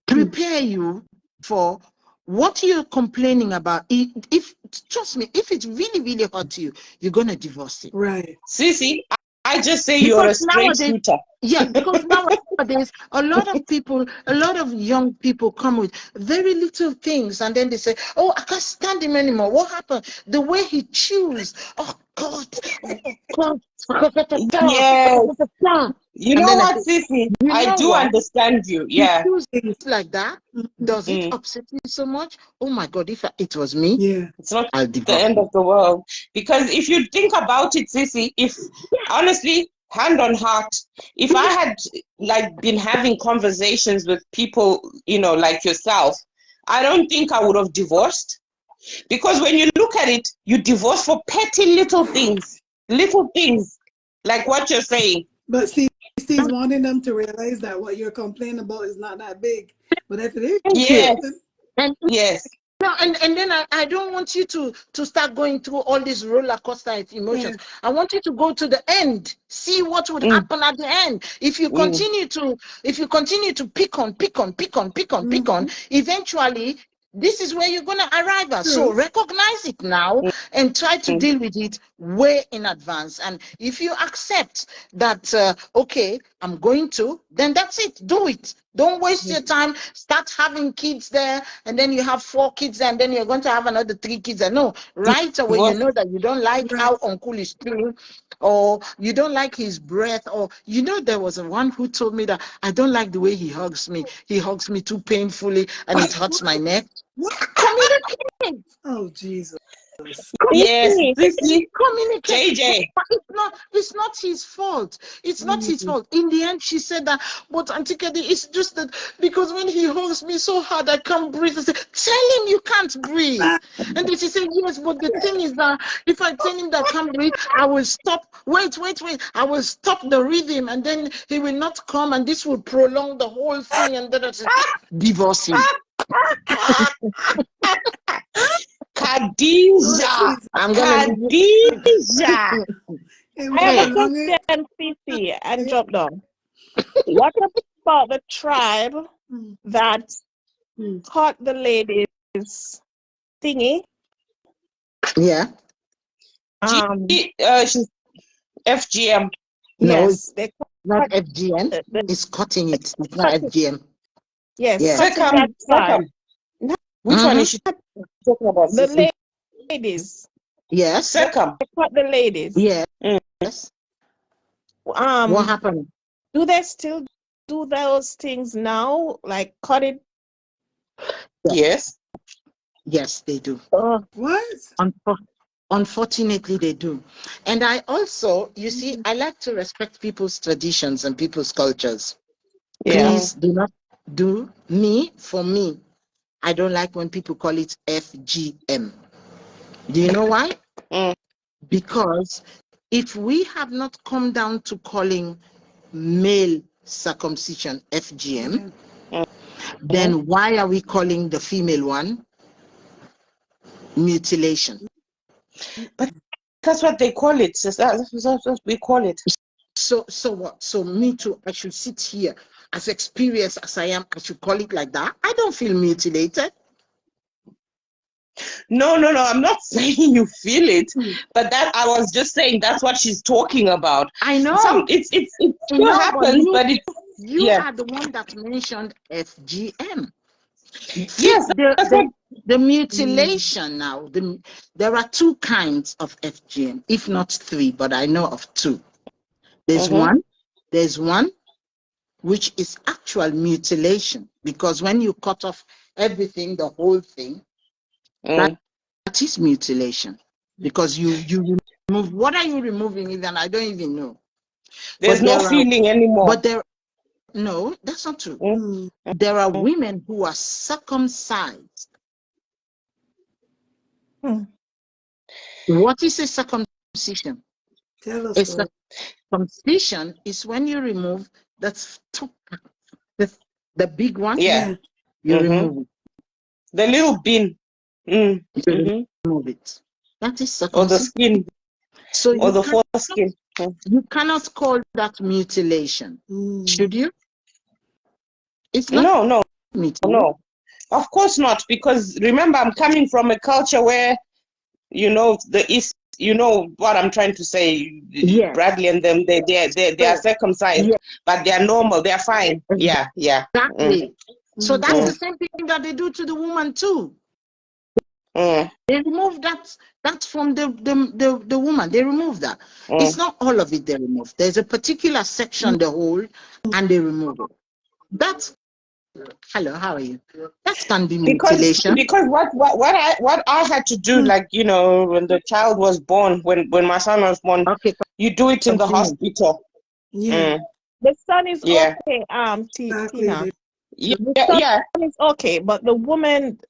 Prepare you for what you're complaining about. If trust me, if it's really, really hot to you, you're gonna divorce him. Right. Sissy, I just say you're Because a straight nowadays, shooter. because nowadays a lot of people, a lot of young people come with very little things, and then they say, "Oh, I can't stand him anymore. What happened? The way he chews. Oh God, oh God." Yes. You And know then I what, say, Sissy? you I know do what? understand you. He Yeah. chews like that. Mm-mm. Does it Mm. upset you so much? Oh my God! If it was me, Yeah. It's not I'll the divorce end him. of the world. Because if you think about it, Sissy, if honestly, hand on heart, if I had like been having conversations with people, like yourself, I don't think I would have divorced. Because when you look at it, you divorce for petty little things, like what you're saying. But see, he's wanting them to realize that what you're complaining about is not that big. But if it is, Thank you. Yes, And yes, no, and then I don't want you to start going through all these roller coaster of yeah. emotions. I want you to go to the end, see what would mm, happen at the end. If you mm, continue to pick on, Mm-hmm. eventually this is where you're gonna arrive at. So True. recognize it now mm, and try to mm, deal with it way in advance. And if you accept that, okay, I'm going to, then that's it. Do it. Don't waste your time. Start having kids there, and then you have 4 kids, and then you're going to have another 3 kids. And no, right away, you divorce. know that you don't like Right. how uncle is doing, or you don't like his breath, or there was one who told me that I don't like the way he hugs me. He hugs me too painfully, and it hurts my neck. What? Communicate. Oh, Jesus. Yes, Communicate. Sissy, Communicate. JJ. But it's not his fault. It's not his Mm. fault. In the end, she said that, but Auntie Kedi, it's just that because when he hugs me so hard, I can't breathe. I said, tell him you can't breathe. Ah, And then she said, yes, but the thing is that if I tell him that I can't breathe, I will stop. Wait. I will stop the rhythm, and then he will not come, and this will prolong the whole thing. And then I said, divorce him. oh, Khadija. Jesus. I'm gonna leave you. Khadija. It I will have a Hey. prolong it. question, Fifi, and Yeah. drop down. What about the tribe Mm. that Mm. caught the ladies thingy? Yeah. She's FGM. No, it's Yes, they not cut FGM. the It's cutting it. It's not cutting. FGM. Yes, Yeah. cutting that Second, tribe. second. Which one Mm-hmm. is she talking about, Sissy? The ladies. Yes. They Second. cut the ladies. Yes. Mm. What Um, happened? do they still do those things now? Like cut it? Yeah. Yes. Yes, they do. What? Unfor- Unfortunately, they do. And I also, you see, Mm. I like to respect people's traditions and people's cultures. Yeah. Please do not do me for me. I don't like when people call it FGM. Do you know why? Mm. Because if we have not come down to calling male circumcision FGM, then why are we calling the female one mutilation? But that's what they call it. That's what we call it. So what? So me too, I should sit here as experienced as I am, I should call it like that? I don't feel mutilated. No, I'm not saying you feel it, but that I was just saying that's what she's talking about. I know. It still happens, but you are the one that mentioned FGM. Yes, The mutilation now, there are two kinds of FGM, if not three, but I know of two. There's one which is actual mutilation, because when you cut off everything, the whole thing, that is mutilation, because you remove, what are you removing even? I don't even know. There's no feeling anymore. But no, that's not true. There are women who are circumcised. What is a circumcision? Tell us. A circumcision is when you remove the top, the big one. Yeah. You remove it. The little bin. You remove it. That is circumcision. Or the skin. So or the foreskin. You cannot call that mutilation. Should you? It's not. No. Of course not, because remember, I'm coming from a culture where, the East. You know what I'm trying to say. Yes. Bradley and them, they are circumcised, but they are normal. They are fine. Yeah. Exactly. So that's the same thing that they do to the woman too. They remove that from the woman. They remove that. It's not all of it they remove. There's a particular section they hold and they remove it. That's hello, how are you? That can be mutilation. Because what I had to do, like, when the child was born, when my son was born, you do it in the hospital. Yeah. The son is okay, Tina. Yeah. It's okay, but the woman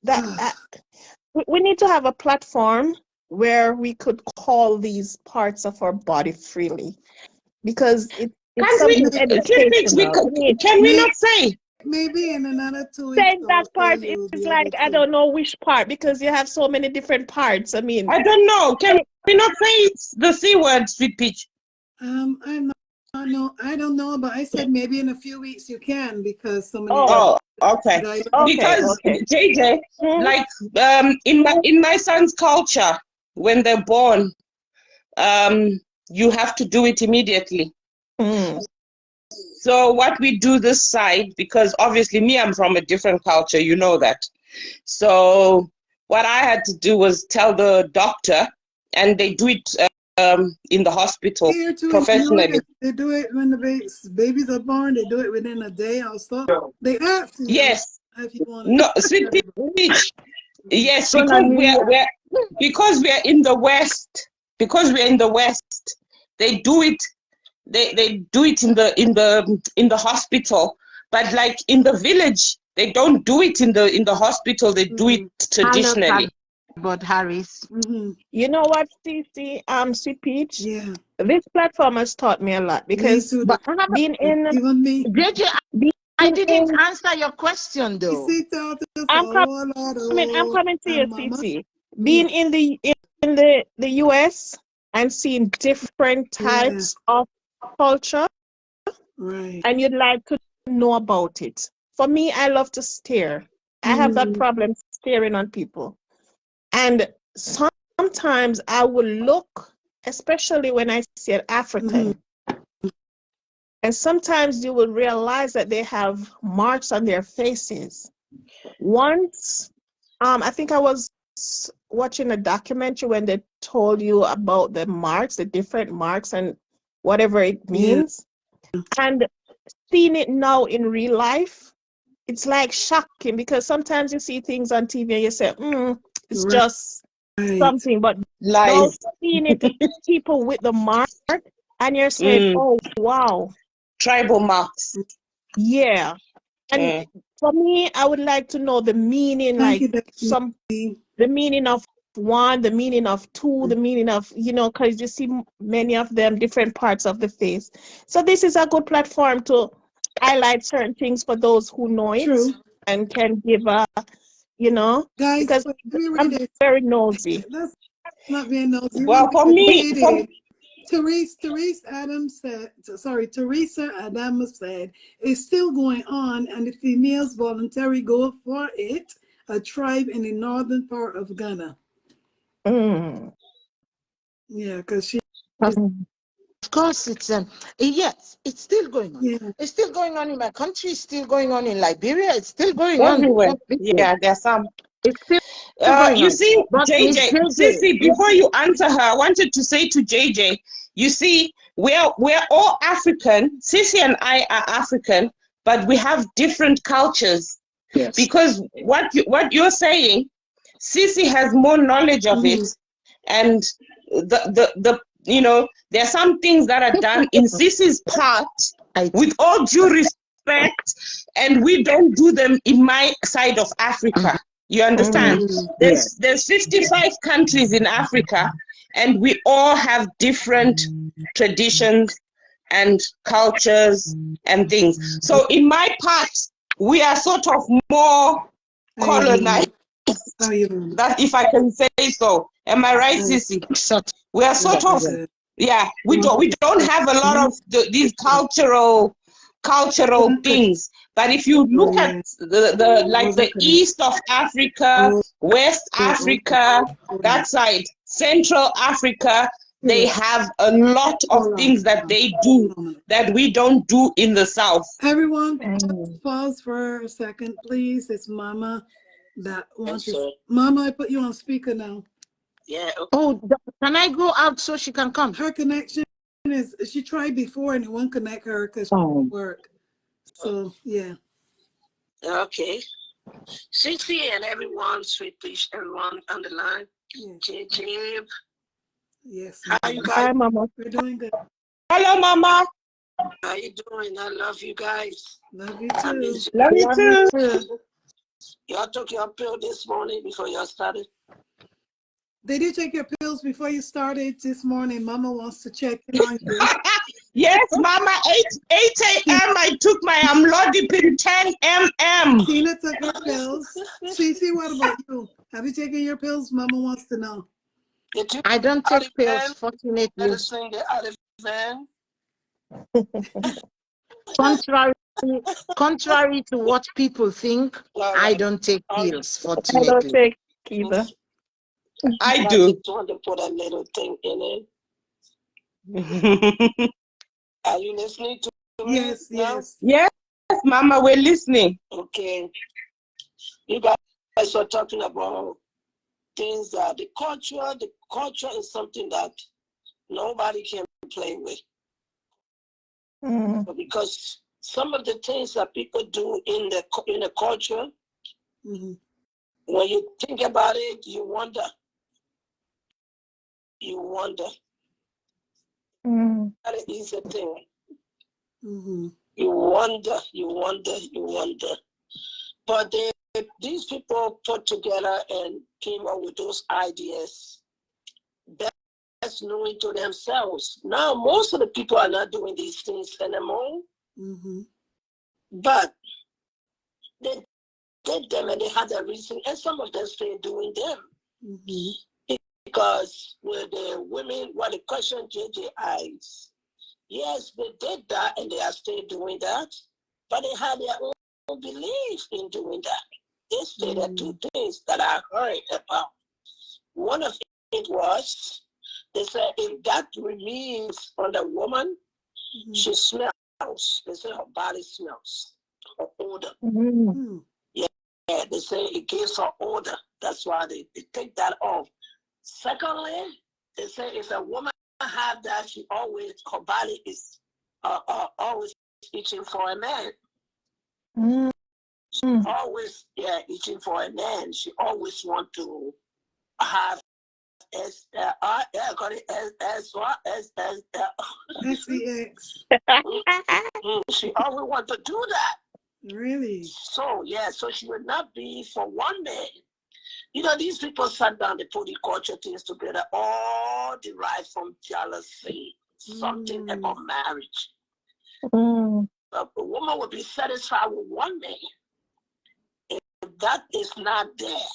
we need to have a platform where we could call these parts of our body freely, because it's something educational. Can we not say? Maybe in another 2 weeks. Saying that part is like, I don't know which part, because you have so many different parts. I mean, I don't know. Can we not say it's the C word, Sweet Peach? I'm not, no, I don't know, but I said maybe in a few weeks you can, because so many. Okay. Because JJ, like in my son's culture, when they're born, you have to do it immediately. So what we do this side, because obviously I'm from a different culture, you know that. So what I had to do was tell the doctor, and they do it in the hospital professionally. They do it when the babies are born. They do it within a day or so. They ask you. Yes. If you want. No, Sweet Peach. Yes, because we are in the West. Because we are in the West, they do it. They do it in the hospital, but like in the village, they don't do it in the hospital. They do it traditionally. But Harris, you know what, Cece, Sweet Peach? Yeah. This platform has taught me a lot, because being in even me. I didn't answer your question though. I'm coming to you, Cece. Being in the US and seeing different types of culture, right, and you'd like to know about it. For me, I love to stare. I have that problem staring on people, and sometimes I will look, especially when I see an African, and sometimes you will realize that they have marks on their faces. Once, I think I was watching a documentary when they told you about the marks, the different marks and whatever it means. And seeing it now in real life, it's like shocking, because sometimes you see things on TV and you say, it's just something, but now seeing it, people with the mark, and you're saying, oh, wow. Tribal marks. Yeah. And for me, I would like to know the meaning, the meaning of one, the meaning of two, the meaning of, because you see many of them different parts of the face. So this is a good platform to highlight certain things for those who know it True. and can give Guys, because wait, let me read I'm it. very nosy. That's not being nosy. Well, for me, Teresa Adams said, it's still going on, and the females voluntarily go for it, a tribe in the northern part of Ghana. Mm. Yeah, because she. Of course, yes, it's still going on. Yeah. It's still going on in my country. It's still going on in Liberia. It's still going everywhere. on. Yeah, there's some. It's still going You on. see, But Miss JJ, JJ, Sissy, before you answer her, I wanted to say to JJ, you see, we're all African. Sissy and I are African, but we have different cultures. yes, Because what you're saying, Sissy has more knowledge of it, and the there are some things that are done in Sissy's part, with all due respect, and we don't do them in my side of Africa. You understand? There's 55 countries in Africa, and we all have different traditions and cultures and things. So in my part, we are sort of more colonized. That, if I can say so. Am I right, Sissy? We are sort of, yeah. We don't have a lot of these cultural things. But if you look at the east of Africa, West Africa, that side, Central Africa, they have a lot of things that they do that we don't do in the South. Everyone, pause for a second, please. It's Mama that wants to. Mama, I put you on speaker now. Yeah. Oh, can I go out so she can come? Her connection is, she tried before and it won't connect her because she work. So, yeah. Okay. Cece and everyone, sweet peace, everyone on the line. JJ. Yes. How you guys? Hi, Mama. We're doing good. Hello, Mama. How you doing? I love you guys. Love you too. Love you too. Y'all took your pill this morning before y'all started? Did you take your pills before you started this morning? Mama wants to check in on you. Yes, Mama, 8 a.m. I took my amlodipine 10 m.m. Tina took her pills. Cece, what about you? Have you taken your pills? Mama wants to know. I don't take pills, fortunately. Medicine, the Ativan. Contrary to what people think, I don't take pills, fortunately. I don't take either. I do. just want to put a little thing in it. Are you listening to me? Yes, yes. Yes, Mama, we're listening. Okay. You guys are talking about things that the culture is something that nobody can play with. Because some of the things that people do in the culture, when you think about it, you wonder. That is a thing. You wonder. But these people put together and came up with those ideas. That's knowing to themselves. Now, most of the people are not doing these things anymore. But they did them and they had a reason, and some of them still doing them. Because with the women, what the question JJ eyes, yes, they did that and they are still doing that, but they had their own belief in doing that. They stated two things that I heard about. One of it was, they said if that remains on the woman, she smells. They say her body smells, her odor. Yeah, they say it gives her odor. That's why they take that off. Secondly, they say if a woman have that, her body is always itching for a man. Always, itching for a man. She always want to have SEX. She always want to do that. Really? So, so she would not be for one man. You know, these people sat down, they put the culture things together, all derived from jealousy, something about marriage. A woman will be satisfied with one man. If that is not there,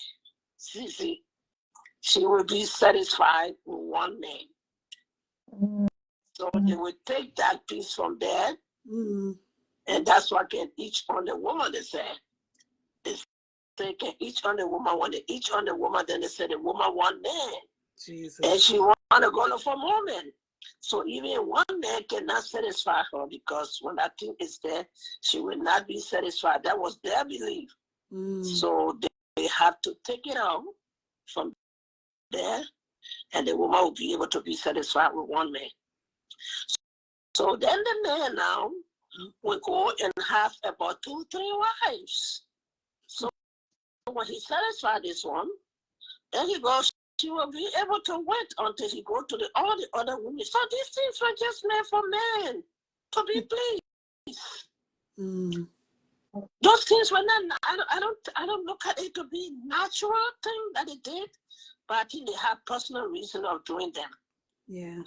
she will be satisfied with one man. So they will take that piece from there, and that's what can each on the woman, they say. They can each on the woman, when they each on the woman, then they say the woman one man. Jesus. And she want to go look for more men. So even one man cannot satisfy her, because when that thing is there, she will not be satisfied. That was their belief. So they have to take it out from there, and the woman will be able to be satisfied with one man. So then the man now will go and have about 2, 3 wives. So when he satisfies this one, then he goes, she will be able to wait until he go to all the other women. So these things were just made for men to be pleased. Those things were not. I don't look at it to be natural thing that they did, but I think they have personal reason of doing them. Yeah.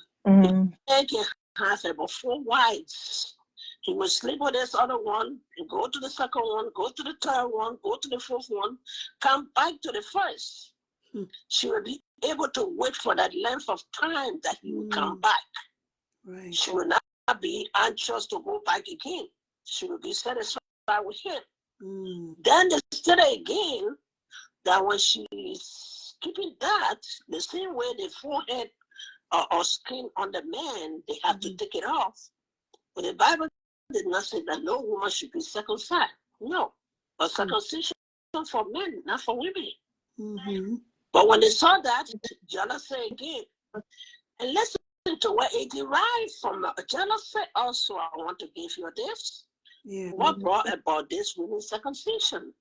They can have about 4 wives. He will sleep with this other one, and go to the second one, go to the third one, go to the fourth one, come back to the first. She will be able to wait for that length of time that he will come back. Right. She will not be anxious to go back again. She will be satisfied with him. Then they say again that when she's keeping that, the same way the forehead or skin on the man, they have to take it off. But the Bible did not say that no woman should be circumcised. No. But circumcision for men, not for women. But when they saw that, jealousy again. And listen to where it derived from. Jealousy also, I want to give you this. Yeah. What brought about this women's circumcision?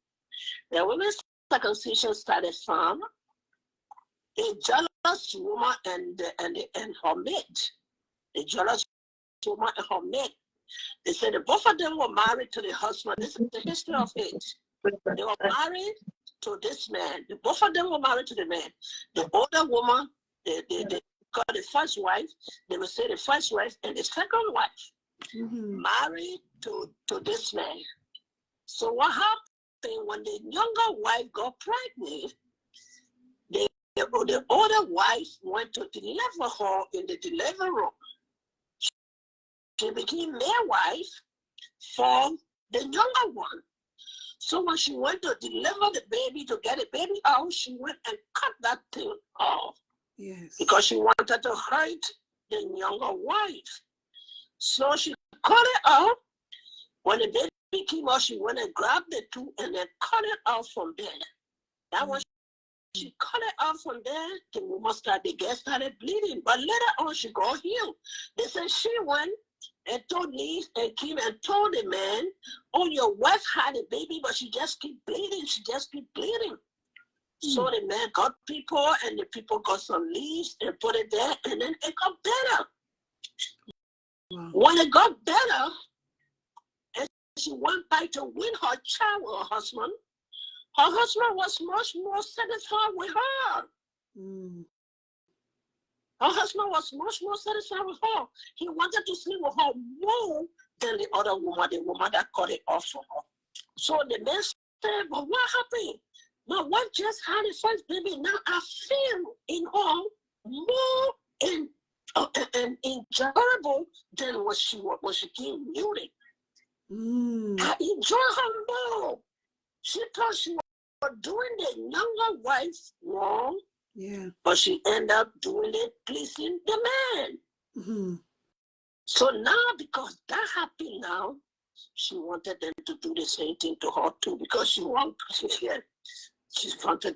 The women's circumcision started from a jealous woman and her mate. A jealous woman and her mate. They said that both of them were married to the husband. This is the history of it. They were married to this man. Both of them were married to the man. The older woman, they got the first wife. They would say the first wife and the second wife married to this man. So what happened when the younger wife got pregnant? The older wife went to deliver her in the delivery room. She became their wife for the younger one. So when she went to deliver the baby, to get the baby out, she went and cut that thing off. Yes. Because she wanted to hurt the younger wife. So she cut it off. When the baby came out, she went and grabbed the two and then cut it off from there. That was she cut it off from there. The woman the girl started bleeding. But later on, she got healed. They said she went and told Lee and came and told the man, oh, your wife had a baby, but she just keep bleeding. She just keep bleeding. So the man got people, and the people got some leaves and put it there, and then it got better. Wow. When it got better, and she went back to win her child with her husband was much more satisfied with her. Her husband was much more satisfied with her. He wanted to sleep with her more than the other woman, the woman that cut it off for her. So the man said, but what happened? My wife just had a first baby. Now I feel in her more enjoyable than when she came newly. I enjoy her more. She thought she was doing the younger wife wrong. Yeah. But she ended up doing it pleasing the man. So now, because that happened now, she wanted them to do the same thing to her too, because she wanted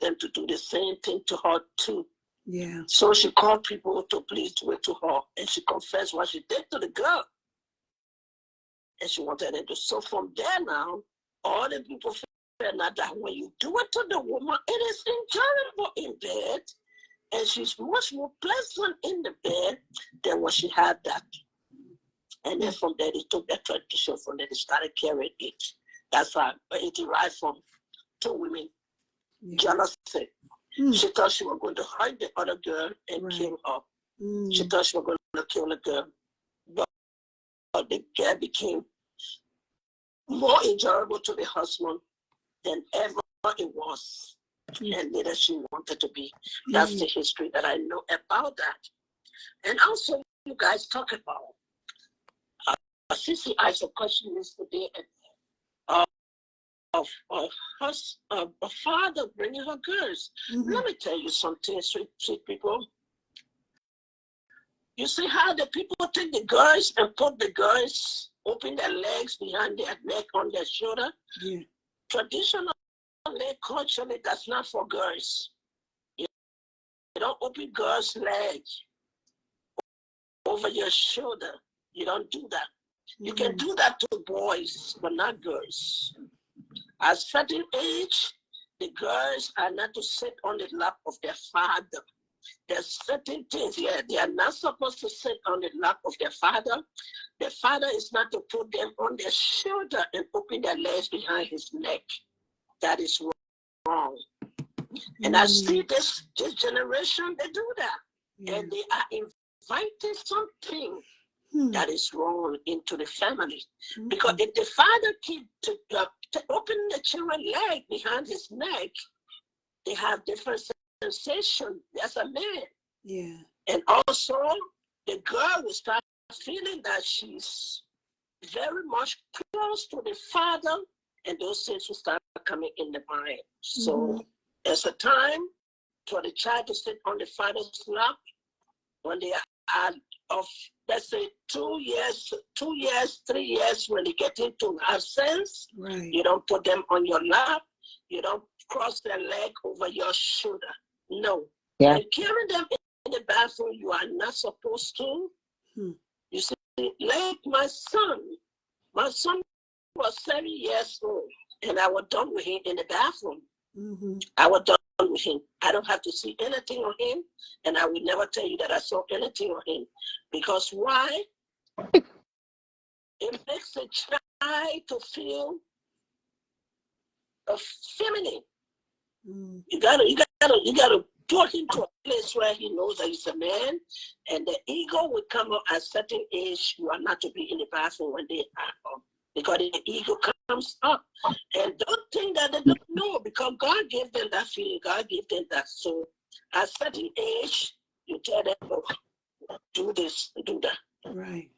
them to do the same thing to her too. Yeah. So she called people to please do it to her, and she confessed what she did to the girl. And she wanted them to. So from there now, all the people felt now that when you do it to the woman, it is enjoyable in bed, and she's much more pleasant in the bed than when she had that. And then from there, they took that tradition from there, they started carrying it. That's why it derived from two women. Jealousy. She thought she was going to hurt the other girl and kill her. She thought she was going to kill the girl. But the girl became more enjoyable to the husband than ever it was. And later she wanted to be. That's the history that I know about that. And also, you guys talk about, Sissy asked a question yesterday of a father bringing her girls. Let me tell you something, sweet people. You see how the people take the girls and put the girls, open their legs behind their neck on their shoulder? Yeah. Traditionally, culturally, that's not for girls. You don't open girls' legs over your shoulder. You don't do that. You can do that to boys, but not girls. At a certain age, the girls are not to sit on the lap of their father. There's certain things here. They are not supposed to sit on the lap of their father. The father is not to put them on their shoulder and open their legs behind his neck. That is wrong. And I see this generation, they do that. And they are inviting something that is wrong into the family. Because if the father keep to open the children's leg behind his neck, they have different sensation as a man. Yeah. And also, the girl will start feeling that she's very much close to the father, and those things will start coming in the mind. So there's a time for the child to sit on the father's lap when they are of, let's say, 2 years, 3 years, when they get into have sense. Right. You don't put them on your lap. You don't cross their leg over your shoulder. No. Yeah. And carrying them in the bathroom, you are not supposed to. You see, like my son was 7 years old, and I was done with him in the bathroom. I was done with him. I don't have to see anything on him, and I will never tell you that I saw anything on him. Because why? It makes the child to feel feminine. You gotta put him to a place where he knows that he's a man, and the ego will come up at a certain age. You are not to be in the bathroom when they are up, because the ego comes up. And don't think that they don't know, because God gave them that feeling. God gave them that. So at a certain age, you tell them, oh, do this, do that. Right.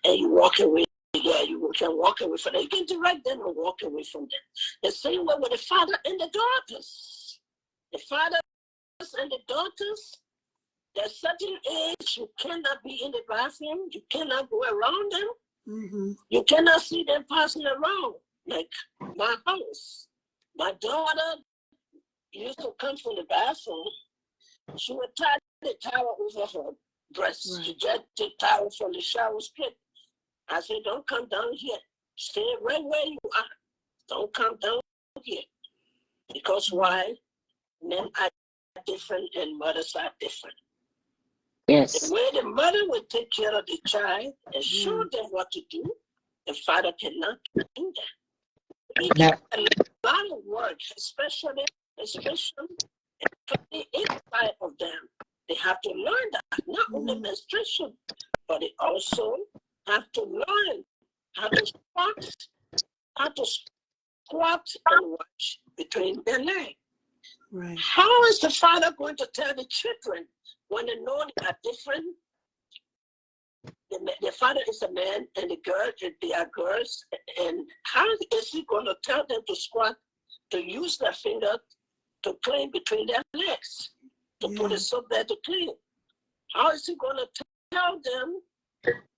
And you walk away. Yeah, you can walk away from them. You can direct them and walk away from them. The same way with the father and the daughters. The fathers and the daughters, at a certain age, you cannot be in the bathroom. You cannot go around them. You cannot see them passing around. Like my house. My daughter used to come from the bathroom. She would tie the towel over her breast. Right. She just take towel from the shower strip. I said, don't come down here. Stay right where you are. Don't come down here. Because why? Men are different and mothers are different. Yes. The way the mother will take care of the child and show them what to do, the father cannot do that. It takes a lot of work, especially the inside of them. They have to learn that, not only menstruation, but they also have to learn how to squat and watch between their legs. Right. How is the father going to tell the children when they know they are different? The father is a man and the girl, they are girls. And how is he going to tell them to squat, to use their finger to clean between their legs, to put a soap there to clean? How is he going to tell them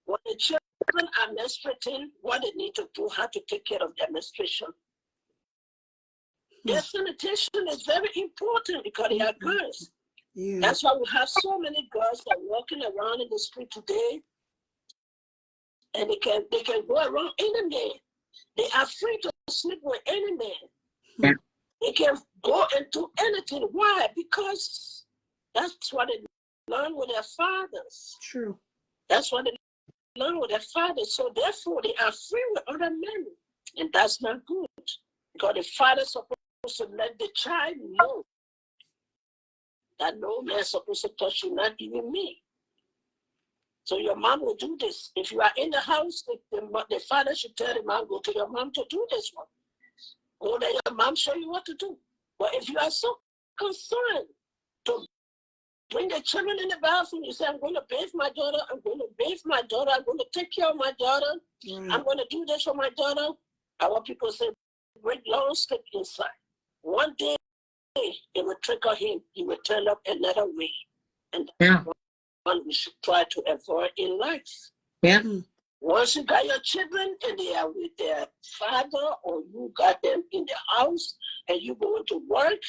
when the children are menstruating what they need to do, how to take care of their menstruation? Their sanitation is very important because they are girls. Yeah. That's why we have so many girls that are walking around in the street today, and they can go around any man. They are free to sleep with any man. Yeah. They can go and do anything. Why? Because that's what they learn with their fathers. True. That's what they learn with their fathers. So therefore, they are free with other men, and that's not good. Because the father is supposed to let the child know that no man is supposed to touch you, not even me. So your mom will do this. If you are in the house, the father should tell the mom, go to your mom to do this one. Go to your mom, show you what to do. But if you are so concerned to bring the children in the bathroom, you say, I'm going to bathe my daughter, I'm going to bathe my daughter, I'm going to take care of my daughter, I'm going to do this for my daughter. Our people say, break long stick inside. One day, it will trigger him. He will turn up another way. And that's one we should try to avoid in life. Yeah. Once you got your children and they are with their father, or you got them in the house and you going to work,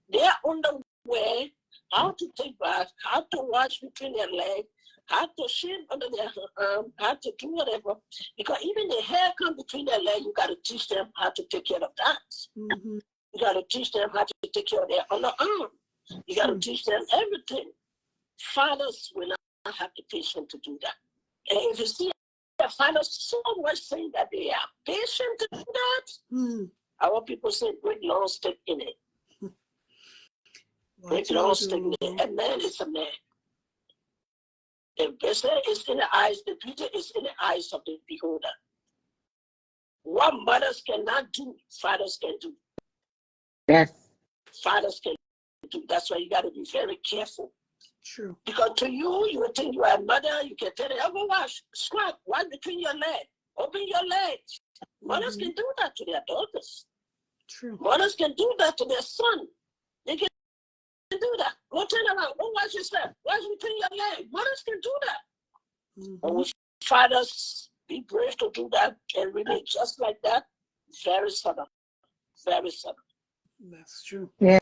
they're on the way how to take bath, how to wash between their legs, how to shave under their arm, how to do whatever. Because even the hair come between their legs, you got to teach them how to take care of that. You got to teach them how to take care of their underarm. You got to teach them everything. Fathers will not have the patience to do that. And if you see the fathers so much saying that they are patient to do that, our people say, bring long stick in it. Bring long stick in it. A man is a man. The blessing is in the eyes, the beauty is in the eyes of the beholder. What mothers cannot do, fathers can do. Yes. Fathers can do. That's why you got to be very careful. True. Because to you, you would think you are a mother, you can tell them, oh, wash, squat, wash between your legs, open your legs. Mothers can do that to their daughters. True. Mothers can do that to their son. They can do that. Go turn around, go wash yourself, wash between your legs. Mothers can do that. But with fathers, be brave to do that and remain just like that. Very subtle. Very subtle. That's true. Yeah.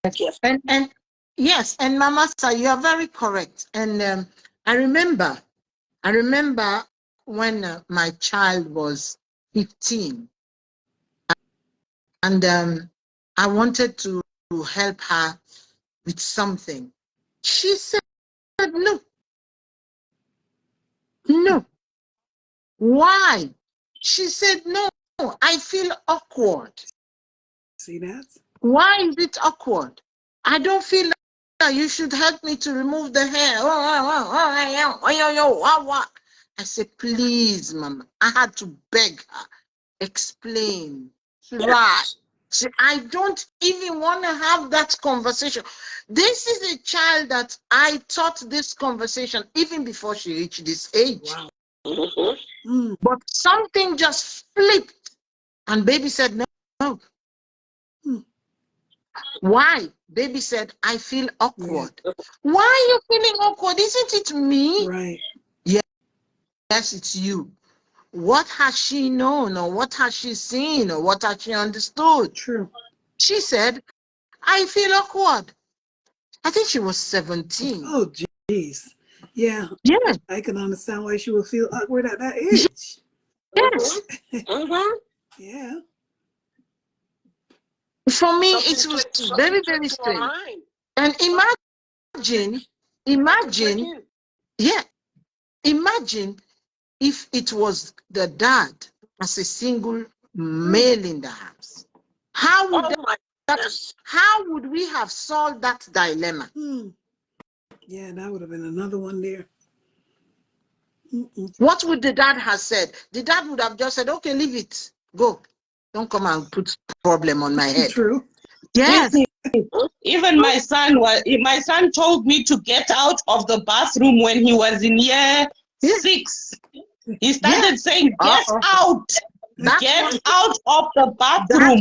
Careful. And yes, and Mama Sa, you are very correct. And I remember when my child was 15, and I wanted to help her with something. She said, no. Why? She said, no, I feel awkward. See that? Why is it awkward? I don't feel that you should help me to remove the hair. I said, please, Mama. I had to beg her, explain, try. See, I don't even want to have that conversation. This is a child that I taught this conversation even before she reached this age. Wow. But something just flipped, and baby said, no. Why? Baby said, I feel awkward. Yeah. Why are you feeling awkward? Isn't it me? Right. Yes, it's you. What has she known, or what has she seen, or what has she understood? True. She said, I feel awkward. I think she was 17. Oh, jeez. Yeah. Yes. I can understand why she would feel awkward at that age. Yes. Yeah. For me, it was very, very strange. And imagine, imagine if it was the dad as a single male in the house. How would we have solved that dilemma? Yeah, that would have been another one there. What would the dad have said? The dad would have just said, okay, leave it. Go. Don't come and put problem on my head. True. Yes. Even my son told me to get out of the bathroom when he was in year 6. He started saying, get out. Get out of the bathroom.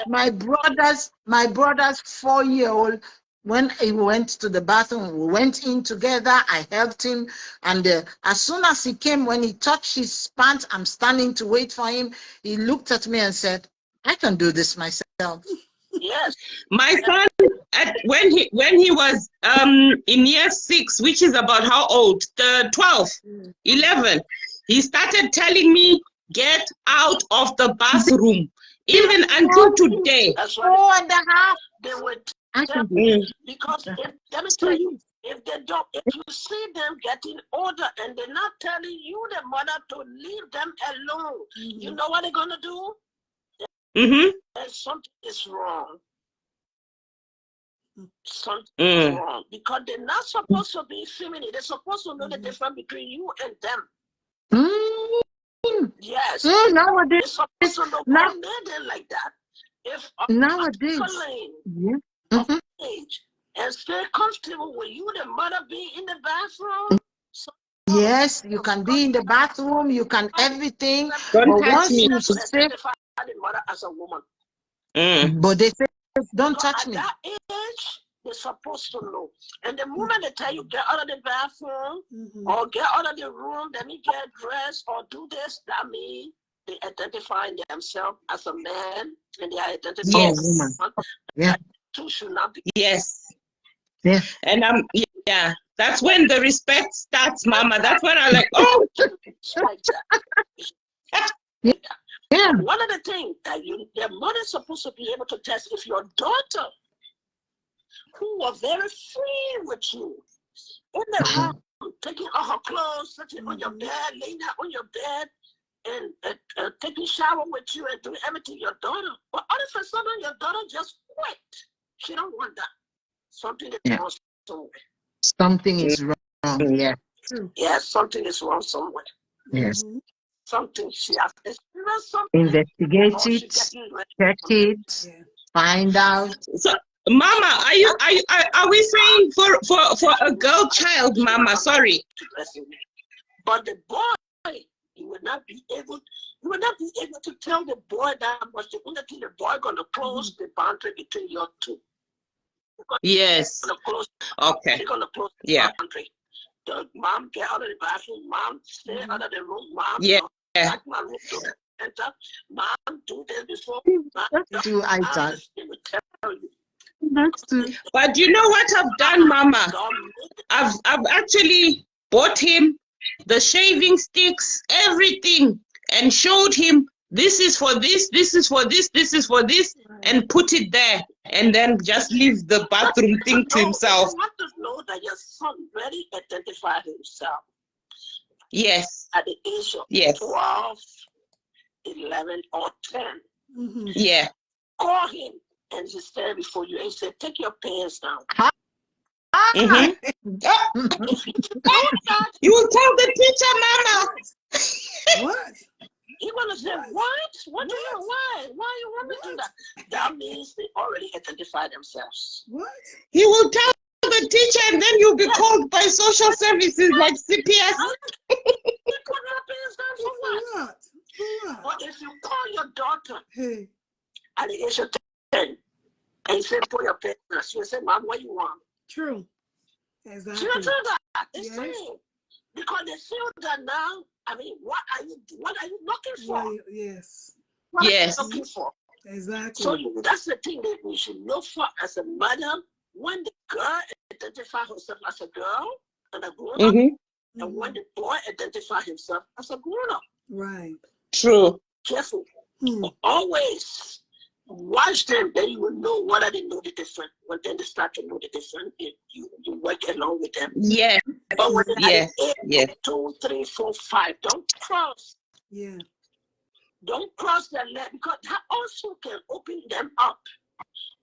My brother's 4-year-old, when he went to the bathroom, we went in together. I helped him, and as soon as he came, when he touched his pants, I'm standing to wait for him. He looked at me and said, I can do this myself. Yes. My son, when he was in year 6, which is about how old? 12, 11. He started telling me, get out of the bathroom. Even until today. That's 4.5. They would tell you. Because let me tell you, if you see them getting older and they're not telling you, the mother, to leave them alone, you know what they're gonna do? Something is wrong. something's wrong because they're not supposed to be feminine. They're supposed to know the difference between you and them. Yes. Nowadays, They're supposed to know now, all men like that. If nowadays, of age and stay comfortable with you, the mother being in the bathroom. Yes, you can be in the bathroom, you can everything, Don't but touch once me. you say, Identify the mother as a woman. but they say, don't So touch at me. that age, they're supposed to know. And the moment they tell you get out of the bathroom or get out of the room, let me get dressed or do this, that means they identify themselves as a man and they are identifying Yes. as a woman. Yeah. That two should not be. Yes. Yeah. And yeah, that's when the respect starts, Mama. That's when I'm like, oh. It's like that. Yeah. One of the things that their mother's supposed to be able to test if your daughter, who was very free with you, in the room, taking off her clothes, sitting on your bed, laying down on your bed, and taking shower with you and doing everything your daughter. But all of a sudden, your daughter just quit. She don't want that. Something is wrong somewhere. Something is wrong. Yeah. Yes, something is wrong somewhere. Yes. Something she has experienced something. Investigate Or she it, getting ready. check it, find out. So, Mama, are we saying for a girl child, Mama? Sorry. But the boy, you will not be able to tell the boy that much. The only thing the boy gonna close the boundary between your two. Yes. Okay. They're gonna close the boundary. The mom get out of the bathroom. Mom stay out of the room. Mom, like my room to enter. Mom do this before. That's true, I thought. That's true. But you know what I've done, Mama? I've actually bought him the shaving sticks, everything, and showed him this is for this, this is for this, this is for this, and put it there, and then just leave the bathroom thing to himself. You want to know that your son really identified himself. Yes. At the age of 12, 11, or 10. Yeah. Call him and he stand before you and he said, take your pants down. You will tell the teacher, Mama. What? He gonna say, what? What do you why? Why you want me to do that? That means they already identify themselves. What? He will tell the teacher and then you'll be called by social services like CPS. You put your pants down for what? But if you call your daughter at the age of 10 and you say, put your pants down, she'll say, Mom, what you want? True. Exactly. She'll do that. It's true. Because they feel that now, I mean, what are you looking for? Yes. What are you looking for? Exactly. So that's the thing that we should look for as a mother. When the girl identifies herself as a girl and a grown-up, and when the boy identifies himself as a grown-up. Right. True. Careful. Always watch them, then you will know whether they know the difference. When then they start to know the difference, you work along with them. Yeah. But when Yeah. 2, 3, 4, 5, don't cross. Yeah. Don't cross their leg because that also can open them up.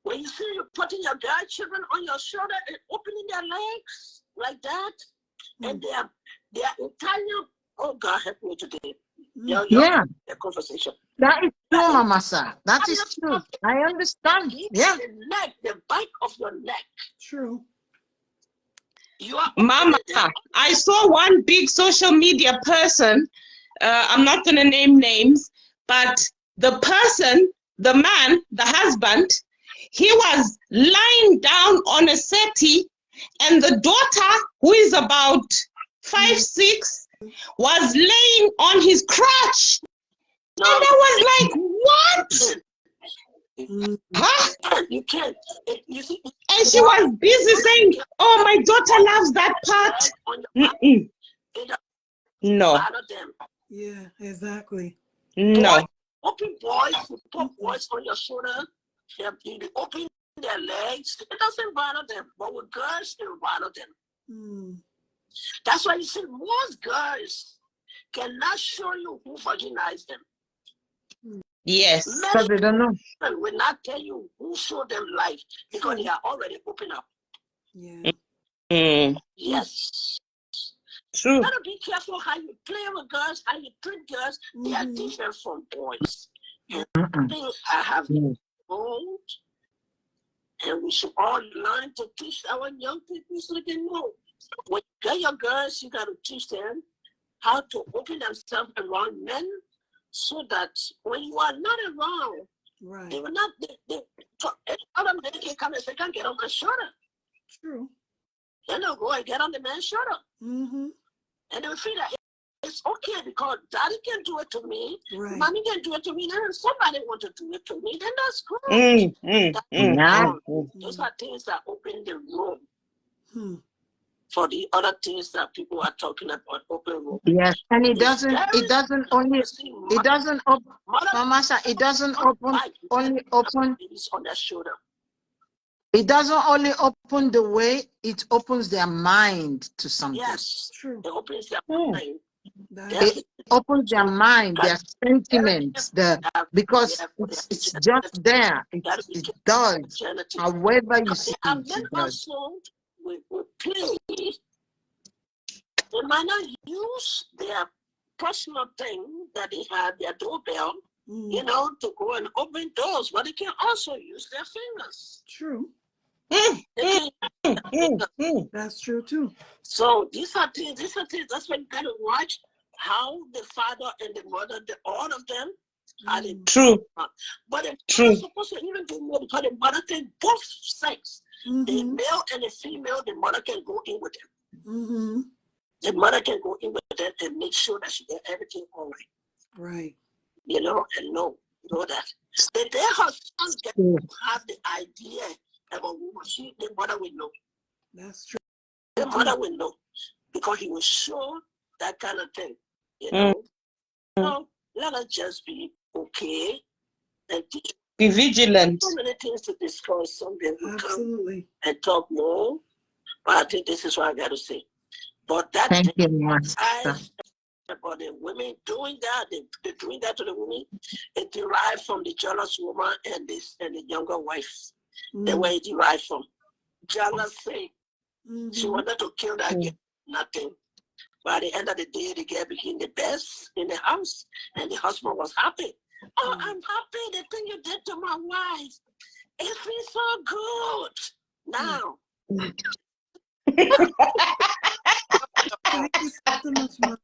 When you see you putting your children on your shoulder and opening their legs like that, and their entire, oh God help me today. Their conversation. That is true, Mama, sir. That is true. I understand. Yeah. The neck, the back of your neck. True. Mama, I saw one big social media person. I'm not going to name names, but the person, the man, the husband, he was lying down on a settee, and the daughter, who is about 5, 6, was laying on his crotch. And I was like, what? Huh? You can't. You see, and she was busy saying, oh, my daughter loves that part. No. Yeah, exactly. No. Open boys, you put boys on your shoulder, you open their legs. It doesn't bother them. But with girls, it will bother them. That's why you see most girls cannot show you who vaginized them. Yes. Because they don't know. Will not tell you who will show them life because they are already open up. Yeah. Yes. True. You gotta be careful how you play with girls, how you treat girls. They are different from boys. And things I have told, and we should all learn to teach our young people so they can know. When you get your girls, you gotta teach them how to open themselves around men so that when you are not around, they will not, other men can come and say, "Can't get on my shoulder." True. Then they'll go and get on the man's shoulder. And they'll feel that it's okay because daddy can do it to me, mommy can do it to me, then if somebody want to do it to me, then that's good. Those are things that open the room for the other things that people are talking about, open room. Yes, and it doesn't open, Mama Sa, it doesn't only open. On their shoulder. It doesn't only open the way, it opens their mind to something. Yes, true. It opens their mind. It opens their mind, their sentiments, because it's just there. It does. However you see And it, then it does. also, we play, they might not use their personal thing that they have, their doorbell, you know, to go and open doors, but they can also use their fingers. True. That's true too. So these are things, that's why you gotta watch how the father and the mother, all of them, are they True. But they're not supposed to even do more because the mother can both sex. The male and the female, the mother can go in with them. The mother can go in with them and make sure that she get everything all right. Right. You know, and know that. The day her son get have the idea of a woman, the mother will know. That's true. The mother will know because he will show that kind of thing. You know, so let us just be okay and be vigilant. So many things to discuss. Some people Absolutely. come and talk more, but I think this is what I got to say. But that Thank you, about the women doing that, they're doing that to the women, it derived from the jealous woman and the younger wife. The way it derived from jealousy. She wanted to kill that girl, nothing. By the end of the day, the girl became the best in the house, and the husband was happy. Oh, I'm happy the thing you did to my wife. It feels so good. Now. Thank you so much, Mom.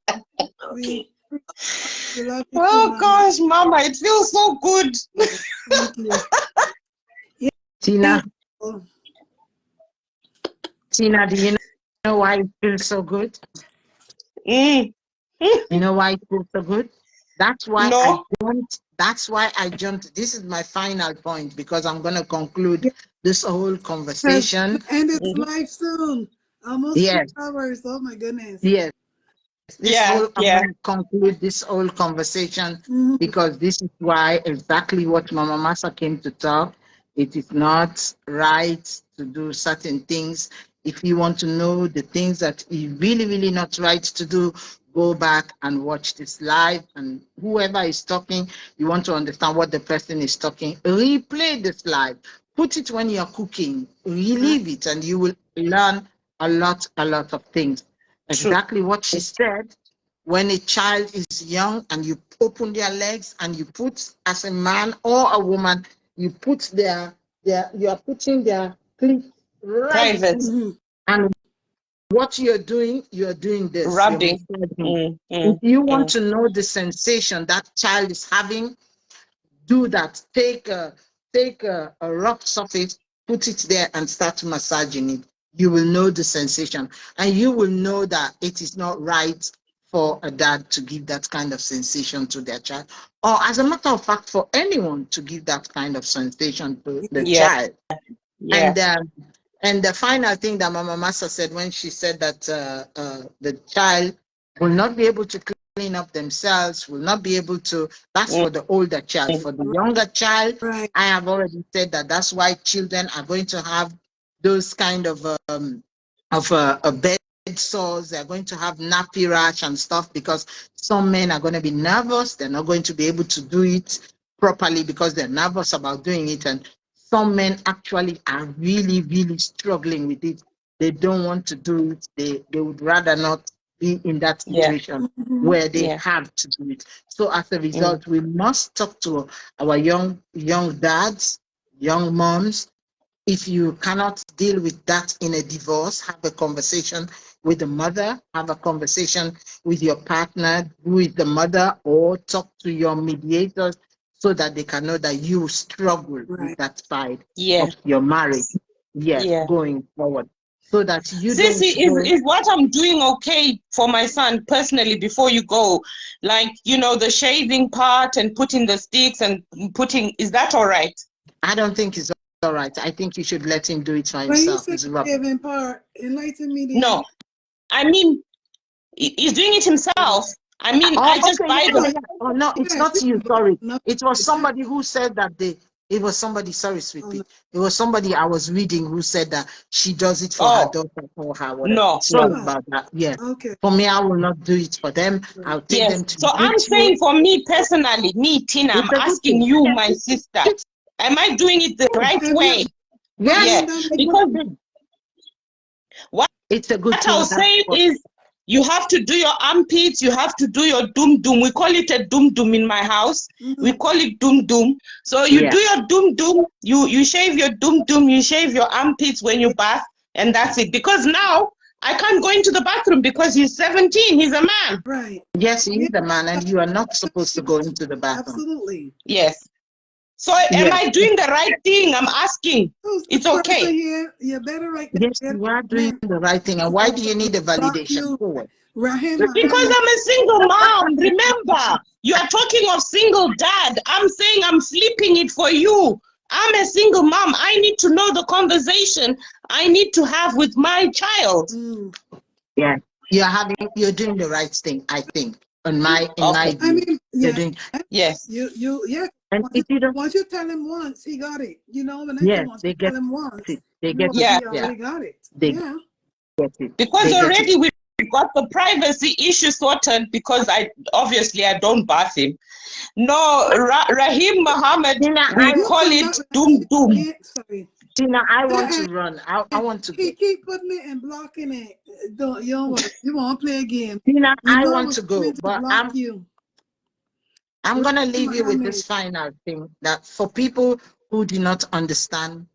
Okay. We love you Oh too, gosh, Mama, it feels so good. Thank you. Yeah. Tina, Tina, do you know why it feels so good? You know why it feels so good? That's why I jumped. This is my final point because I'm going to conclude this whole conversation. And it's live soon. Almost 2 hours. Oh my goodness. Yes. I'm going to conclude this whole conversation because this is why exactly what Mama Masa came to talk. It is not right to do certain things. If you want to know the things that is really, really not right to do, go back and watch this live. And whoever is talking, you want to understand what the person is talking, replay this live. Put it when you're cooking, relive it, and you will learn a lot of things. Exactly what she said. When a child is young and you open their legs and you put, as a man or a woman, you put you are putting their clit right. Private. And what you're doing this. Rubbing. If you want to know the sensation that child is having, do that. Take a rough surface, put it there and start massaging it. You will know the sensation, and you will know that it is not right for a dad to give that kind of sensation to their child, or as a matter of fact, for anyone to give that kind of sensation to the child. And the final thing that Mama Masa said when she said that the child will not be able to clean up themselves, will not be able to, that's for the older child. For the younger child, I have already said that that's why children are going to have those kind of bed sores, they're going to have nappy rash and stuff, because some men are going to be nervous, they're not going to be able to do it properly because they're nervous about doing it, and some men actually are really, really struggling with it. They don't want to do it. They would rather not be in that Yeah. situation where they Yeah. have to do it. So as a result, we must talk to our young dads, young moms. If you cannot deal with that in a divorce, have a conversation with the mother, have a conversation with your partner who is the mother, or talk to your mediators so that they can know that you struggle with Right. that side Yeah. of your marriage, Yeah. going forward, so that you don't Sissy, go. is what I'm doing okay for my son personally before you go? Like, you know, the shaving part and putting the sticks and putting, is that all right? I don't think it's all right. I think you should let him do it for When you himself. say It's rubbish. shaving part, enlighten me there. No, I mean, he's doing it himself. I mean, Oh, I just okay, buy yeah, the, yeah, yeah. Oh, no, it's Yes, not you you. can buy Sorry, enough it was for that. somebody who said that it was somebody. Sorry, sweet Oh, pea. no. It was somebody I was reading who said that she does it for her oh, daughter, for her whatever. no, Sorry no. Ah, about that. Yeah, okay. for me, I will not do it for them. Right. I'll take Yes. them to So I'm ritual. saying for me personally, me, Tina, I'm It's a good asking thing. you, my sister, It's am I doing it the right Have you, way? but yes, Yeah. Linda, it's a good Because thing. what It's a good I'll thing. That's say what. is you have to do your armpits, you have to do your doom doom. We call it a doom doom in my house. We call it doom doom. So you Yeah. do your doom doom, you shave your doom doom, you shave your armpits when you bath, and that's it. Because now I can't go into the bathroom because he's 17, he's a man. right. Yes, he Yeah, is a man, and you are not supposed to go into the bathroom. absolutely. Yes. So am Yes. I doing the right thing? I'm asking. Who's this It's person okay. here? You better write that. Yes, Get you are doing man. the right thing. And why do you need a Block validation you, for it? Rahim Because Mohammed. I'm a single mom. Remember, you are talking of single dad. I'm saying I'm flipping it for you. I'm a single mom. I need to know the conversation I need to have with my child. Mm. Yeah, you're doing the right thing, I think. In my Okay. I view, mean, you're yeah, doing. Yes. yeah. And if you don't, Once you tell him once, he got it. You know, when I say yes, once you they tell get him once, it. They you get already, it. Yeah. he Yeah, already got it. they Yeah. get it. Because They get it. already we've got the privacy issue sorted because I don't bath him. No, Rahim Mohammed, Tina, we You call it cannot doom doom. sorry. I want to run. I want to He go. keep putting it and blocking it. Don't you don't want you want to play a game? Tina, You I know I want was to go, coming to but block you. I'm Rahim gonna leave you with this Mohammed. final thing that for people who do not understand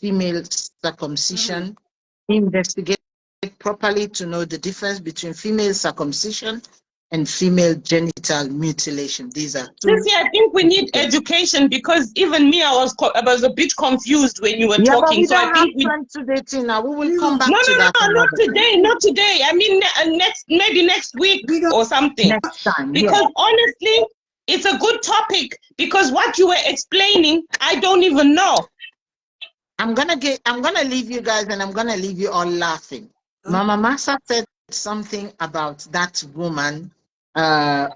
female Uh-huh. circumcision, investigate properly to know the difference between female circumcision and female genital mutilation. These are two. Sissy, I think we need education because even me, I was a bit confused when you were Yeah, but talking. we So I don't have think we. time today, Tina. We will We come gonna back to that Not another time. today, not today. I mean, maybe next week we gonna or something. Next time, yeah. Because honestly, it's a good topic because what you were explaining, I don't even know. I'm gonna leave you guys and I'm gonna leave you all laughing. uh, Mama Masa said something about that woman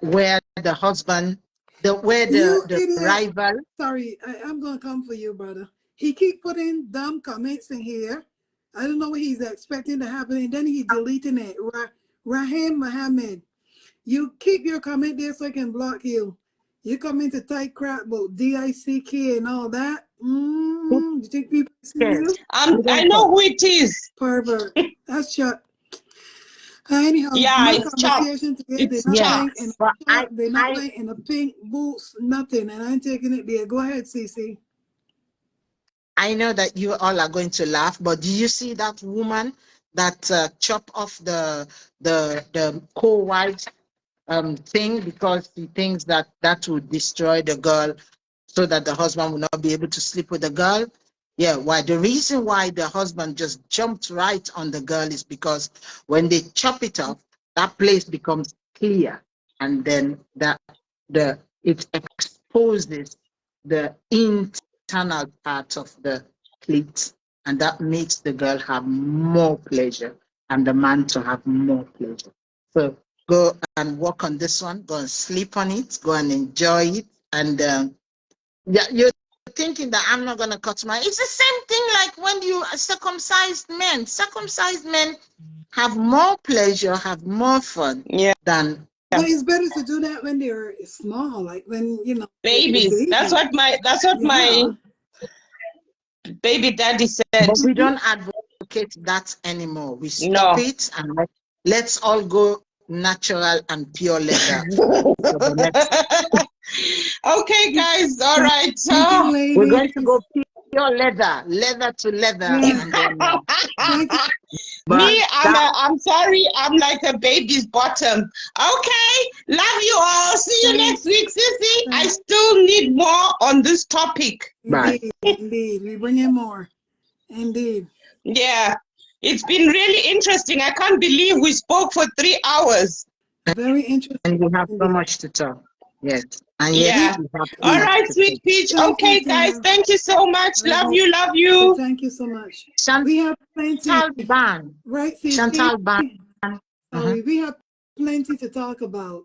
where the husband where you the idiot. rival. Sorry, I'm gonna come for you, brother. He keep putting dumb comments in here. I don't know what he's expecting to happen, and then he deleting it. Rahim Mohammed, you keep your comment there so I can block you. You come into tight crap about DICK and all that. Who You think people see cares? you? We I don't know care. who it is. Pervert. That's shut. Anyhow, Yeah, my it's chopped. conversation today, they're It's not Yeah, playing chopped. in a but short, they're not playing in a pink boots, nothing, and I'm taking it there. Go ahead, Cece. I know that you all are going to laugh, but do you see that woman that chop off the co-wife thing because he thinks that that would destroy the girl so that the husband will not be able to sleep with the girl? Yeah, why? The reason why the husband just jumped right on the girl is because when they chop it off, that place becomes clear, and then it exposes the internal part of the clit, and that makes the girl have more pleasure and the man to have more pleasure. So go and work on this one. Go and sleep on it. Go and enjoy it. And yeah, you're thinking that I'm not gonna cut my. It's the same thing like when you circumcised men. Circumcised men have more pleasure, have more fun Yeah. than. But it's better to do that when they're small, like when, they're Babies. babies. That's what my Yeah. baby daddy said, But we don't advocate that anymore. We stop no. it and let's all go natural and pure leather for the next. Okay, guys. All right. Thank you, So, We're going to ladies. go pure leather, leather to leather, Yeah. and then. Thank you. But me, that I'm sorry. I'm like a baby's bottom. Okay. Love you all. See you next Thanks. week, Sissy. I Thanks. still need more on this topic. bye. Indeed, indeed. We bring in more. Indeed. Yeah. It's been really interesting. I can't believe we spoke for 3 hours. Very interesting. And we have so Indeed. much to talk. Yes, and yet We, Yeah. we have so All we much right, to sweet talk. peach. thank you, Okay, guys. Tina. Thank you so much. I Love hope. you. Love you. Thank you so much. Chantal We have plenty, Ban. right, CC? Chantal Ban. Sorry, we have plenty to talk about.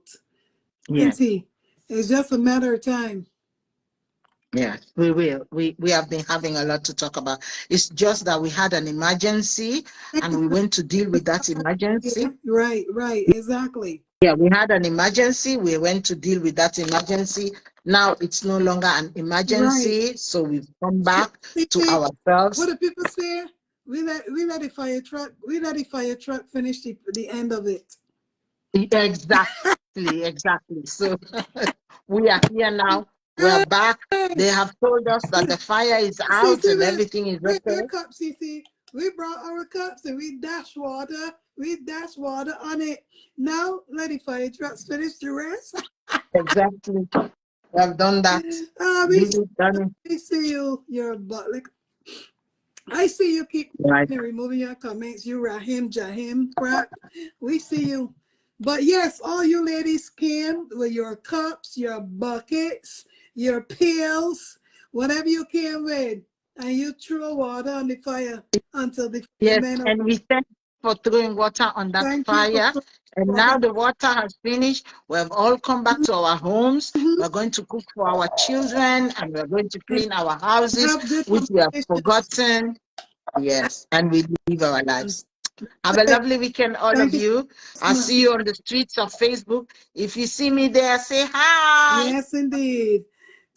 Yes. Plenty. It's just a matter of time. Yes, we will. We have been having a lot to talk about. It's just that we had an emergency and we went to deal with that emergency. Yeah, right, exactly. Yeah, we had an emergency. We went to deal with that emergency. Now it's no longer an emergency, so we've come back to CC, ourselves. what do people say? We let the fire truck. We let the fire truck finish the end of it. Exactly. So we are here now. We're back. They have told us that the fire is out and everything is Where's okay. your cup, CC? We brought our cups and we dash water. We dash water on it. Now let the fire trucks finish the rest. Exactly. We have done that. Really done it. We see you. You're but like I see you keep Right. removing your comments. You Rahim Jahim crack. We see you. But yes, all you ladies came with your cups, your buckets, your pails, whatever you came with, and you threw water on the fire until the Yes, firemen. and we thank you for throwing water on that Thank you for fire. throwing And water. now the water has finished. We have all come back to our homes. We're going to cook for our children and we're going to clean our houses, Have good which we have conversation. forgotten. Yes, and we live our lives. Have a lovely weekend, all Thank of you you. so I'll much. see you on the streets of Facebook. If you see me there, say hi. Yes, indeed.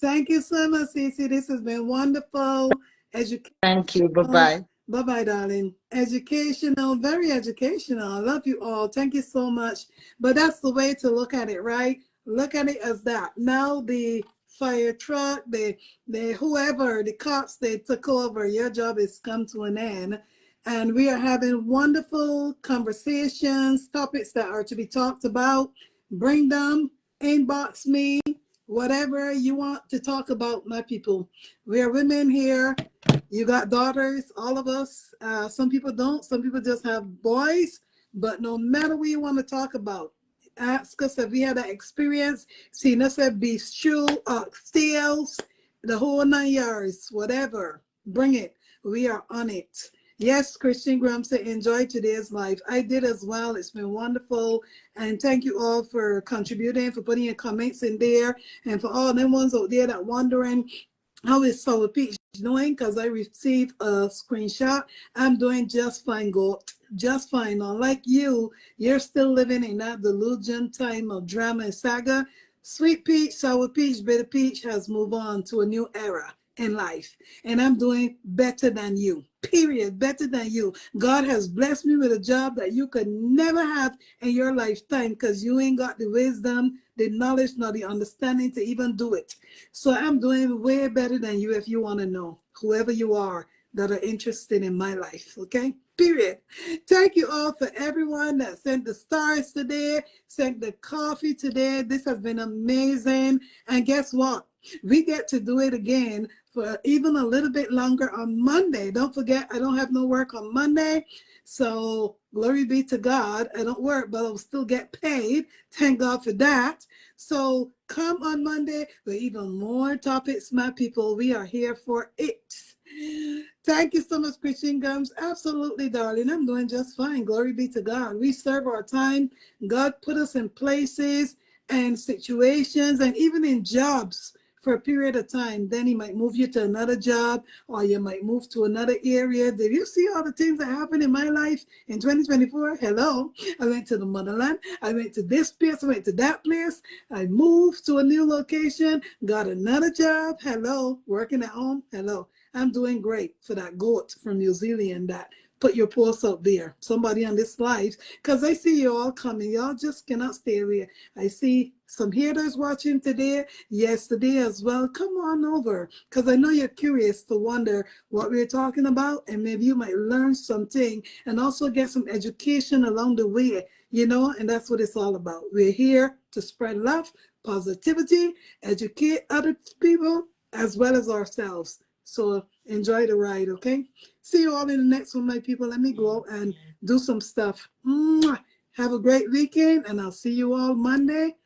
Thank you so much, Cece. This has been wonderful. Educational. Thank you. Bye-bye. Bye-bye, darling. Educational, very educational. I love you all. Thank you so much. But that's the way to look at it, right? Look at it as that. Now the fire truck, the whoever, the cops, they took over. Your job has come to an end. And we are having wonderful conversations, topics that are to be talked about. Bring them, inbox me, whatever you want to talk about, my people. We are women here. You got daughters, all of us. Some people don't. Some people just have boys. But no matter what you want to talk about, ask us if we had that experience. See, us said beef stew, oxtails, the whole 9 yards, whatever. Bring it. We are on it. Yes, Christian Graham said, enjoy today's life. I did as well. It's been wonderful. And thank you all for contributing, for putting your comments in there. And for all them ones out there that wondering, how is Sour Peach doing? Because I received a screenshot. I'm doing just fine, Goat. Just fine. Unlike you, you're still living in that delusion time of drama and saga. Sweet Peach, Sour Peach, Bitter Peach has moved on to a new era in life. And I'm doing better than you. Period. Better than you. God has blessed me with a job that you could never have in your lifetime because you ain't got the wisdom, the knowledge, nor the understanding to even do it. So I'm doing way better than you if you want to know, whoever you are that are interested in my life, okay? Period. Thank you all for everyone that sent the stars today, sent the coffee today. This has been amazing. And guess what? We get to do it again for even a little bit longer on Monday. Don't forget, I don't have no work on Monday. So glory be to God. I don't work, but I'll still get paid. Thank God for that. So come on Monday with even more topics, my people. We are here for it. Thank you so much, Christian Gums. Absolutely, darling. I'm doing just fine. Glory be to God. We serve our time. God put us in places and situations and even in jobs for a period of time. Then he might move you to another job or you might move to another area. Did you see all the things that happened in my life in 2024? Hello. I went to the motherland. I went to this place. I went to that place. I moved to a new location, got another job. Hello. Working at home. Hello. I'm doing great for that goat from New Zealand that put your post out there. Somebody on this live, because I see you all coming. Y'all just cannot stay away. I see some haters watching today, yesterday as well. Come on over, because I know you're curious to wonder what we're talking about, and maybe you might learn something and also get some education along the way, you know, and that's what it's all about. We're here to spread love, positivity, educate other people as well as ourselves. So enjoy the ride, okay? See you all in the next one, my people. Let me go and do some stuff. Mwah. Have a great weekend, and I'll see you all Monday.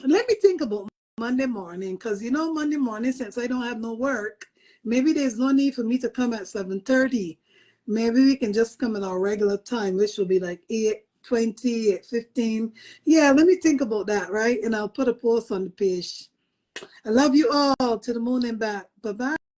Let me think about Monday morning, because you know Monday morning, since I don't have no work, maybe there's no need for me to come at 7:30. Maybe we can just come at our regular time, which will be like 8:20, 8:15. Yeah, let me think about that, right? And I'll put a post on the page. I love you all to the moon and back. Bye-bye.